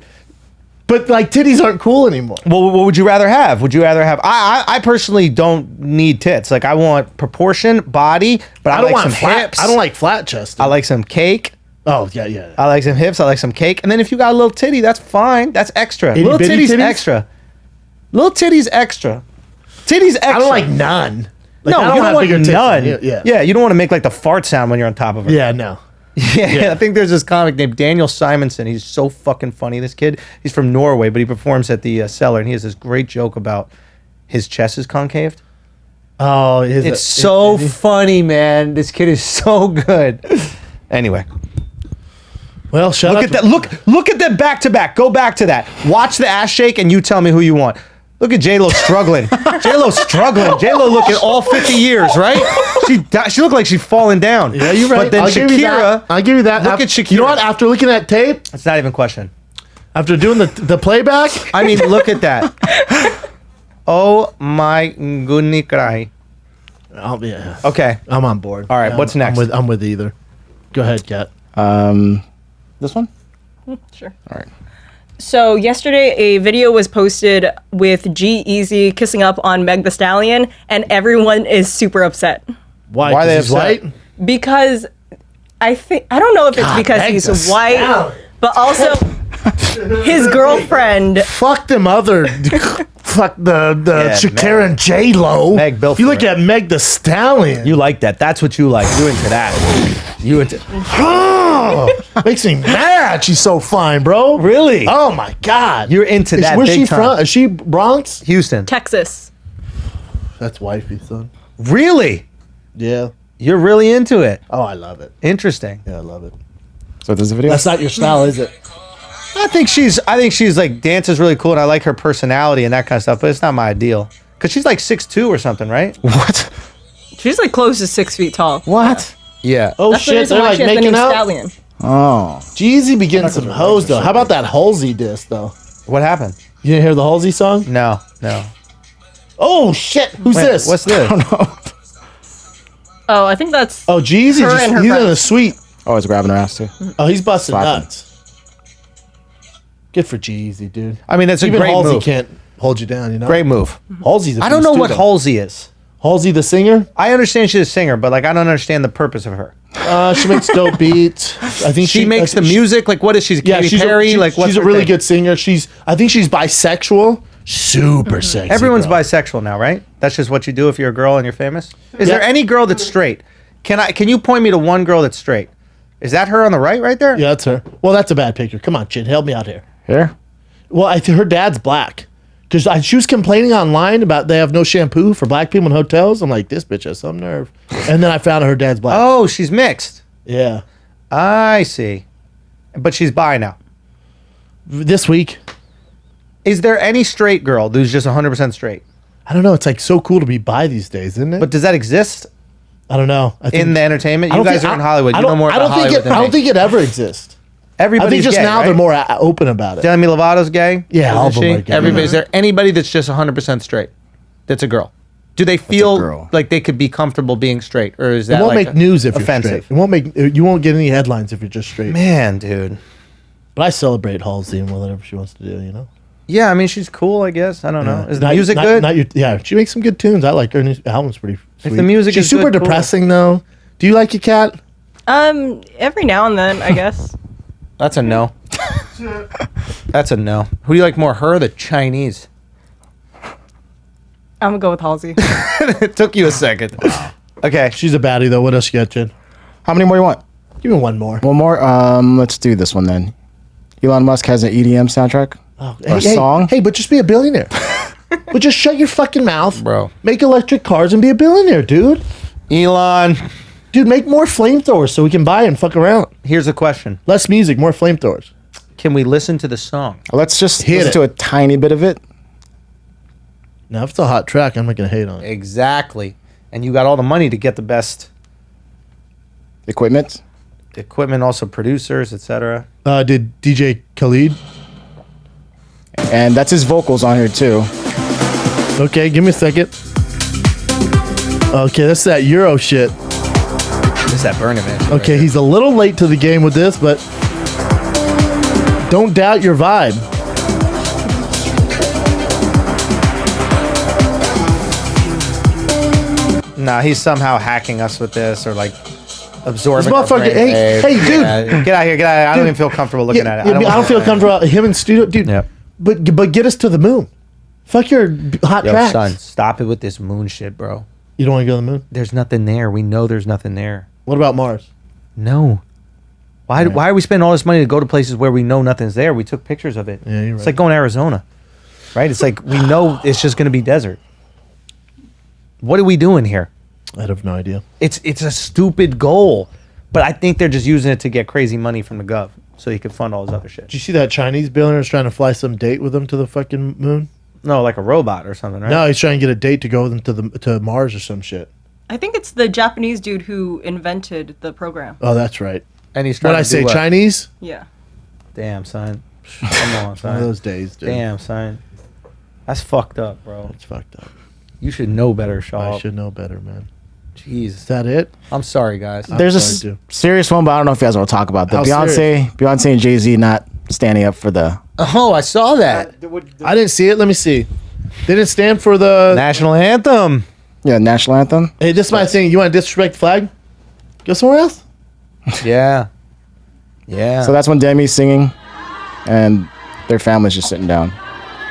But like titties aren't cool anymore. Well, what would you rather have? Would you rather have? I personally don't need tits. Like I want proportion, body, but I don't like want some flat. hips. I don't like flat chested. I like some cake. Oh yeah. I like some hips. I like some cake. And then if you got a little titty, that's fine. That's extra. Itty Little bitty titties, titties? extra. Little titties extra. Titties extra. I don't like none. Like, No, I you don't have want bigger tits none. than you. Yeah. Yeah, you don't want to make like the fart sound when you're on top of her. Yeah. No. Yeah, I think there's this comic named Daniel Simonson. He's so fucking funny, this kid. He's from Norway, but he performs at the Cellar, and he has this great joke about his chest is concaved. Oh, It's so funny, man. This kid is so good. Anyway, well. Shut look up. at that. Look at them back to back. Go back to that. Watch the ass shake, and you tell me who you want. Look at J-Lo struggling. J-Lo struggling. J-Lo looking all 50 years, right? She looked like she's falling down. Yeah, you're right. But then I'll give you Shakira. that. I'll give you that. Look at Shakira. You know what? After looking at tape, It's not even a question. after doing the playback, I mean, look at that. Oh my goodness, cry. yeah. Okay. I'm on board. All right, what's next? I'm with either. Go ahead, Kat. This one? Sure. All right. So yesterday, a video was posted with G-Eazy kissing up on Meg Thee Stallion, and everyone is super upset Why? Why are 'Cause they he's upset? white? because I don't know if it's God, because Meg he's Thee white, Stallion. but also his girlfriend. Fuck them other. Fuck the Yeah, Shakira and J Lo. Meg built If you for look it. at Meg Thee Stallion, You like that. That's what you like. You into that. You into. makes me mad. She's so fine, bro. Really? Oh my god. You're into that Where's big she time. from? Is she Bronx? Houston. Texas. That's wifey, son. Really? Yeah. You're really into it. Oh, I love it. Interesting. Yeah, I love it. So this is the video? That's not your style, is it? I think she's like dances really cool, and I like her personality and that kind of stuff. But it's not my ideal because she's like 6'2" or something, right? What? She's like close to 6 feet tall. What? Yeah. Oh That's the shit, reason they're why like she has the making new out. stallion. Oh. Jeezy be getting some hoes though. How about that Halsey diss though? What happened? You didn't hear the Halsey song? No. Oh shit, who's Wait, this? What's this? Oh, I think that's. Oh, Jeezy, Her and her he's in friends. a suite. Oh, he's grabbing her ass too. Oh, he's busting Slapping. nuts. Good for Jeezy, dude. I mean, that's a Even great Halsey move. can't hold you down, you know? Great move. Halsey's a I don't beast, know too, what though. Halsey is. Halsey the singer? I understand she's a singer, but like I don't understand the purpose of her. She makes dope beats. I think She makes the she- music. Like what is she? Yeah, Katy she's Perry. a, like what's she's a her really thing? good singer. I think she's bisexual. Super sexy. Everyone's bro. bisexual now, right? That's just what you do if you're a girl and you're famous. Is Yeah. there any girl that's straight? Can you point me to one girl that's straight? Is that her on the right there? Yeah, that's her. Well, that's a bad picture. Come on, Chin, help me out here. Here? Well, I think her dad's black. Because she was complaining online about they have no shampoo for black people in hotels. I'm like, this bitch has some nerve. And then I found out her dad's black. Oh, she's mixed. Yeah. I see. But she's bi now. This week, Is there any straight girl who's just 100% straight? I don't know. It's like so cool to be bi these days, isn't it? But does that exist I don't know. I think, in the entertainment? I You don't guys think- are in Hollywood. I You know don't- more I about don't think Hollywood it. than I don't me. think it ever exists. I Everybody's think just gay, now right? they're more open about it. Demi Lovato's gay. Yeah, all of Isn't them she? are gay. Everybody. Is there anybody that's just 100% straight? That's a girl. Do they feel girl. like they could be comfortable being straight, or is that It won't like make news if offensive? you're straight. It won't make. You won't get any headlines if you're just straight. Man, dude. But I celebrate Halsey and whatever she wants to do. You know. Yeah, I mean she's cool. I guess I don't know. Is the Not- music not- good? not your- yeah, she makes some good tunes. I like her new album's pretty. Sweet. the music she's is super good, cool. depressing though. Do you like your cat? Every now and then, I guess. That's a no. That's a no. Who do you like more, her or the Chinese? I'm gonna go with Halsey. It took you a second. Okay. She's a baddie though. What else you got, Jen? How many more you want? Give me one more. One more? Let's do this one then. Elon Musk has an EDM soundtrack. Oh, Or a song. Hey, but just be a billionaire. But just shut your fucking mouth, Bro. Make electric cars and be a billionaire, dude. Elon, Dude, make more flamethrowers so we can buy and fuck around. here's a question. Less music, more flamethrowers. Can we listen to the song? Let's just Hit listen it. to a tiny bit of it. Now, if it's a hot track, I'm not going to hate on it. Exactly. And you got all the money to get the best Equipment. equipment, also producers, etc. Did DJ Khalid? And that's his vocals on here too. Okay, give me a second. Okay, that's that Euro shit. It's that Burning Man. Okay, he's a little late to the game with this, but don't doubt your vibe. Nah, he's somehow hacking us with this or like absorbing. This motherfucker, our brain hey, waves. dude. Yeah, get out here, get out of here. I don't even feel comfortable looking at it. I don't feel comfortable. Him in studio, dude. Yep. But get us to the moon. Fuck your hot Yo, tracks. son, stop it with this moon shit, bro. You don't want to go to the moon? There's nothing there. We know there's nothing there. What about Mars? No. Why are we spending all this money to go to places where we know nothing's there? We took pictures of it. Yeah, you're It's right. like going to Arizona, right? It's like we know it's just going to be desert. What are we doing here? I have no idea. It's a stupid goal, but I think they're just using it to get crazy money from the gov so he can fund all his other shit. Did you see that Chinese billionaire's trying to fly some date with him to the fucking moon? No, like a robot or something, right? No, he's trying to get a date to go with him to Mars or some shit. I think it's the Japanese dude who invented the program. Oh, that's right. And he's trying When I to say do what? Chinese, Yeah. Damn, son. Come on, one of son. those days, dude. Damn, son. That's fucked up, bro. It's fucked up. You should know better, Shaw. I should know better, man. Jeez. Is that it? I'm sorry, guys. There's a sorry, serious one, but I don't know if you guys want to talk about the How Beyonce and Jay-Z not standing up for the Oh, I saw that. I didn't see it. Let me see. They didn't stand for the. National anthem. national anthem. Hey, this is my thing. You want to disrespect the flag? Go somewhere else. Yeah. Yeah. So that's when Demi's singing, and their family's just sitting down.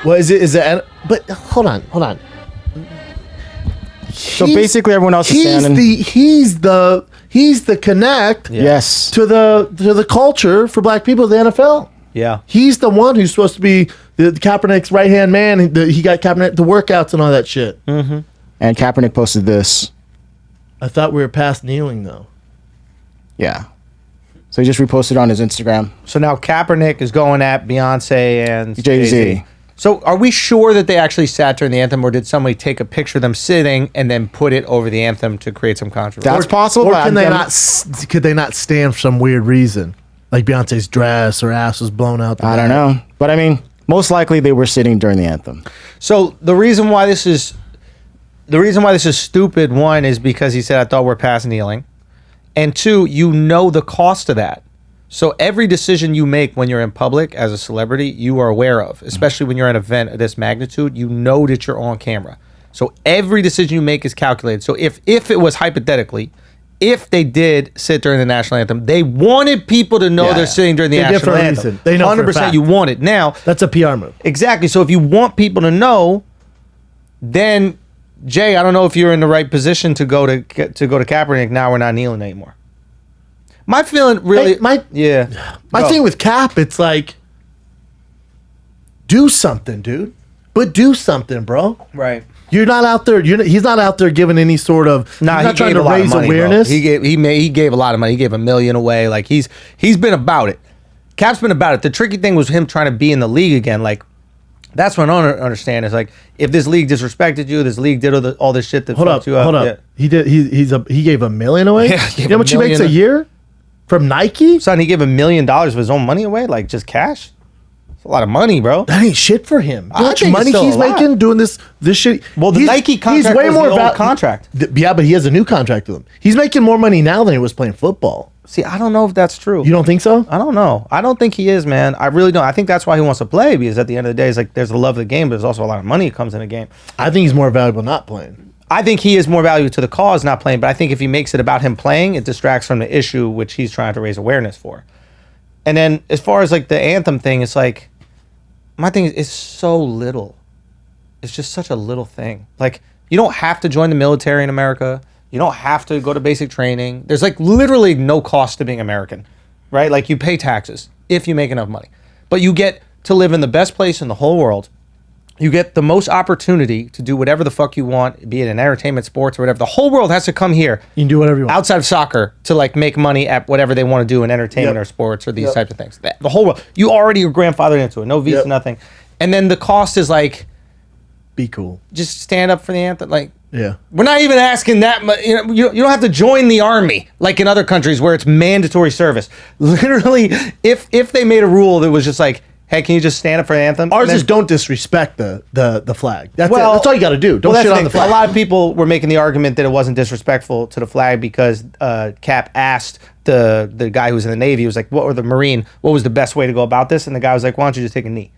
What is it? Is it? But hold on. So basically, everyone else is standing. He's the connect Yes. to the culture for black people. The NFL. yeah. He's the one who's supposed to be the Kaepernick's right hand man. He got Kaepernick the workouts and all that shit. And Kaepernick posted this. I thought we were past kneeling though. Yeah. So he just reposted on his Instagram. So now Kaepernick is going at Beyonce and Jay-Z. So are we sure that they actually sat during the anthem, or did somebody take a picture of them sitting and then put it over the anthem to create some controversy? That's possible. Or but can I'm- could they not stand for some weird reason? Like Beyonce's dress or ass was blown out. I don't know. But I mean, most likely they were sitting during the anthem. So the reason why this is stupid, one, is because he said, I thought we're past kneeling. And two, you know the cost of that. So every decision you make when you're in public as a celebrity, you are aware of, especially when you're at an event of this magnitude, you know that you're on camera. So every decision you make is calculated. So if it was hypothetically, if they did sit during the national anthem, they wanted people to know Yeah. they're sitting during the They did national for a anthem. reason. They know for a 100% fact. you want it. Now, That's a PR move. exactly. So if you want people to know, then Jay, I don't know if you're in the right position to go to Kaepernick. Now we're not kneeling anymore. My feeling really, Hey, my Go. thing with Cap, it's like, do something, dude. But do something, bro. right. You're not out there. He's not out there giving any sort of. Nah, he's not he trying gave to a lot of raise money, bro. awareness. He gave a lot of money. He gave $1 million away. Like he's been about it. Cap's been about it. The tricky thing was him trying to be in the league again. Like that's what I don't understand. Is like if this league disrespected you, this league did all this shit that Hold up, fucked you up. hold up. Yeah. He did. He gave $1 million away. Yeah, he You gave know how much he $1 makes a million. year from Nike? Son, he gave $1 million of his own money away, like just cash. It's a lot of money, bro. That ain't shit for him. You know I how much think it's money still he's a lot. making doing this shit? Well, the Nike contract was the old contract. Yeah, but he has a new contract with him. He's making more money now than he was playing football. See, I don't know if that's true. You don't think so? I don't know. I don't think he is, man. I really don't. I think that's why he wants to play, because at the end of the day, it's like there's the love of the game, but there's also a lot of money that comes in the game. I think he's more valuable not playing. I think he is more valuable to the cause not playing, but I think if he makes it about him playing, it distracts from the issue which he's trying to raise awareness for. And then as far as like the anthem thing, it's like my thing is it's so little. It's just such a little thing. Like you don't have to join the military in America. You don't have to go to basic training. There's like literally no cost to being American, right? Like you pay taxes if you make enough money, but you get to live in the best place in the whole world. You get the most opportunity to do whatever the fuck you want, be it in entertainment, sports, or whatever. The whole world has to come here You can do whatever you want. outside of soccer to like make money at whatever they want to do in entertainment Yep. or sports or these Yep. types of things. The whole world. You already are grandfathered into it. No visa, Yep. nothing. And then the cost is like Be cool. Just stand up for the anthem. Like, Yeah. we're not even asking that much. You know, you don't have to join the army like in other countries where it's mandatory service. Literally, if they made a rule that was just like, hey, can you just stand up for the anthem? Ours And then- is don't disrespect the flag. That's Well, it. That's all you got to do. Don't Well, shit that's on the the thing. flag. A lot of people were making the argument that it wasn't disrespectful to the flag because Cap asked the guy who was in the Navy, he was like, what was the best way to go about this? And the guy was like, why don't you just take a knee?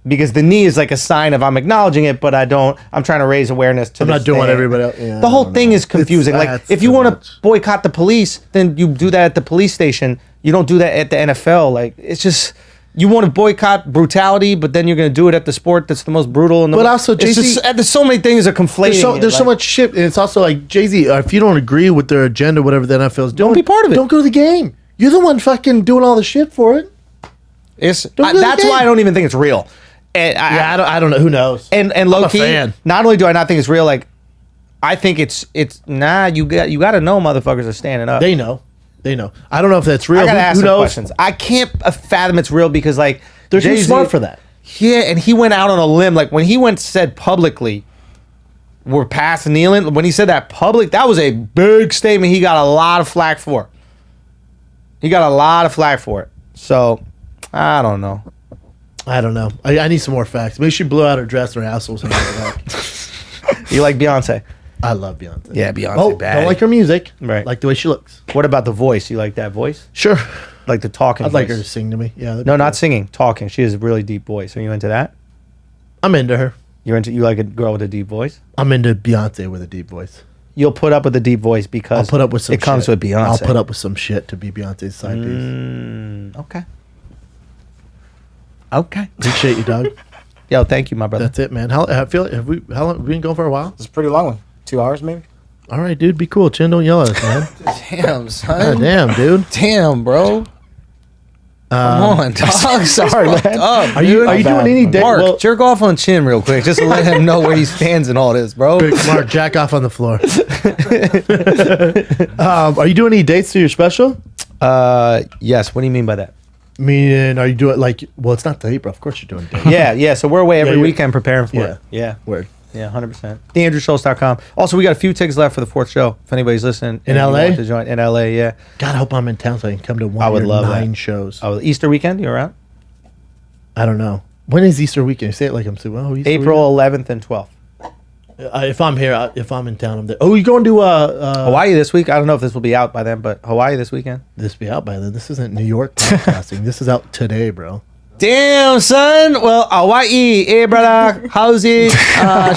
Because the knee is like a sign of I'm acknowledging it, but I'm trying to raise awareness to I'm this not doing what thing. everybody else. Yeah, The I whole don't thing know. is confusing. Like, That's if you too want much. to boycott the police, then you do that at the police station. You don't do that at the NFL. Like, it's just, you want to boycott brutality, but then you're going to do it at the sport that's the most brutal. But also, it's Jay-Z just, there's so many things that are conflating. There's so much shit, and it's also like Jay-Z. If you don't agree with their agenda, whatever the NFL is doing, be part of it. Don't go to the game. You're the one fucking doing all the shit for it. It's, Don't do the that's game. why I don't even think it's real. And I don't know. Who knows? and I'm low a key, fan. not only do I not think it's real, like I think it's you got to know motherfuckers are standing up. They know. I don't know if that's real. I gotta Who ask some knows? questions. I can't fathom it's real because like They're too Jay-Z- smart for that. Yeah, and he went out on a limb. Like when he said publicly, we're past kneeling. When he said that public, that was a big statement. He got a lot of flack for. So I don't know. I don't know. I need some more facts. Maybe she blew out her dress and her asshole was hanging out. You like Beyonce? I love Beyonce. Yeah, Beyonce. Oh, bad. don't like her music. Right. Like the way she looks. What about the voice? You like that voice? Sure. Like the talking. I'd like her voice? to sing to me. Yeah. that'd No, be not cool. singing, talking. She has a really deep voice. Are you into that? I'm into her. You like a girl with a deep voice? I'm into Beyonce with a deep voice. You'll put up with a deep voice because I'll put up with some it comes shit. with Beyonce. I'll put up with some shit to be Beyonce's side piece. Okay. Okay. Appreciate you, dog. Yo, thank you, my brother. That's it, man. How long have we been going for a while? It's a pretty long one. 2 hours maybe. All right, dude. Be cool. Chin, don't yell at us, man. Damn, son. God damn, dude. Damn, bro. Come on, dog. Sorry, man. Are you My doing bad. any day? Mark, Well, jerk off on Chin real quick, just to let him know where he stands in all this, bro. quick, Mark, jack off on the floor. Are you doing any dates to your special? Yes. What do you mean by that? Meaning, are you doing like? Well, it's not date, bro. Of course you're doing date. Yeah. So we're away every you're- weekend preparing for Yeah. it. Yeah. Word. Yeah, 100%. TheAndrewSchultz.com. Also, we got a few tickets left for the 4th show. If anybody's listening. In and you LA? want to join in LA, yeah. God, I hope I'm in town so I can come to one I of would your love 9 that. shows. Oh, Easter weekend, you around? I don't know. When is Easter weekend? Say it like I'm saying. Oh, Easter April 11th and 12th. weekend? If I'm here, if I'm in town, I'm there. Oh, you going to Hawaii this week. I don't know if this will be out by then, but Hawaii this weekend. This be out by then. This isn't New York podcasting. This is out today, bro. Damn, son. Well, Hawaii, hey, brother. How's it?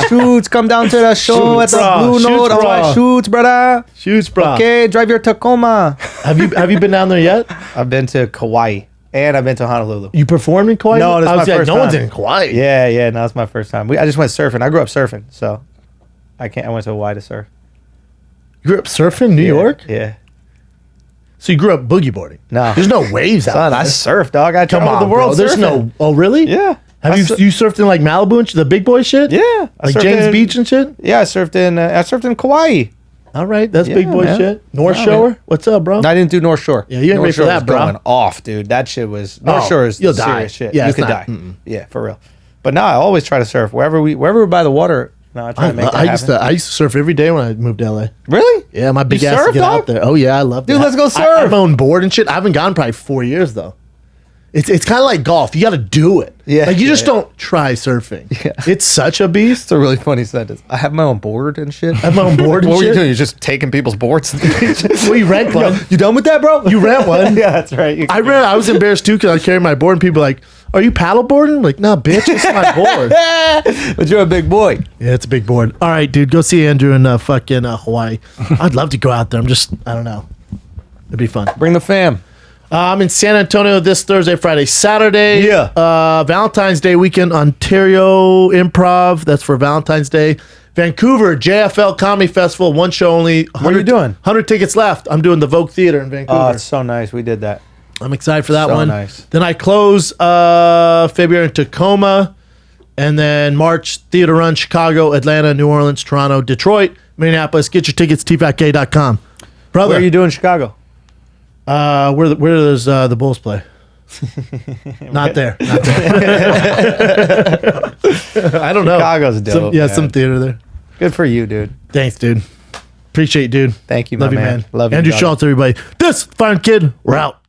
Shoots, come down to the show Shoots, at the bro. Blue Shoots, Note. bro. Hawaii Shoots, brother. Shoots, bro. Okay, drive your Tacoma. Have you been down there yet? I've been to Kauai and I've been to Honolulu. You performed in Kauai? No, this is I my was like, first no one's time. in Kauai. Yeah. No, it's my first time. I just went surfing. I grew up surfing, so I went to Hawaii to surf. You grew up surfing, New York? Yeah. So you grew up boogie boarding? No. There's no waves out Son, there. I surf, dog. I Come traveled on, the world bro. There's surfing. no. Oh, really? Yeah. Have I you sur- you surfed in like Malibu and the big boy shit? Yeah. I Like surfed James in- Beach and shit. Yeah, I surfed in Kauai. All right, that's Yeah, big boy man. shit. North Yeah, Shore. man. What's up, bro? No, I didn't do North Shore. Yeah, you ain't North ready for Shore that, was bro. going off, dude. That shit was North Oh, Shore is you'll serious die. shit. Yeah, you it's could not- die. Yeah, for real. But no, I always try to surf wherever we're by the water. No, I try to make that happen. I used to surf every day when I moved to LA. Really? Yeah, my big You ass surf, to get dog? out there. Oh yeah, I love Dude, that. let's go I surf. have my own board and shit. I haven't gone probably 4 years though. It's kind of like golf. You got to do it. Yeah, like you just yeah. don't try surfing. Yeah. It's such a beast. It's a really funny sentence. I have my own board and shit. I have my own board and What were you shit. doing? You're just taking people's boards. Well, you rent one. You done with that, bro? You rent one. Yeah, that's right. I was embarrassed too because I carried my board and people were like, "Are you paddle boarding?" I'm like, no, bitch, it's my board. But you're a big boy. Yeah, it's a big board. All right, dude, go see Andrew in fucking Hawaii. I'd love to go out there. I don't know. It'd be fun. Bring the fam. I'm in San Antonio this Thursday, Friday, Saturday. Yeah. Valentine's Day weekend, Ontario Improv. That's for Valentine's Day. Vancouver, JFL Comedy Festival, one show only. What are you doing? 100 tickets left. I'm doing the Vogue Theater in Vancouver. Oh, it's so nice. We did that. I'm excited for that So one. nice. Then I close February in Tacoma. And then March, theater run, Chicago, Atlanta, New Orleans, Toronto, Detroit, Minneapolis. Get your tickets, tfatk.com. Brother, Where are you doing in Chicago? where does the Bulls play? Not there. Not there. I don't know. Chicago's dope, man. Some theater there. Good for you, dude. Thanks, dude. Appreciate you, dude. Thank you, Love my you, man. man. Love you, Andrew dog. Schulz, everybody. This fine kid. We're out.